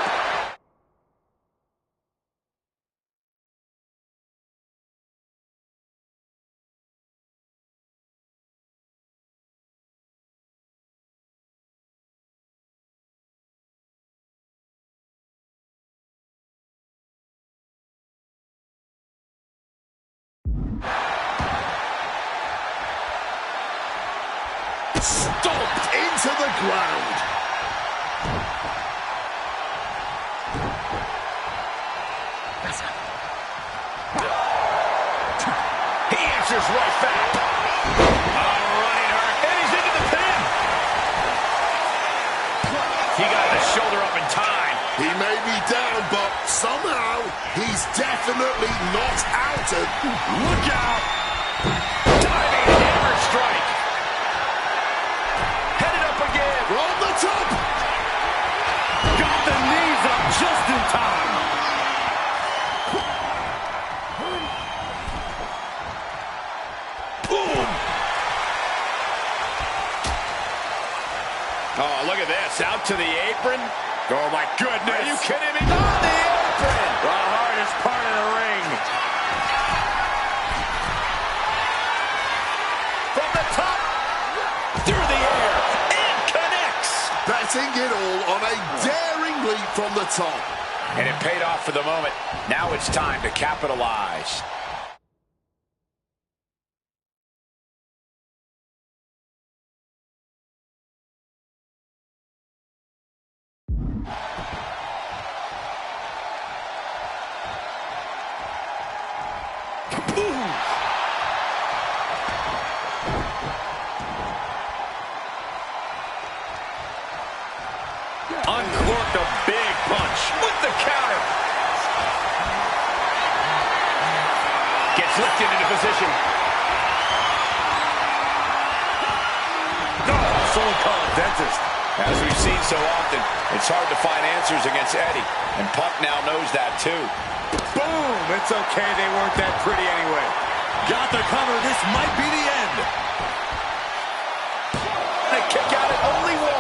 Stomped into the ground. He answers right back. Running hard. And he's into the pin. He got the shoulder up in time. He may be down, but somehow he's definitely not out of. Look out. Diving hammer strike. Headed up again. From the top. Got the knees up just in time. Boom. Oh, look at this. Out to the apron. Oh, my goodness. Are you kidding me? On the apron. The hardest part of the ring. From the top. Through the air. And connects. Betting it all on a daring leap from the top. And it paid off for the moment. Now it's time to capitalize. Uncorked a big punch with the counter. Gets lifted into position. No, someone call a dentist. As we've seen so often, it's hard to find answers against Eddie. And Punk now knows that too. Boom! It's okay, they weren't that pretty anyway. Got the cover, this might be the end. And a kick out at only one.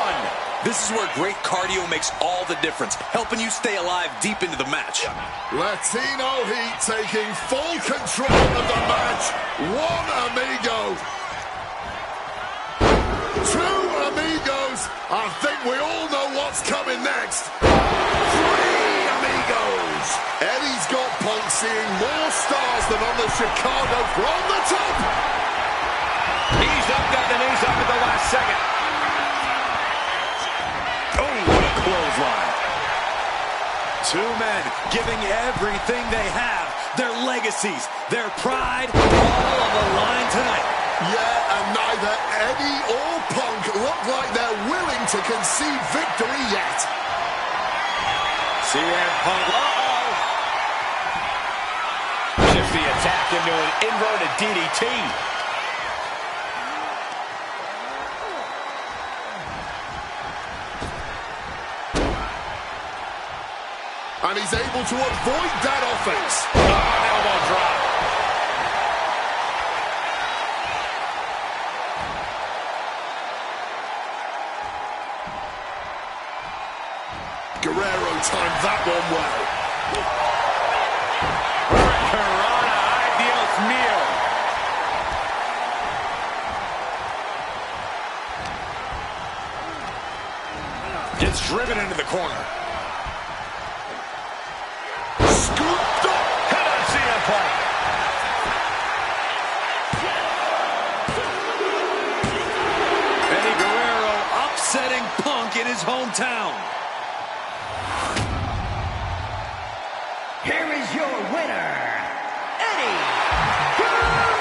This is where great cardio makes all the difference, helping you stay alive deep into the match. Latino Heat taking full control of the match. One amigo. Two amigos. I think we all know what's coming next. Three amigos. Eddie's got Punk seeing more stars than on the Chicago from the top. He's up, got the knees up at the last second. Oh, what a clothesline. Two men giving everything they have, their legacies, their pride, all on the line tonight. Yeah, and neither Eddie or Punk look like they're willing to concede victory yet. CM Punk, shifts the attack into an inverted DDT. And he's able to avoid that offense. Elbow drop. Guerrero timed that one well. Hurricanrana, adios mio. Gets driven into the corner. Scooped up. Head on CM Punk. Eddie Guerrero upsetting Punk in his hometown. Here is your winner, Eddie Guerrero.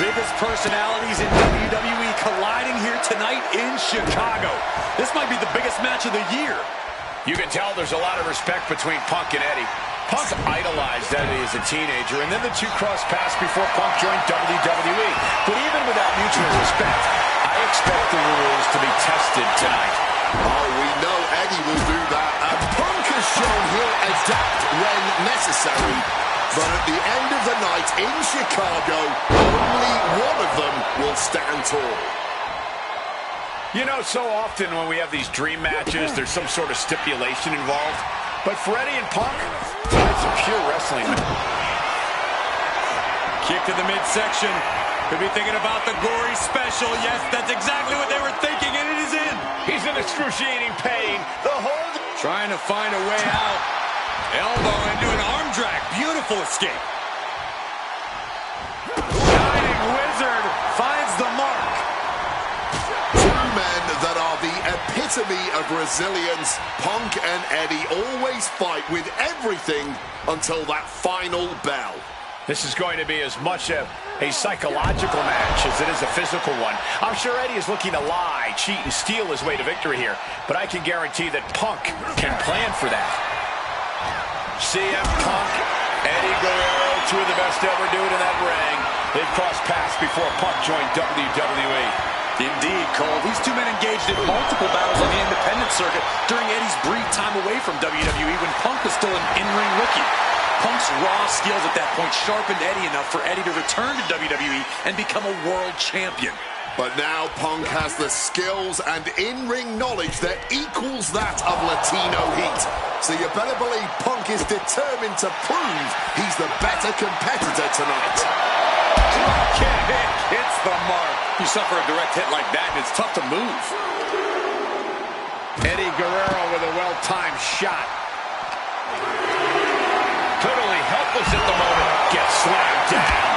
biggest personalities in WWE colliding here tonight in Chicago. This might be the biggest match of the year. You can tell there's a lot of respect between Punk and Eddie. Punk idolized Eddie as a teenager, and then the two crossed paths before Punk joined WWE. But even without mutual respect, I expect the rules to be tested tonight. Oh, we know Eddie will do that, and Punk has shown he'll adapt when necessary. But at the end of the night in Chicago, only one of them will stand tall. You know, so often when we have these dream matches, there's some sort of stipulation involved. But for Eddie and Punk, tonight's a pure wrestling. Kick to the midsection. Could be thinking about the gory special. Yes, that's exactly what they were thinking, and it is in. He's in excruciating pain. The hold. Trying to find a way out. Elbow into an arm drag. Beautiful escape. Shining Wizard finds the mark. Two men that are the epitome of resilience. Punk and Eddie always fight with everything until that final bell. This is going to be as much a psychological match as it is a physical one. I'm sure Eddie is looking to lie, cheat, and steal his way to victory here. But I can guarantee that Punk can plan for that. CM Punk, Eddie Guerrero, two of the best to ever do it in that ring. They've crossed paths before Punk joined WWE. Indeed, Cole. These two men engaged in multiple battles on the independent circuit during Eddie's brief time away from WWE when Punk was still an in-ring rookie. Punk's raw skills at that point sharpened Eddie enough for Eddie to return to WWE and become a world champion. But now Punk has the skills and in-ring knowledge that equals that of Latino heat. So you better believe Punk is determined to prove he's the better competitor tonight. Kick hits the mark. You suffer a direct hit like that, and it's tough to move. Eddie Guerrero with a well-timed shot. Totally helpless at the moment. Gets slammed down.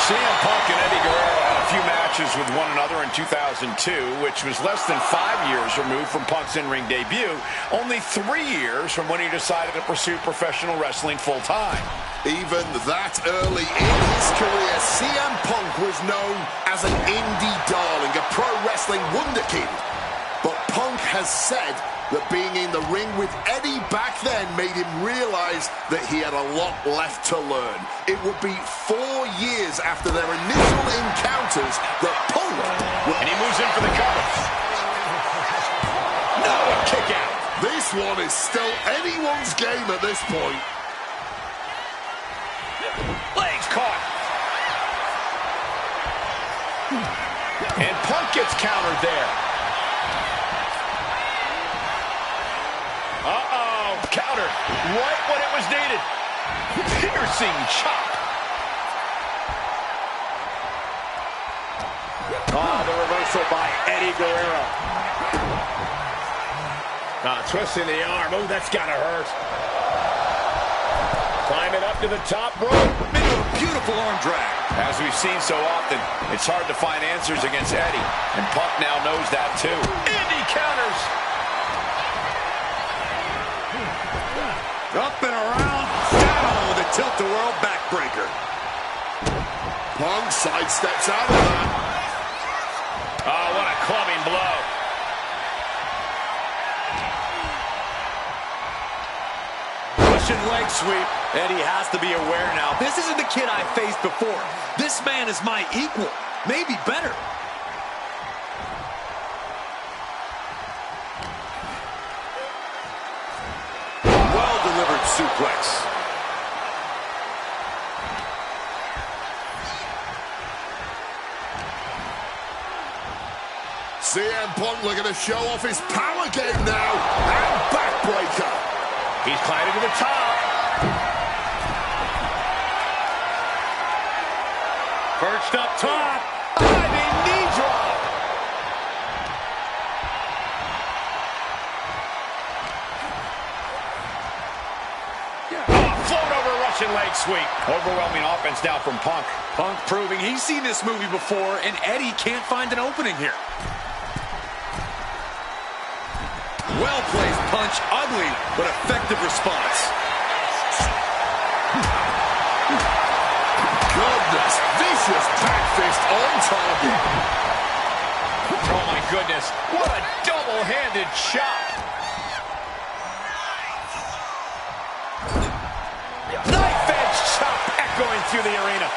CM Punk and Eddie Guerrero had a few matches with one another in 2002, which was less than 5 years removed from Punk's in-ring debut, only 3 years from when he decided to pursue professional wrestling full-time. Even that early in his career, CM Punk was known as an indie darling, a pro wrestling wunderkind. But Punk has said that being in the ring with Eddie back then made him realize that he had a lot left to learn. It would be 4 years after their initial encounters that Punk... And he moves in for the cover. No, a kick out. This one is still anyone's game at this point. Legs caught. And Punk gets countered there. Uh-oh, countered right when it was needed. Piercing chop. Oh, the reversal by Eddie Guerrero. Twisting the arm. Oh, that's gotta hurt. Climbing up to the top rope. Into a beautiful arm drag. As we've seen so often, it's hard to find answers against Eddie. And Punk now knows that too. Indy counters. Up and around, down with a tilt-a-whirl backbreaker. Punk sidesteps out of that. Oh, what a clubbing blow. Russian leg sweep. Eddie has to be aware now. This isn't the kid I faced before. This man is my equal, maybe better. Well-delivered suplex. CM Punk looking to show off his power game now. And backbreaker. He's climbing to the top. Perched up top. Diving knee drop. Float over Russian leg sweep. Overwhelming offense now from Punk. Punk proving he's seen this movie before, and Eddie can't find an opening here. Well-placed punch, ugly, but effective response. Goodness, vicious. this. What a double-handed chop. Knife-edge chop echoing through the arena.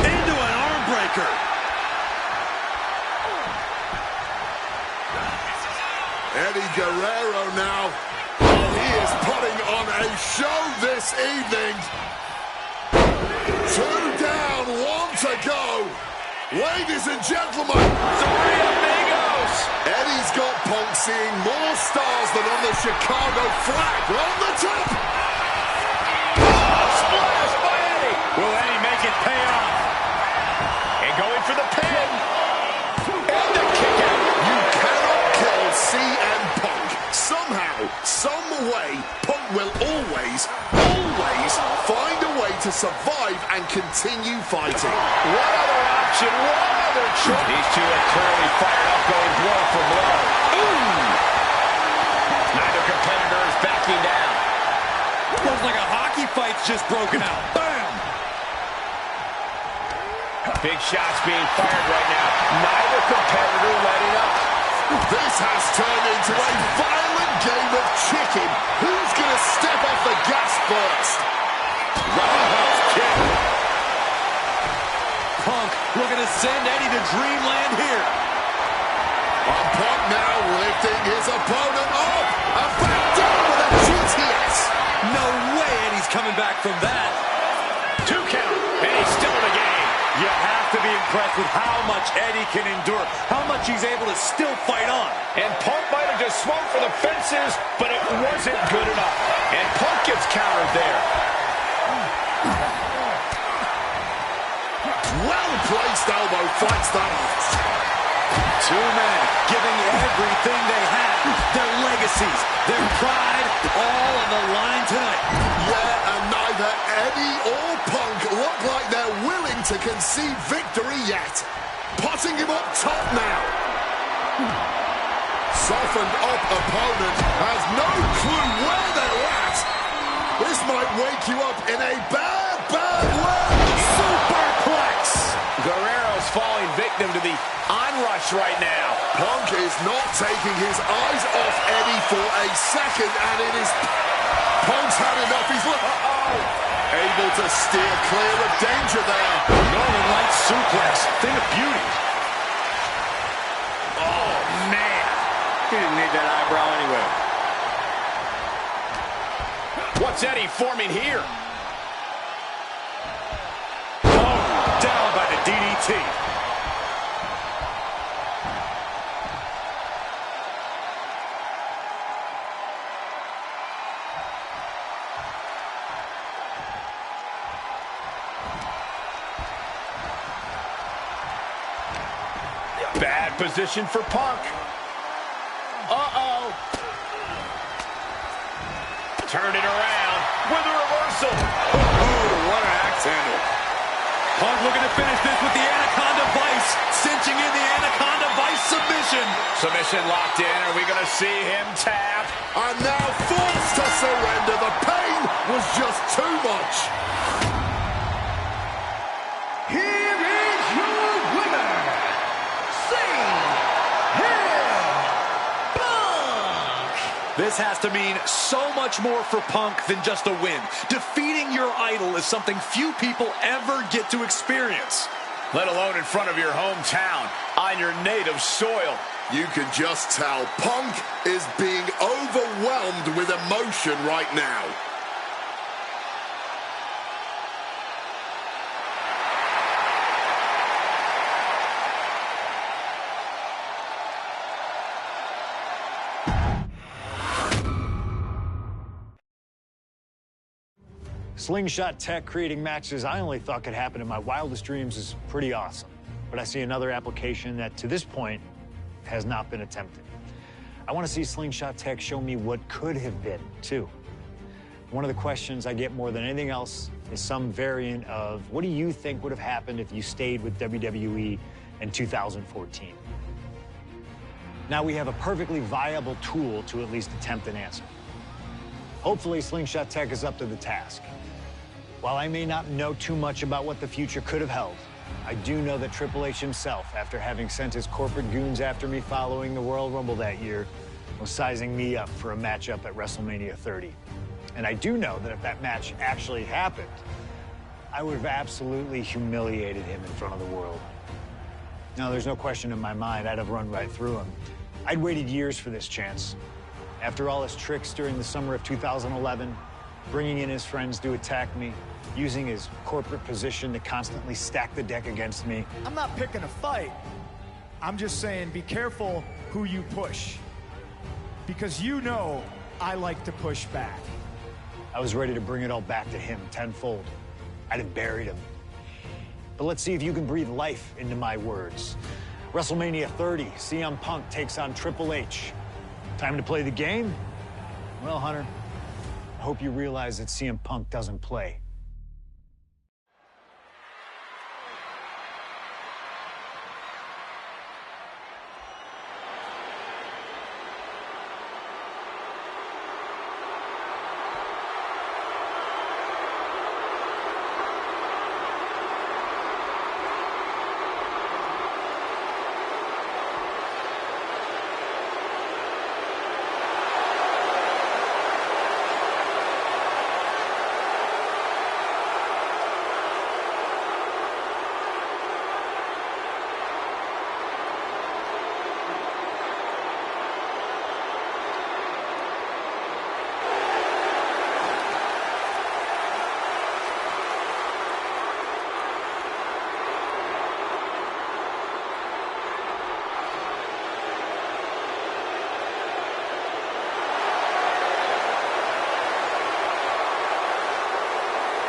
Into an arm breaker. Eddie Guerrero now. He is putting on a show this evening. 2 down, 1 to go. Ladies and gentlemen, Three amigos. Eddie's got Punk seeing more stars than on the Chicago flag. On the top. Splash by Eddie. Will Eddie make it pay off? And going for the pin. And the kick out. You cannot kill CM Punk. Somehow, some way, Punk will always find a way to survive and continue fighting. What other option? What other choice? These two are clearly fired up, going blow for blow. Ooh! Neither competitor is backing down. Looks like a hockey fight's just broken out. Bam! Big shots being fired right now. Neither competitor letting up. This has turned into a violent game of chicken. Who's going to step off the gas first? Roundhouse kick. Punk looking to send Eddie to dreamland here. Punk now lifting his opponent up. And back down with a GTS. No way Eddie's coming back from that. 2 count. And he's still in the game. You have to be impressed with how much Eddie can endure, how much he's able to still fight on. And Punk might have just swung for the fences, but it wasn't good enough. And Punk gets countered there. Well-placed elbow fights that off. 2 men giving everything they have, their legacies, their pride, all on the line tonight. Yeah, and neither Eddie or Punk look like they're willing to concede victory yet. Putting him up top now. Softened up opponent has no clue where they're at. This might wake you up in a bad way. Superplex. Guerrero's falling victim to the onrush right now. Punk is not taking his eyes off Eddie for a second, and it is... Punk's had enough. He's able to steer clear of danger there. Northern Lights suplex. Thing of beauty. Oh, man. He didn't need that eyebrow anyway. What's Eddie forming here? Oh, down by the DDT. Bad position for Punk. Uh-oh. Turn it around with a reversal. Oh, what an axe handle. Punk looking to finish this with the Anaconda Vice, cinching in the Anaconda Vice submission. Submission locked in. Are we going to see him tap? And now forced to surrender. The pain was just too much. Here is your winner, This has to mean so much more for Punk than just a win. Defeating your idol is something few people ever get to experience. Let alone in front of your hometown, on your native soil. You can just tell Punk is being overwhelmed with emotion right now. Slingshot tech creating matches I only thought could happen in my wildest dreams is pretty awesome. But I see another application that, to this point, has not been attempted. I want to see Slingshot tech show me what could have been, too. One of the questions I get more than anything else is some variant of, what do you think would have happened if you stayed with WWE in 2014? Now we have a perfectly viable tool to at least attempt an answer. Hopefully, Slingshot tech is up to the task. While I may not know too much about what the future could have held, I do know that Triple H himself, after having sent his corporate goons after me following the Royal Rumble that year, was sizing me up for a matchup at WrestleMania 30. And I do know that if that match actually happened, I would have absolutely humiliated him in front of the world. Now, there's no question in my mind I'd have run right through him. I'd waited years for this chance. After all his tricks during the summer of 2011, bringing in his friends to attack me, using his corporate position to constantly stack the deck against me. I'm not picking a fight. I'm just saying be careful who you push. Because you know I like to push back. I was ready to bring it all back to him tenfold. I'd have buried him. But let's see if you can breathe life into my words. WrestleMania 30, CM Punk takes on Triple H. Time to play the game? Well, Hunter, I hope you realize that CM Punk doesn't play.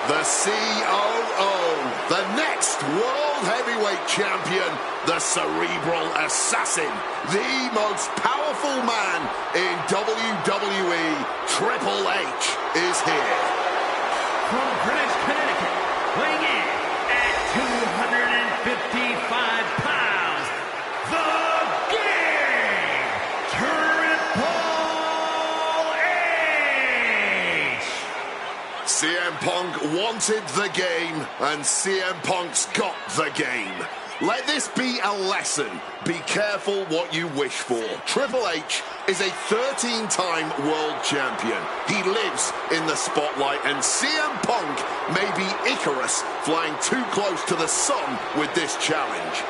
The COO, the next World Heavyweight Champion, the Cerebral Assassin, the most powerful man in WWE, Triple H, is here. From Greenwich, Connecticut, weighing in at 255 pounds, the Game, Triple H! CM Punk wanted the game, and CM Punk's got the game. Let this be a lesson. Be careful what you wish for. Triple H is a 13-time world champion. He lives in the spotlight, and CM Punk may be Icarus flying too close to the sun with this challenge.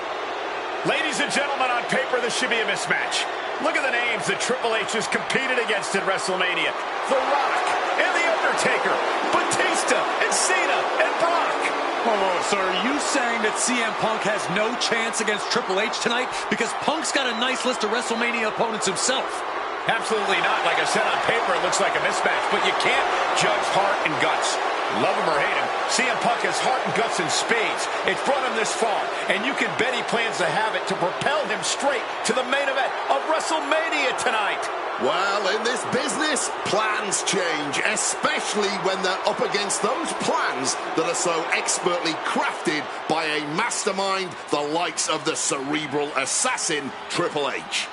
Ladies and gentlemen, on paper, this should be a mismatch. Look at the names that Triple H has competed against at WrestleMania. The Rock and The Undertaker, Batista and Cena and Brock. Oh, so are you saying that CM Punk has no chance against Triple H tonight? Because Punk's got a nice list of WrestleMania opponents himself. Absolutely not. Like I said, on paper, it looks like a mismatch, but you can't judge heart and guts. Love him or hate him, CM Punk has heart and guts in spades. It's brought him this far, and you can bet he plans to have it to propel him straight to the main event of WrestleMania tonight. Well, in this business, plans change, especially when they're up against those plans that are so expertly crafted by a mastermind the likes of the Cerebral Assassin, Triple H.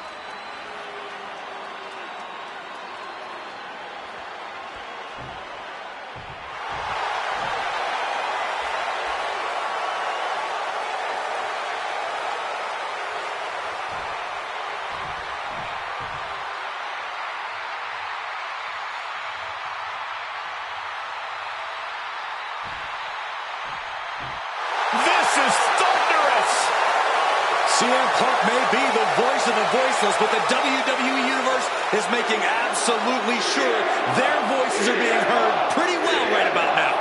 CM Punk may be the voice of the voiceless, but the WWE Universe is making absolutely sure their voices are being heard pretty well right about now.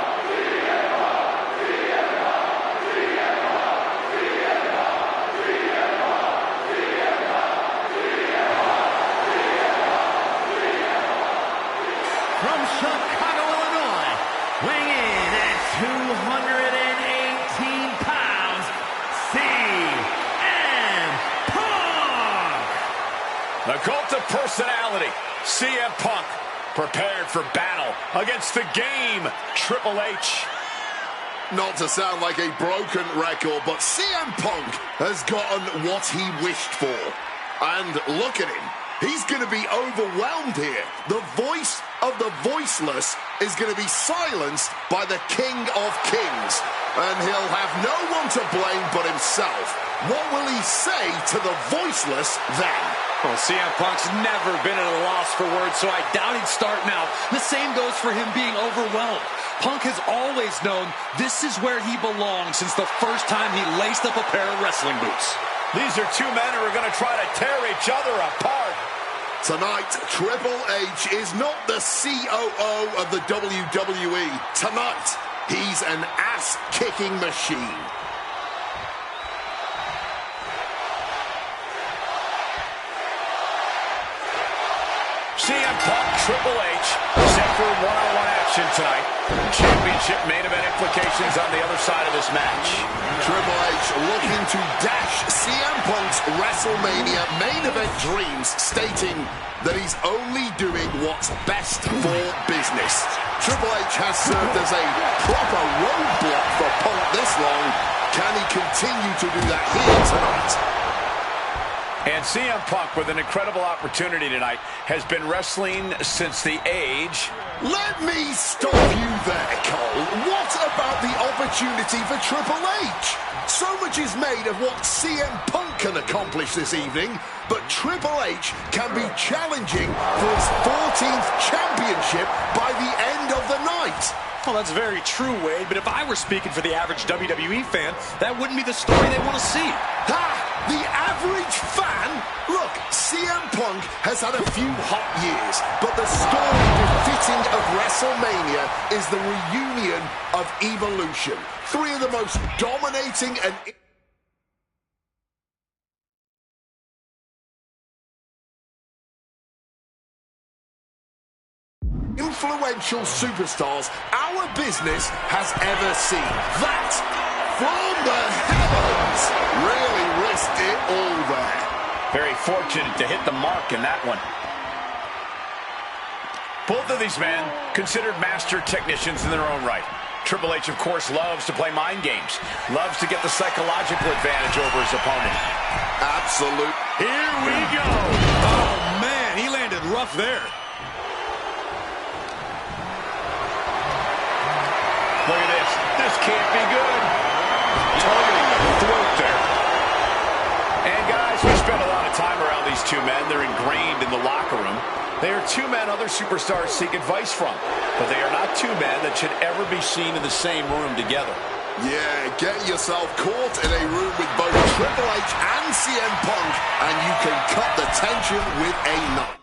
From Chicago, Illinois, weighing in at 218 pounds, CM Punk! The cult of personality, CM Punk, prepared for battle against the Game, Triple H. Not to sound like a broken record, but CM Punk has gotten what he wished for. And look at him. He's going to be overwhelmed here. The voice of the voiceless is going to be silenced by the King of Kings. And he'll have no one to blame but himself. What will he say to the voiceless then? Well, CM Punk's never been at a loss for words, so I doubt he'd start now. The same goes for him being overwhelmed. Punk has always known this is where he belongs since the first time he laced up a pair of wrestling boots. These are two men who are going to try to tear each other apart. Tonight, Triple H is not the COO of the WWE. Tonight, he's an ass-kicking machine. CM Punk, Triple H, set for one-on-one action tonight. Championship main event implications on the other side of this match. Triple H looking to dash CM Punk's WrestleMania main event dreams, stating that he's only doing what's best for business. Triple H has served as a proper roadblock for Punk this long. Can he continue to do that here tonight? And CM Punk, with an incredible opportunity tonight, has been wrestling since the age... Let me stop you there, Cole. What about the opportunity for Triple H? So much is made of what CM Punk can accomplish this evening, but Triple H can be challenging for his 14th championship by the end of the night. Well, that's very true, Wade, but if I were speaking for the average WWE fan, that wouldn't be the story they want to see. Ha! The average fan? Look, CM Punk has had a few hot years, but the story befitting of WrestleMania is the reunion of Evolution. Three of the most dominating and influential superstars our business has ever seen. That, from the heavens, really risked it all there. Very fortunate to hit the mark in that one. Both of these men considered master technicians in their own right. Triple H, of course, loves to play mind games. Loves to get the psychological advantage over his opponent. Absolute. Here we go. Oh, man, he landed rough there. Look at this. This can't be good. Targeting the throat there. And guys, we spent a lot of time around these two men. They're ingrained in the locker room. They are two men other superstars seek advice from. But they are not two men that should ever be seen in the same room together. Yeah, get yourself caught in a room with both Triple H and CM Punk, and you can cut the tension with a knife.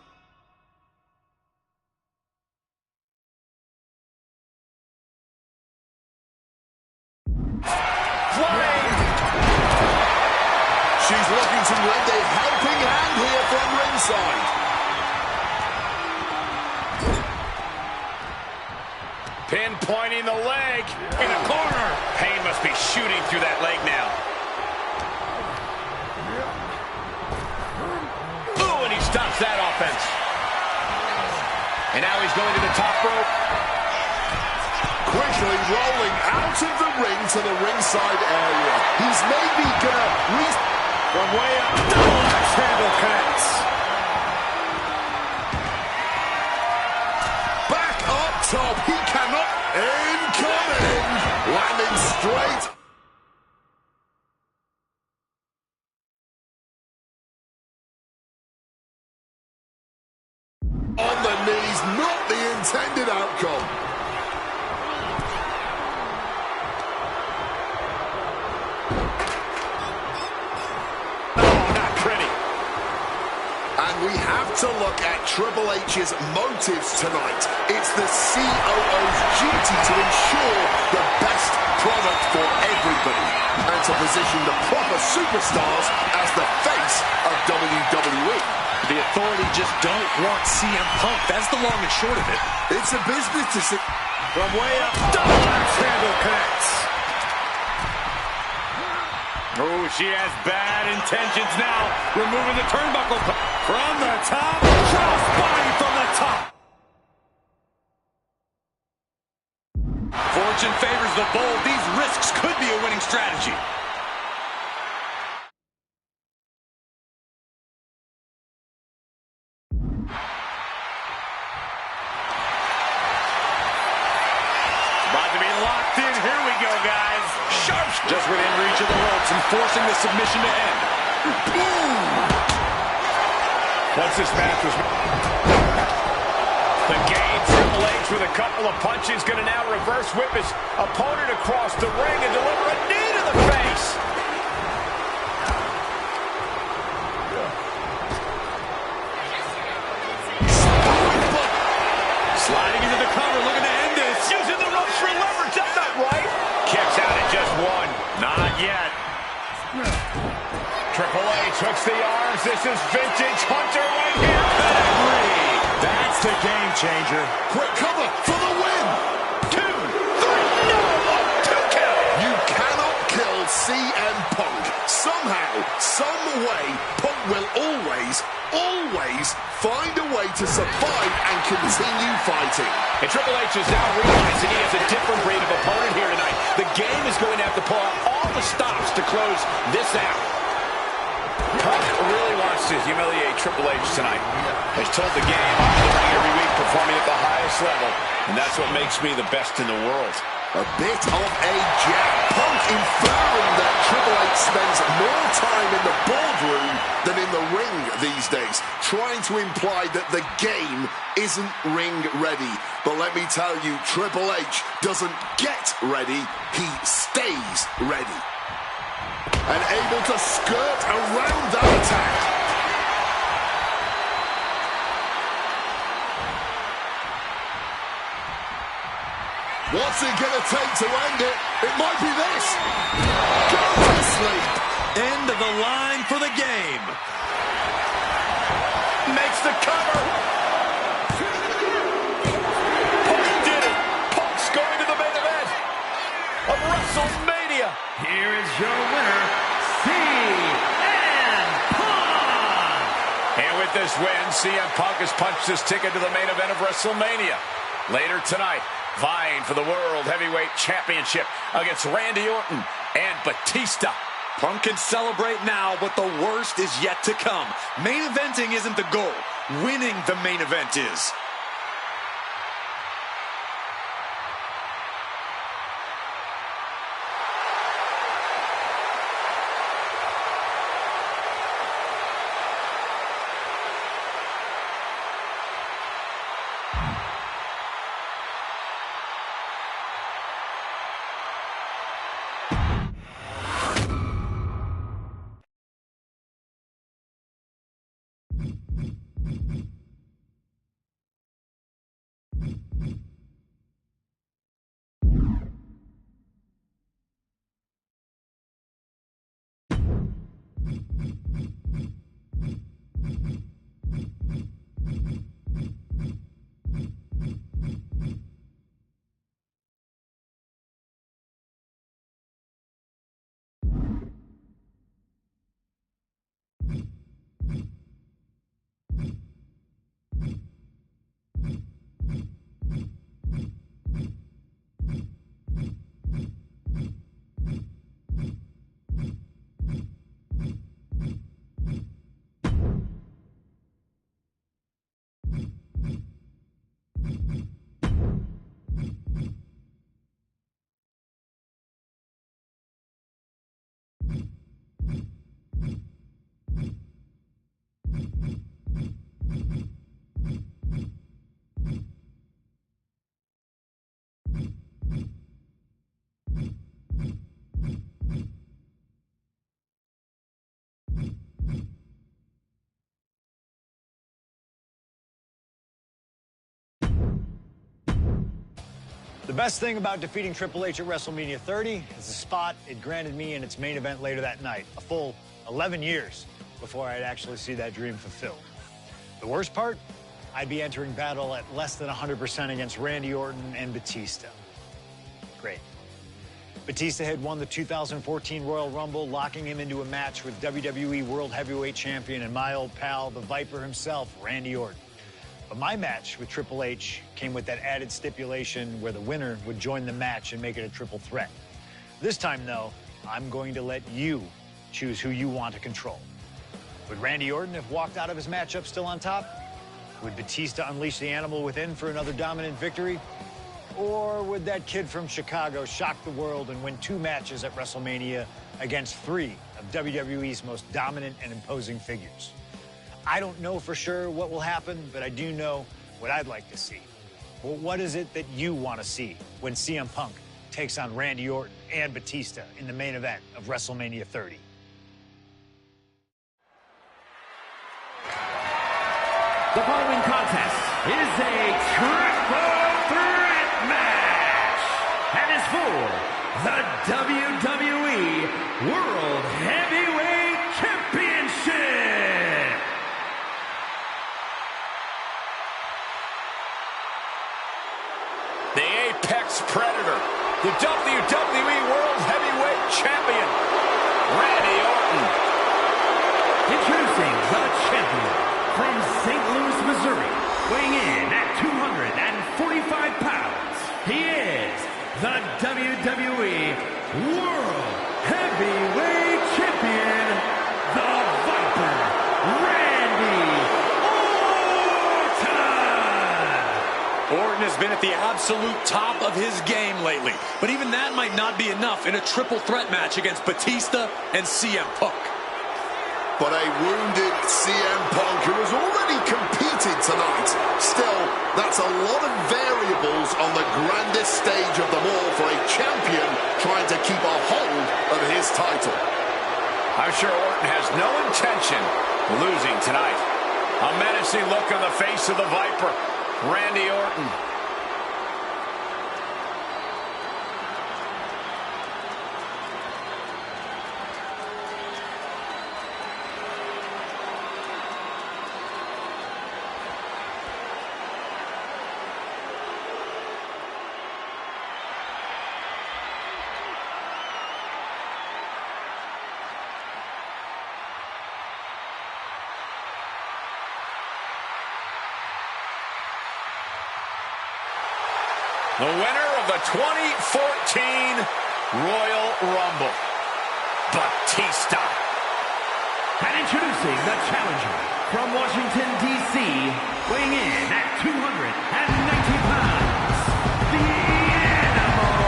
She's looking to lend a helping hand here from ringside. Pinpointing the leg in the corner. Pain must be shooting through that leg now. Ooh, and he stops that offense. And now he's going to the top rope. Quickly rolling out of the ring to the ringside area. He's maybe gonna from way up, double axe handle connects. Back up top, he cannot. Incoming, landing straight. On the knees, not the intended outcome. We have to look at Triple H's motives tonight. It's the COO's duty to ensure the best product for everybody and to position the proper superstars as the face of WWE. The authority just don't want CM Punk. That's the long and short of it. It's a business decision. From way up, double axe handle connects. Oh, she has bad intentions now. Removing the turnbuckle. From the top. Cross body from the top. Fortune favors the bold. These risks could be a winning strategy. locked in. Here we go, guys. Sharp. Just within reach of the ropes and forcing the submission to end. Boom! Once this match was... The game, Triple H with a couple of punches, going to now reverse whip his opponent across the ring and deliver a knee to the face. Sliding into the cover, looking to end this. Using the ropes for leverage, that's not right. Kicks out at just one. Not yet. Triple H hooks the arms. This is vintage Hunter right here. Pedigree. That's the game changer. Quick cover for the win. 2, 3, no, 2 count. You cannot kill CM Punk. Somehow, some way, Punk will always find a way to survive and continue fighting. And Triple H is now realizing he has a different breed of opponent here tonight. The game is going to have to pull out all the stops to close this out. Punk really wants to humiliate Triple H tonight. Has told the game, I'm delivering every week, performing at the highest level. And that's what makes me the best in the world. A bit of a jab. Punk inferring that Triple H spends more time in the boardroom than in the ring these days, trying to imply that the game isn't ring ready. But let me tell you, Triple H doesn't get ready, he stays ready. And able to skirt around that attack. What's it going to take to end it? It might be this. Go to sleep. End of the line for the game. Makes the cover. Punk did it. Punk's going to the main event of WrestleMania. Here is your winner, CM Punk. And with this win, CM Punk has punched his ticket to the main event of WrestleMania. Later tonight, vying for the World Heavyweight Championship against Randy Orton and Batista. Punk can celebrate now, but the worst is yet to come. Main eventing isn't the goal. Winning the main event is. The best thing about defeating Triple H at WrestleMania 30 is the spot it granted me in its main event later that night. A full 11 years before I'd actually see that dream fulfilled. The worst part? I'd be entering battle at less than 100% against Randy Orton and Batista. Great. Batista had won the 2014 Royal Rumble, locking him into a match with WWE World Heavyweight Champion and my old pal, the Viper himself, Randy Orton. But my match with Triple H came with that added stipulation where the winner would join the match and make it a triple threat. This time, though, I'm going to let you choose who you want to control. Would Randy Orton have walked out of his matchup still on top? Would Batista unleash the animal within for another dominant victory? Or would that kid from Chicago shock the world and win 2 matches at WrestleMania against 3 of WWE's most dominant and imposing figures? I don't know for sure what will happen, but I do know what I'd like to see. Well, what is it that you want to see when CM Punk takes on Randy Orton and Batista in the main event of WrestleMania 30? The following contest is a triple threat match and is for the WWE World Heavyweight Championship. The Apex Predator, the WWE World Heavyweight Champion, Randy Orton. Introducing the champion from St. Louis, Missouri, weighing in at 245 pounds. He is the WWE World Heavyweight Champion, the Viper, Randy Orton. Orton has been at the absolute top of his game lately, but even that might not be enough in a triple threat match against Batista and CM Punk. But a wounded CM Punk who has already competed tonight. Still, that's a lot of variables on the grandest stage of them all for a champion trying to keep a hold of his title. I'm sure Orton has no intention of losing tonight. A menacing look on the face of the Viper, Randy Orton. The winner of the 2014 Royal Rumble, Batista. And introducing the challenger from Washington, D.C., weighing in at 290 pounds, the Animal,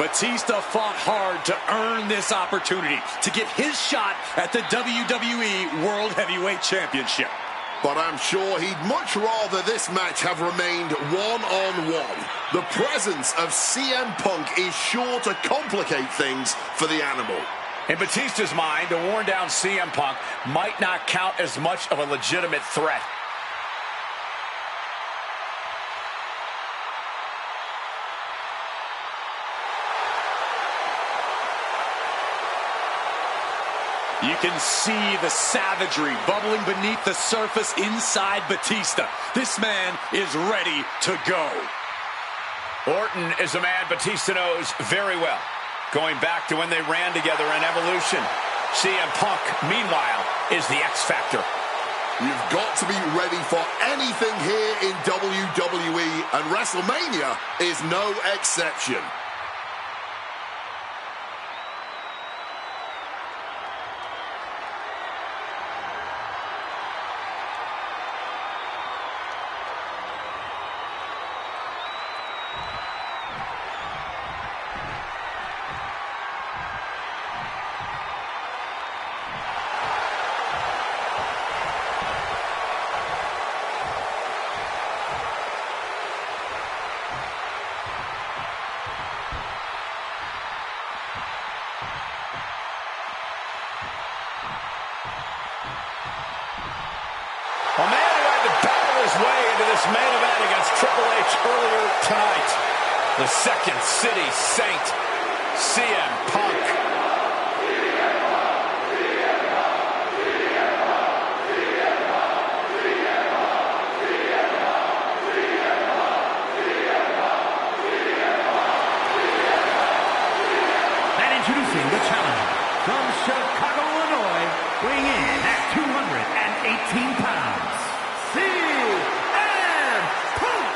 Batista. Batista fought hard to earn this opportunity to get his shot at the WWE World Heavyweight Championship. But I'm sure he'd much rather this match have remained one-on-one. The presence of CM Punk is sure to complicate things for the Animal. In Batista's mind, a worn-down CM Punk might not count as much of a legitimate threat. You can see the savagery bubbling beneath the surface inside Batista. This man is ready to go. Orton is a man Batista knows very well, going back to when they ran together in Evolution. CM Punk, meanwhile, is the X Factor. You've got to be ready for anything here in WWE, and WrestleMania is no exception. A man who had to battle his way into this main event against Triple H earlier tonight. The Second City Saint, CM Punk. And introducing the challenger from Chicago, Illinois, weighing in at 218 pounds, CM Punk.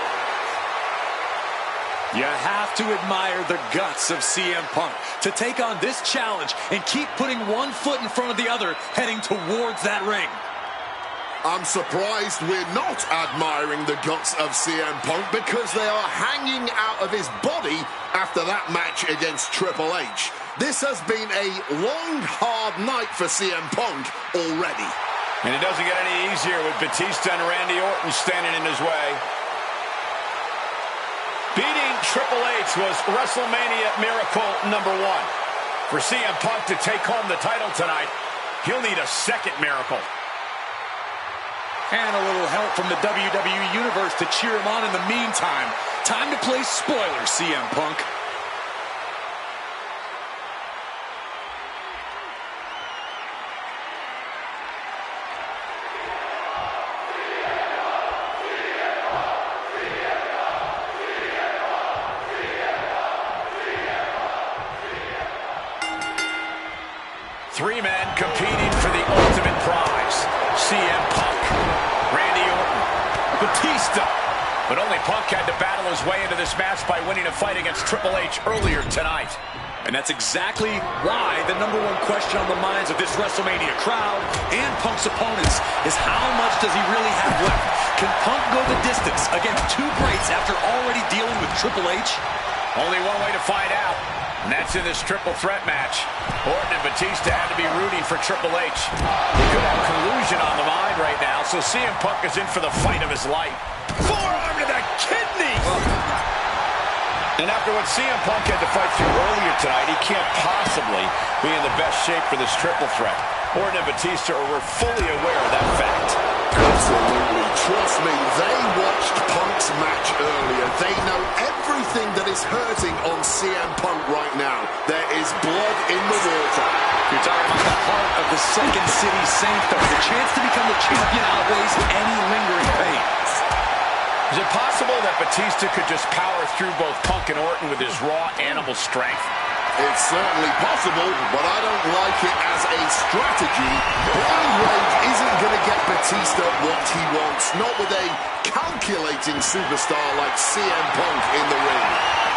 You have to admire the guts of CM Punk to take on this challenge and keep putting one foot in front of the other heading towards that ring. I'm surprised we're not admiring the guts of CM Punk because they are hanging out of his body after that match against Triple H. This has been a long, hard night for CM Punk already. And it doesn't get any easier with Batista and Randy Orton standing in his way. Beating Triple H was WrestleMania Miracle number 1. For CM Punk to take home the title tonight, he'll need a second miracle. And a little help from the WWE Universe to cheer him on in the meantime. Time to play spoiler, CM Punk. Three men competing for the ultimate prize. CM Punk, Randy Orton, Batista. But only Punk had to battle his way into this match by winning a fight against Triple H earlier tonight. And that's exactly why the number one question on the minds of this WrestleMania crowd and Punk's opponents is how much does he really have left? Can Punk go the distance against two greats after already dealing with Triple H? Only one way to find out, and that's in this triple threat match. Orton and Batista had to be rooting for Triple H. He could have collusion on the mind right now, so CM Punk is in for the fight of his life. Forearm to the kidney! And after what CM Punk had to fight through earlier tonight, he can't possibly be in the best shape for this triple threat. Orton and Batista were fully aware of that fact. Absolutely. Trust me, they watched Punk's match earlier. They know everything that is hurting on CM Punk right now. There is blood in the water. You're talking about the heart of the Second City Saint, though. The chance to become the champion outweighs any lingering pain. Is it possible that Batista could just power through both Punk and Orton with his raw animal strength? It's certainly possible, but I don't like it as a strategy. Blind Rage isn't going to get Batista what he wants, not with a calculating superstar like CM Punk in the ring.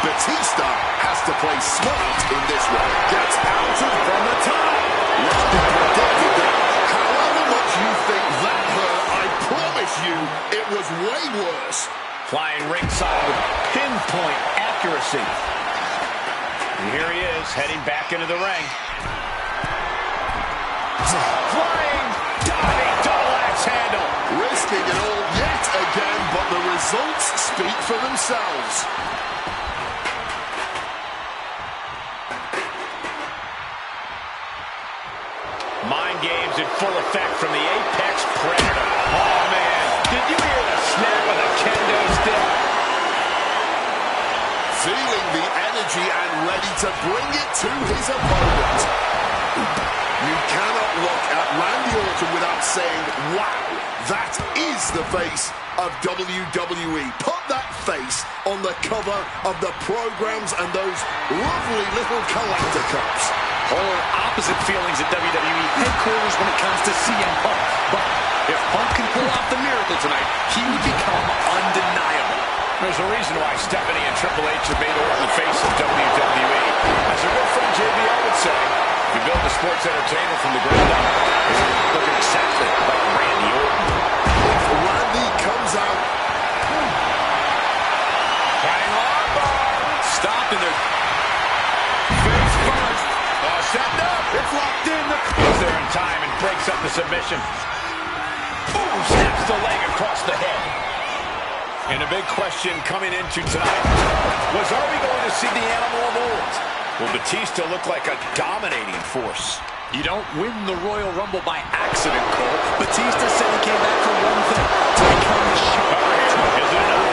Batista has to play smart in this one. Gets outed from the top. Let's be predicted that. However much you think that hurt, I promise you it was way worse. Flying ringside with pinpoint accuracy. And here he is, heading back into the ring. Flying, diving, double axe handle. Risking it all yet again, but the results speak for themselves. Mind games in full effect from the Apex Predator. Oh, man. Did you hear the snap of the kendo stick? Feeling the energy and ready to bring it to his opponent. You cannot look at Randy Orton without saying, wow, that is the face of WWE. Put that face on the cover of the programs and those lovely little collector cups. Polar opposite feelings at WWE headquarters when it comes to CM Punk. But if Punk can pull off the miracle tonight, he would become undeniable. There's a reason why Stephanie and Triple H have made Orton the face of WWE. As our good friend JBL would say, if you build a sports entertainer from the ground up, it's looking exactly like Randy Orton. If Randy comes out. Flying armbar. Stopped in there. Face first. Set up. It's locked in. Goes there in time and breaks up the submission. Ooh, snaps the leg across the head. And a big question coming into tonight was, are we going to see the animal of old? Will Batista look like a dominating force? You don't win the Royal Rumble by accident, Cole. Batista said he came back for one thing, to become the show. Is it enough?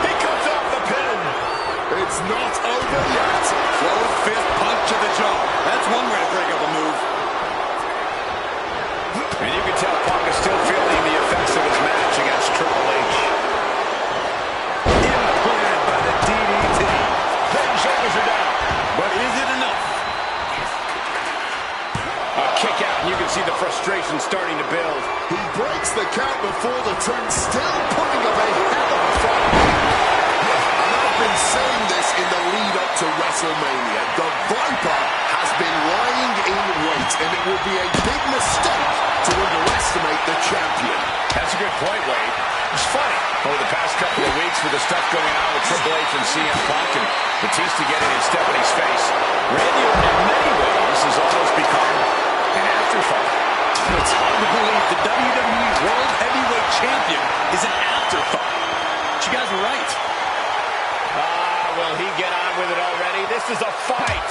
He comes off the pin. It's not over yet. Close fist punch to the jaw. That's one way to break up a move. And you can tell Punk is still feeling the effects of his match against Triple H. Implanted by the DDT. Head and shoulders are down. But is it enough? A kick out, and you can see the frustration starting to build. He breaks the count before the two, still putting up a hell of a fight. And I've been saying this in the lead up to WrestleMania. The Viper has been lying in wait, and it would be a big mistake to underestimate the champion. That's a good point, Wade. It's funny. Over the past couple of weeks with the stuff going on with Triple H and CM Punk and Batista getting in Stephanie's face, Randy Orton in many ways has almost become an afterthought. It's hard to believe the WWE World Heavyweight Champion is an afterthought. But you guys are right. Will he get on with it already? This is a fight.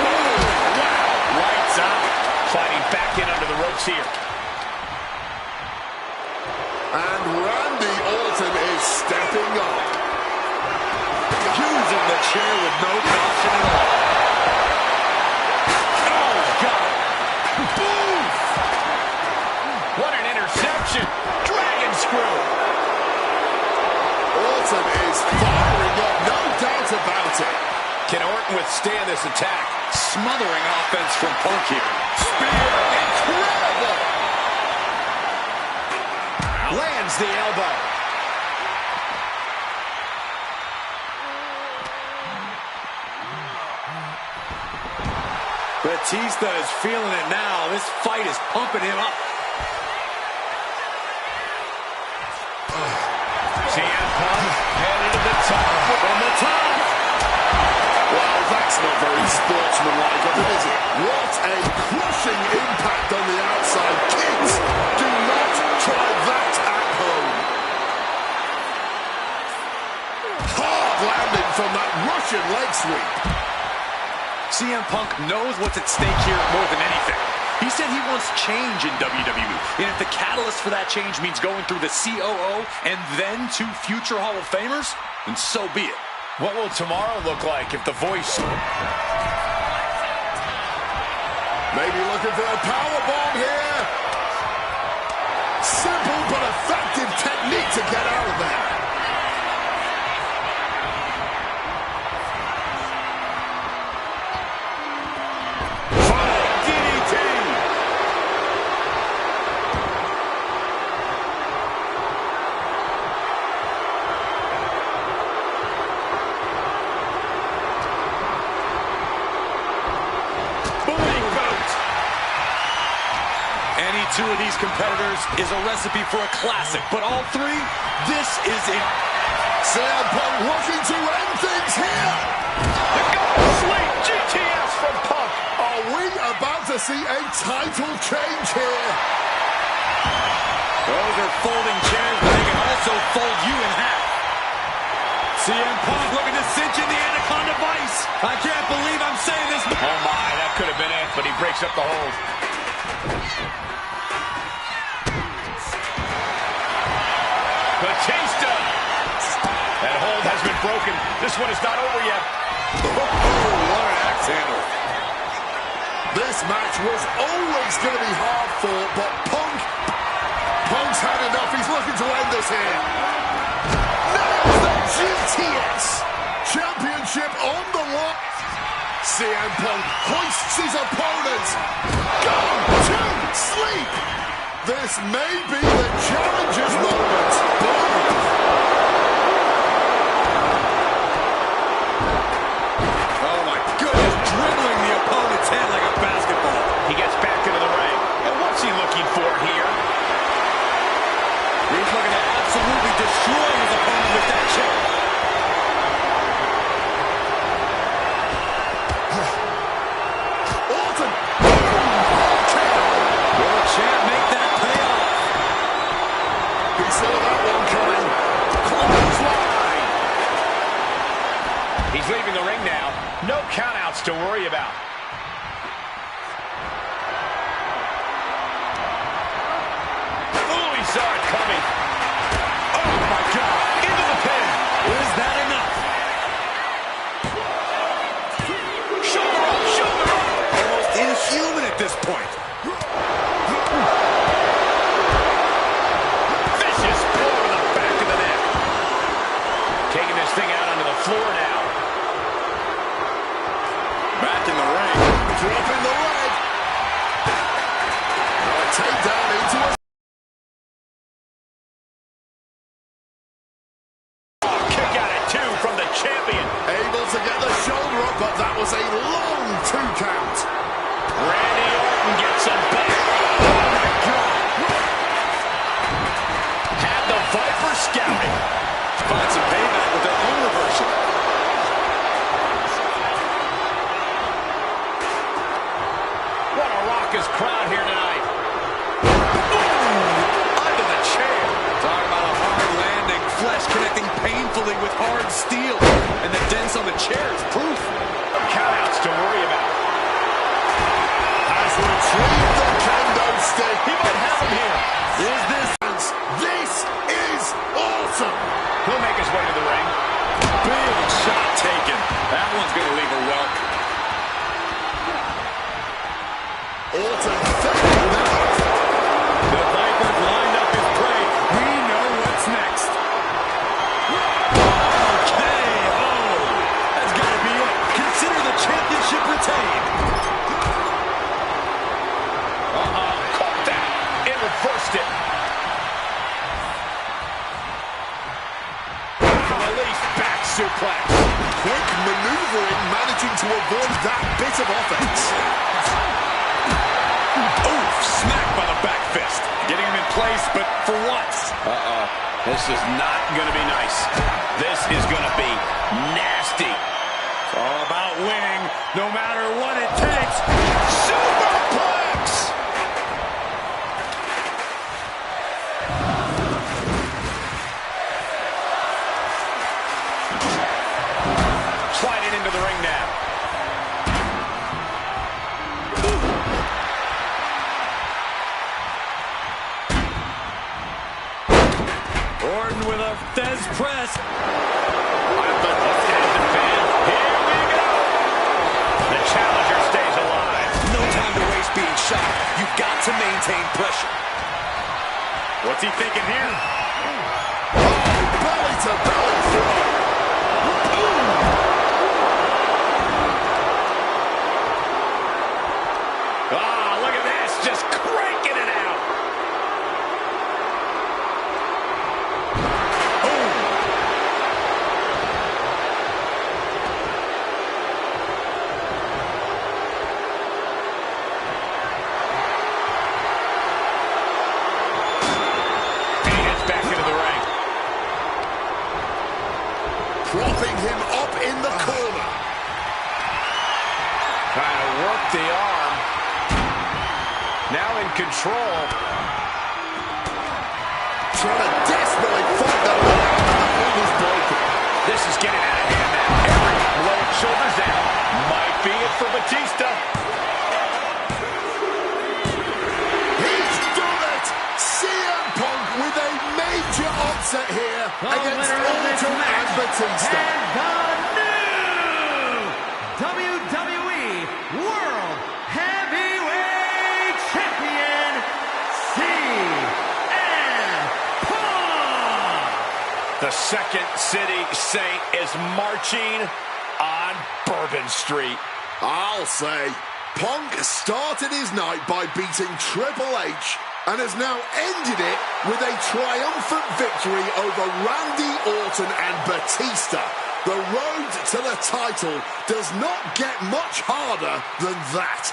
Ooh, wow, lights out. Fighting back in under the ropes here. And Randy Orton is stepping up. Using the chair with no caution at all. Oh, God. Boom! What an interception. Dragon screw. Orton is firing up, no doubt about it. Can Orton withstand this attack? Smothering offense from Punk here. Spear. Incredible. Lands the elbow. Batista is feeling it now. This fight is pumping him up. CM Punk headed to the top from the top. Well, that's not very sportsmanlike of him, is it? What a crushing impact on the outside. Kids, do not try that at home. Hard landing from that Russian leg sweep. CM Punk knows what's at stake here more than anything. He said he wants change in WWE, and if the catalyst for that change means going through the COO and then to future Hall of Famers, then so be it. What will tomorrow look like if the voice... Maybe looking for a powerbomb here. Simple but effective technique to get out of there. Two of these competitors is a recipe for a classic, but all three, this is it. CM Punk looking to end things here. The Golden Sleep GTS from Punk. Are we about to see a title change here? Those are folding chairs, but they can also fold you in half. CM Punk looking to cinch in the Anaconda Vice. I can't believe I'm saying this. Oh my, that could have been it, but he breaks up the hold. Batista! That hold has been broken. This one is not over yet. Oh, what an axe handle. This match was always going to be hard fought, but Punk's had enough. He's looking to end this here. Nails the GTS. Championship on the line. CM Punk hoists his opponent. Go to sleep. This may be the challenger's moment. Oh my goodness, dribbling the opponent's head like a basketball. He gets back into the ring. And what's he looking for here? He's looking to absolutely destroy his opponent with that chair. Orton. Will the champ make that payoff? He saw that one coming. Clothesline. He's leaving the ring now. No countouts to worry about. Oh, he saw it coming. Oh, my God. Into the pin. Is that enough? Shoulder up, shoulder up. Almost inhuman at this point. Vicious blow to the back of the neck. Taking this thing out onto the floor now. Back in the ring. Dropping the leg. A takedown into a... Kick out at two from the champion. Able to get the shoulder up, but that was a long 2 count. Randy Orton gets raucous crowd here tonight. Ooh, under the chair. Talk about a hard landing. Flesh connecting painfully with hard steel. And the dents on the chair is proof. Countouts to worry about. Has retrieved the kendo stick. He might have him here. Is this? This is awesome. He'll make his way to the ring. Big shot taken. That one's going to leave a welt. Orton thinking that. The Viper's lined up his prey. We know what's next. Okay, that's got to be it. Consider the championship retained. Caught that. It reversed it. Release back suplex. Quick maneuvering, managing to avoid that bit of offense. Oof, smacked by the back fist. Getting him in place, but for what? This is not going to be nice. This is going to be nasty. It's all about winning, no matter what it takes. Superplex! Sliding into the ring now. Orton with a Fez press. Let's get it defend. Here we go. The challenger stays alive. No time to waste being shot. You've got to maintain pressure. What's he thinking here? Belly to belly throw. Look at this. Just cranking it out. Propping him up in the corner. Trying to work the arm. Now in control. Trying to desperately fight the line, but the hold is broken. This is getting out of hand now. Every low shoulders down. Might be it for Batista. He's done it! CM Punk with a major upset here against Orton and Batista. And the new WWE World Heavyweight Champion, CM Punk. The Second City Saint is marching on Bourbon Street. I'll say, Punk started his night by beating Triple H and has now ended it with a triumphant victory over Randy Orton and Batista. The road to the title does not get much harder than that.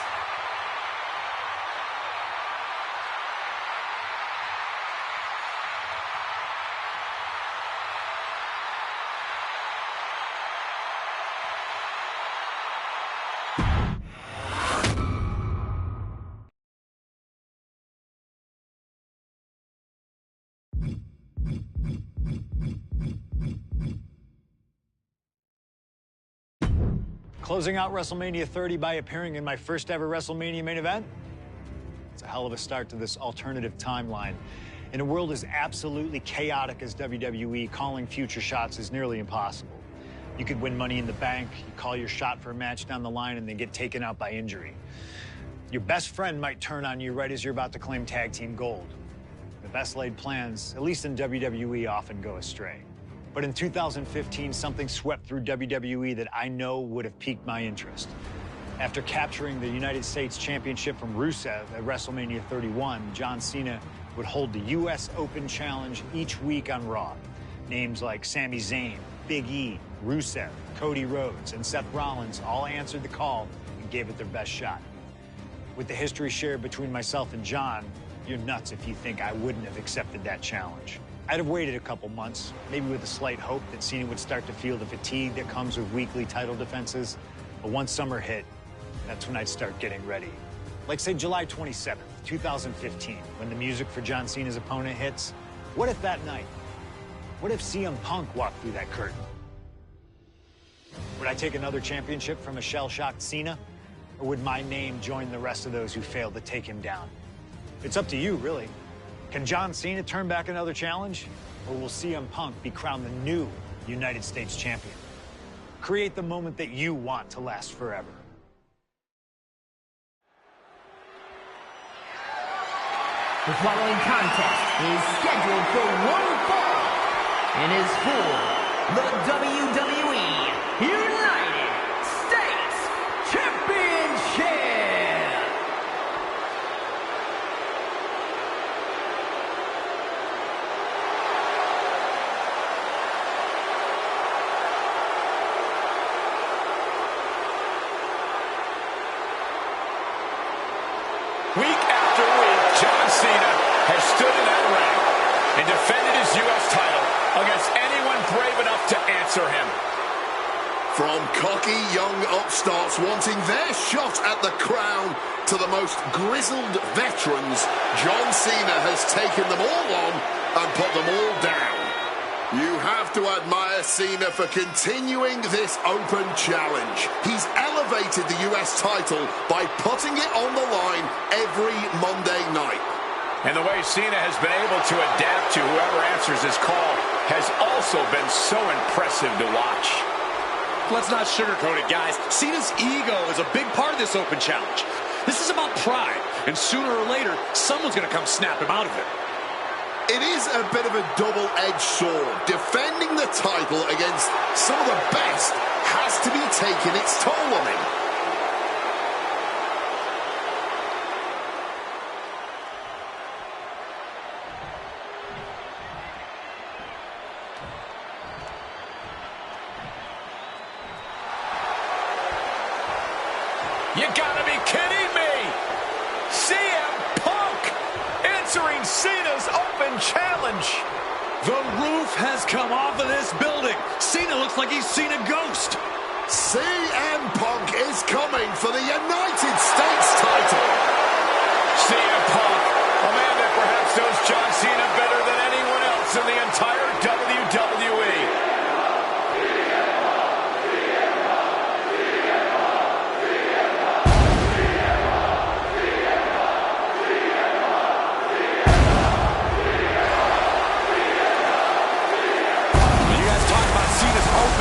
Closing out WrestleMania 30 by appearing in my first ever WrestleMania main event. It's a hell of a start to this alternative timeline. In a world as absolutely chaotic as WWE, calling future shots is nearly impossible. You could win Money in the Bank, you call your shot for a match down the line, and then get taken out by injury. Your best friend might turn on you right as you're about to claim tag team gold. The best laid plans, at least in WWE, often go astray. But in 2015, something swept through WWE that I know would have piqued my interest. After capturing the United States Championship from Rusev at WrestleMania 31, John Cena would hold the U.S. Open Challenge each week on Raw. Names like Sami Zayn, Big E, Rusev, Cody Rhodes, and Seth Rollins all answered the call and gave it their best shot. With the history shared between myself and John, you're nuts if you think I wouldn't have accepted that challenge. I'd have waited a couple months, maybe with a slight hope that Cena would start to feel the fatigue that comes with weekly title defenses. But once summer hit, that's when I'd start getting ready. Like, say, July 27th, 2015, when the music for John Cena's opponent hits. What if that night, what if CM Punk walked through that curtain? Would I take another championship from a shell-shocked Cena? Or would my name join the rest of those who failed to take him down? It's up to you, really. Can John Cena turn back another challenge? Or will CM Punk be crowned the new United States champion? Create the moment that you want to last forever. The following contest is scheduled for one fall and is for the WWE United States Championship. Week after week, John Cena has stood in that ring and defended his U.S. title against anyone brave enough to answer him. From cocky young upstarts wanting their shot at the crown to the most grizzled veterans, John Cena has taken them all on and put them all down. You have to admire Cena for continuing this open challenge. He's elevated the US title by putting it on the line every Monday night. And the way Cena has been able to adapt to whoever answers his call has also been so impressive to watch. Let's not sugarcoat it, guys. Cena's ego is a big part of this open challenge. This is about pride, and sooner or later, someone's going to come snap him out of it. It is a bit of a double-edged sword. Defending the title against some of the best has to be taking its toll on him. You gotta be kidding me! CM Punk answering Cena's open challenge. The roof has come off of this building. Cena looks like he's seen a ghost. CM Punk is coming for the United States title. CM Punk, a man that perhaps knows John Cena better than anyone else in the entire WWE.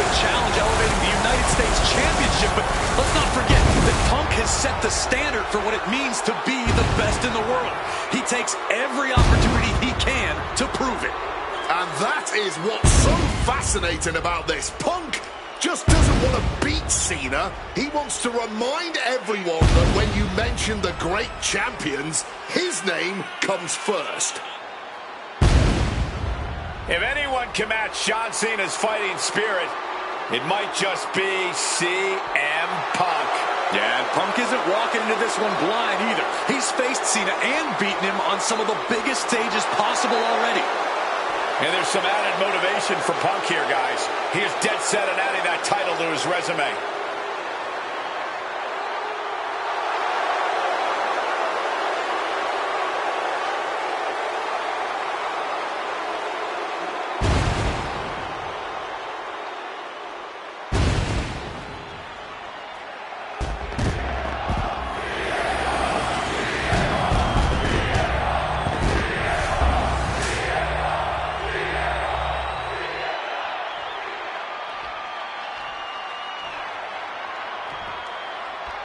Challenge elevating the United States Championship, but let's not forget that Punk has set the standard for what it means to be the best in the world. He takes every opportunity he can to prove it. And that is what's so fascinating about this. Punk just doesn't want to beat Cena. He wants to remind everyone that when you mention the great champions, his name comes first. If anyone can match John Cena's fighting spirit, it might just be CM Punk. Yeah, and Punk isn't walking into this one blind either. He's faced Cena and beaten him on some of the biggest stages possible already. And there's some added motivation for Punk here, guys. He is dead set on adding that title to his resume.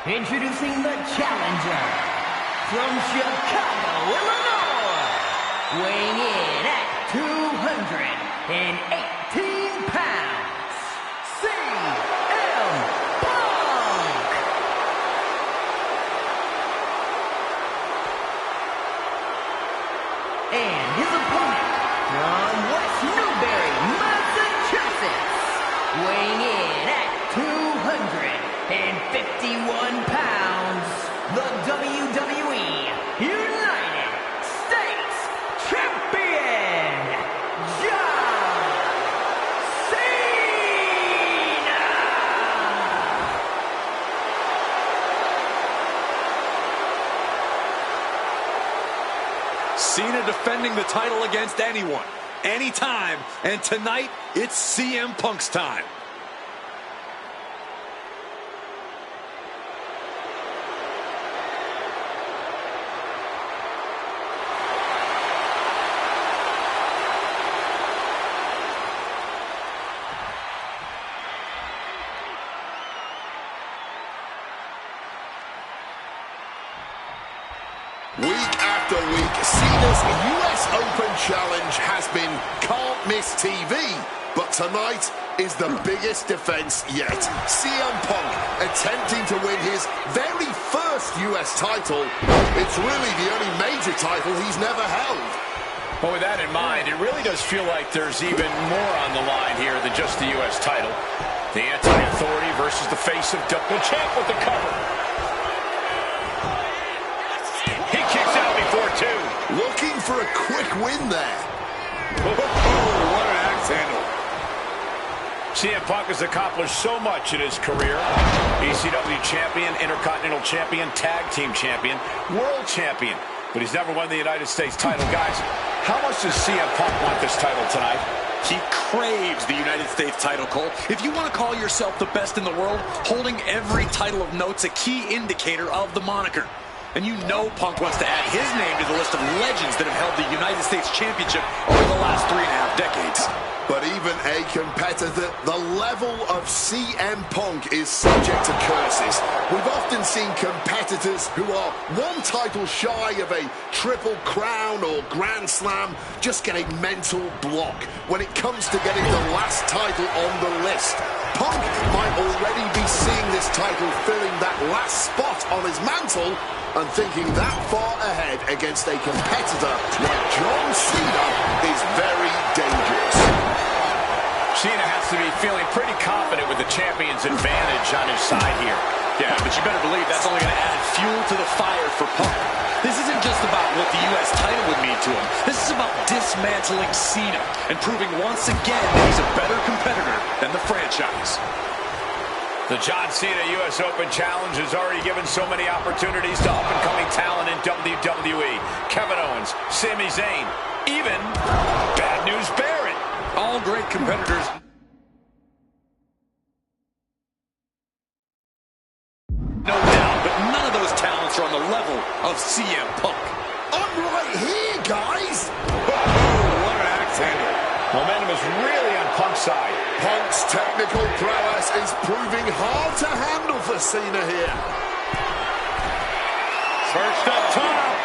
Introducing the challenger from Chicago, Illinois, weighing in at 218 pounds, CM Punk. And his opponent from West Newbury, Massachusetts, weighing in at 251 pounds, the WWE United States Champion, John Cena! Cena defending the title against anyone, anytime, and tonight, it's CM Punk's time. Week after week, Cena's US Open Challenge has been can't miss TV. But tonight is the biggest defense yet. CM Punk attempting to win his very first US title. It's really the only major title he's never held. Well, with that in mind, it really does feel like there's even more on the line here than just the US title. The anti-authority versus the face of the champ with the cover. He kicks out before two. Looking for a quick win there. Oh, what an axe handle. CM Punk has accomplished so much in his career. ECW champion, Intercontinental champion, tag team champion, world champion. But he's never won the United States title. Guys, how much does CM Punk want this title tonight? He craves the United States title, Cole. If you want to call yourself the best in the world, holding every title of note's a key indicator of the moniker. And you know Punk wants to add his name to the list of legends that have held the United States Championship over the last 3.5 decades. But even a competitor, the level of CM Punk is subject to curses. We've often seen competitors who are one title shy of a triple crown or grand slam just get a mental block when it comes to getting the last title on the list. Punk might already be seeing this title filling that last spot on his mantle and thinking that far ahead against a competitor like John Cena is very dangerous. Cena has to be feeling pretty confident with the champion's advantage on his side here. Yeah, but you better believe that's only going to add fuel to the fire for Punk. This isn't just about what the U.S. title would mean to him. This is about dismantling Cena and proving once again that he's a better competitor than the franchise. The John Cena U.S. Open Challenge has already given so many opportunities to up-and-coming talent in WWE. Kevin Owens, Sami Zayn, even Bad News Barrett. All great competitors. No doubt, but none of those talents are on the level of CM Punk. I'm right here, guys. What an axe handle. Momentum is really on Punk's side. Punk's technical prowess is proving hard to handle for Cena here. First up top.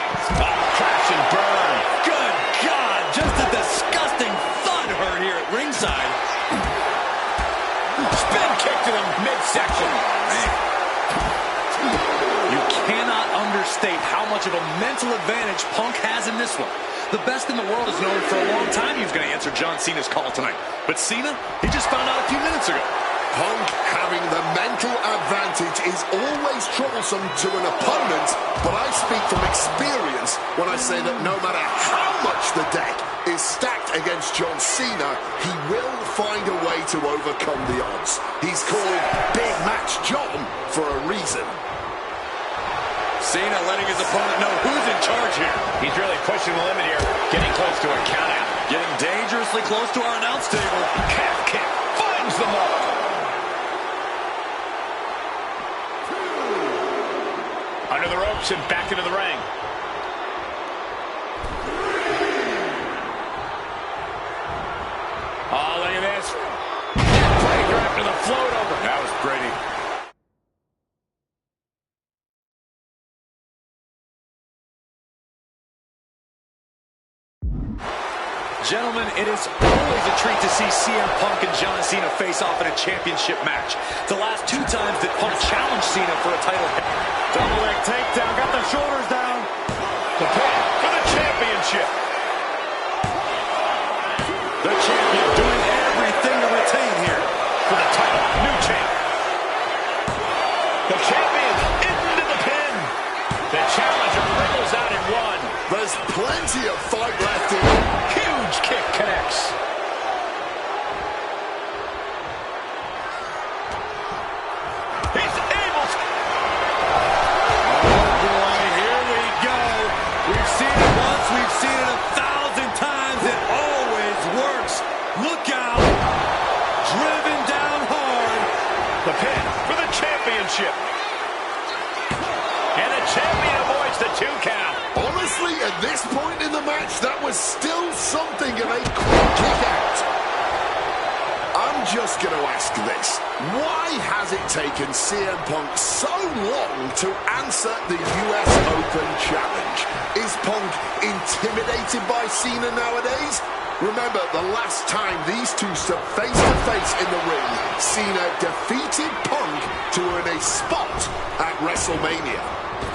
Crash and burn. Good God, just a disgusting thud hurt here at ringside. Spin kick to the midsection. You cannot understate how much of a mental advantage Punk has in this one. The best in the world has known for a long time he was going to answer John Cena's call tonight. But Cena, he just found out a few minutes ago. Punk having the mental advantage is always troublesome to an opponent, but I speak from experience when I say that no matter how much the deck is stacked against John Cena, he will find a way to overcome the odds. He's called Big Match John for a reason. Cena letting his opponent know who's in charge here. He's really pushing the limit here, getting close to a countout. Getting dangerously close to our announce table. Calf kick finds the mark. Under the ropes and back into the ring. Oh, look at this. Breaker after the float over. That was pretty. Gentlemen, it is always a treat to see CM Punk and John Cena face off in a championship match. The last 2 times that Punk challenged Cena for a title hit. Double leg takedown, got the shoulders down. The pin for the championship. The champion doing everything to retain here. For the title, new champ. The champion into the pin. The challenger wriggles out in 1. There's plenty of fight left in. Huge kick connects. He's able to. Oh boy, here we go. We've seen it once, we've seen Surely at this point in the match, that was still something of a quick kick out. I'm just going to ask this. Why has it taken CM Punk so long to answer the US Open Challenge? Is Punk intimidated by Cena nowadays? Remember, the last time these two stood face-to-face in the ring, Cena defeated Punk to earn a spot at WrestleMania.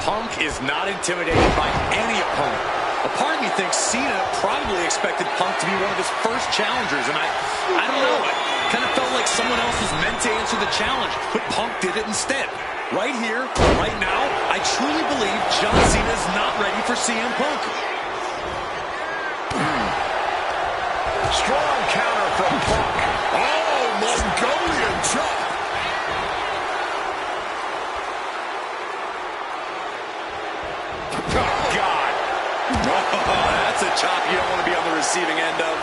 Punk is not intimidated by any opponent. A part of me thinks Cena probably expected Punk to be one of his first challengers, and I don't know. I kind of felt like someone else was meant to answer the challenge, but Punk did it instead. Right here, right now, I truly believe John Cena is not ready for CM Punk. Strong counter from Punk. Oh, Mongolian chop. Oh, God. Oh, that's a chop you don't want to be on the receiving end of.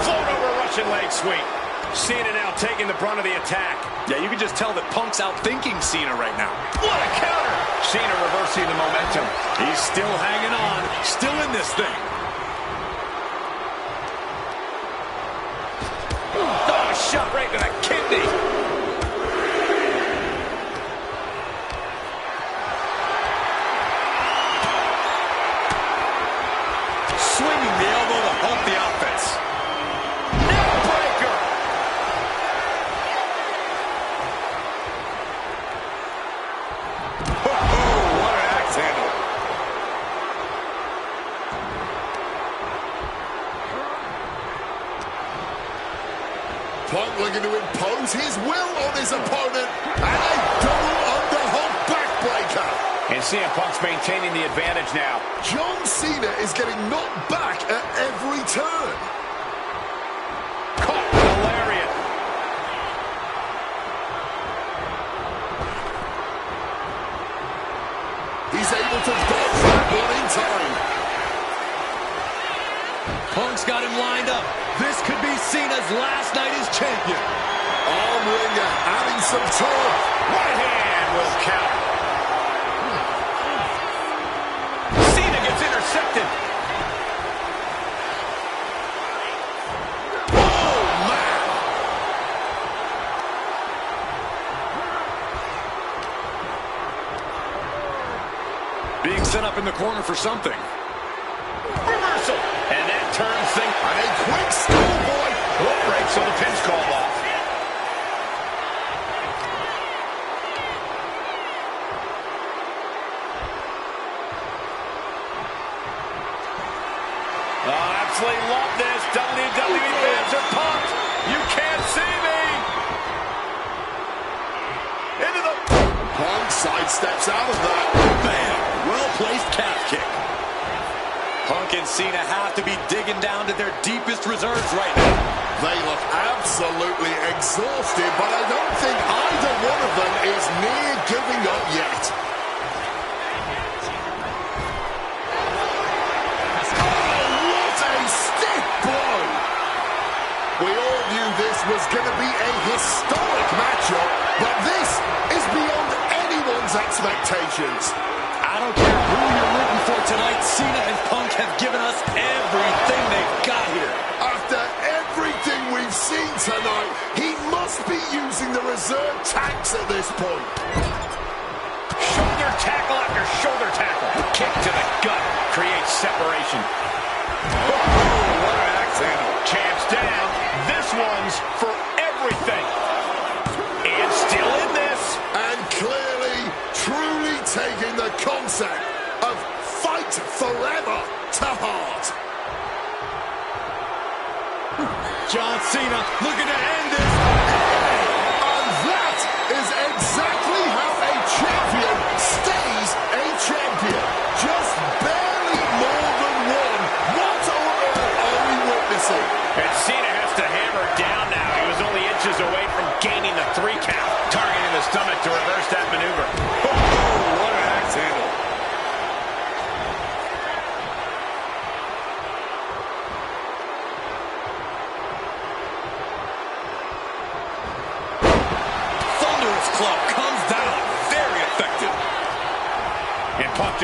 Float over Russian leg sweep. Cena now taking the brunt of the attack. Yeah, you can just tell that Punk's outthinking Cena right now. What a counter! Cena reversing the momentum. He's still hanging on, still in this thing. Oh, shot right to the kidney. Swinging the elbow to help the offense. Neckbreaker. Oh, what an axe handle. Punk looking to impose his will on his opponent, and a double underhook backbreaker. And CM Punk's maintaining the advantage now. John Cena is getting knocked back at every turn. Caught with a lariat. He's able to dodge that one in time. Punk's got him lined up. This could be Cena's last night as champion. Arm wringer adding some torque. Right hand will count. Cena gets intercepted. Oh, man. Being set up in the corner for something. Reversal. And that turns things. And a quick schoolboy. Foot break, so the pin's called off. Oh, absolutely love this. WWE fans are pumped. You can't see me. Into the... Punk sidesteps out of that. Bam! Well-placed calf kick. Punk and Cena have to be digging down to their deepest reserves right now. They look absolutely exhausted, but I don't think either one of them is near giving up yet. We all knew this was going to be a historic matchup, but this is beyond anyone's expectations. I don't care who you're rooting for tonight, Cena and Punk have given us everything they've got here. After everything we've seen tonight, he must be using the reserve tanks at this point. Shoulder tackle after shoulder tackle. Kick to the gut creates separation. Oh, what an axe handle. Champ's down. This one's for everything. And still in this. And clearly, truly taking the concept of fight forever to heart. John Cena looking to end this. And that is exactly how a champion stays a champion. Just barely more than one. What on earth are we witnessing? And Cena has to hammer down now. He was only inches away from gaining the 3 count. Targeting the stomach to reverse that maneuver. Oh, what an axe handle.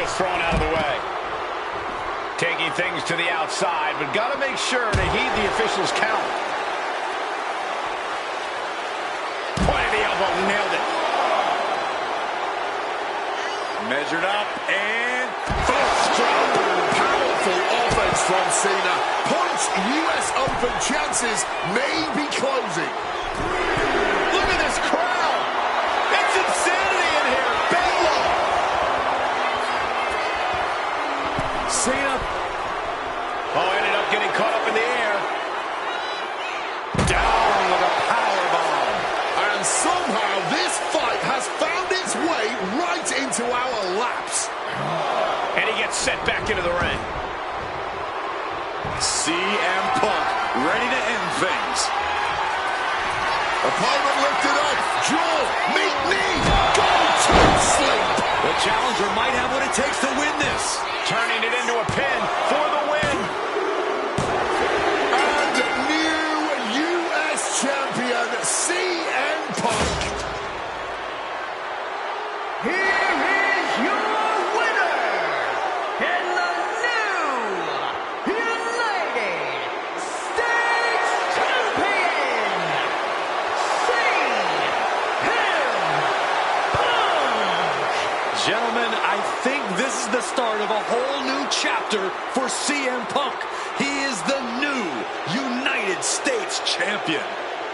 is thrown out of the way. Taking things to the outside, but got to make sure to heed the official's count. Point of the elbow, nailed it. Measured up, and fist drop. Powerful offense from Cena. Punk's US Open chances may be closing. Look at this crowd. It's insanity in here. Bedlam. Cena. Oh, ended up getting caught up in the air. Down with a powerbomb. And somehow this fight has found its way right into our laps. And he gets set back into the ring. CM Punk ready to end things. Opponent lifted up. Jaw, meet knee. Go to sleep. The challenger might have what it takes to win this. Turning it into a pin for the win. And new US champion, CM Punk. Here is your winner, and the new United States Champion, CM Punk. Gentlemen, I think this is the start of a whole new chapter for CM Punk. He is the new United States Champion.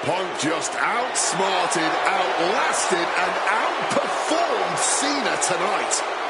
Punk just outsmarted, outlasted, and outperformed Cena tonight.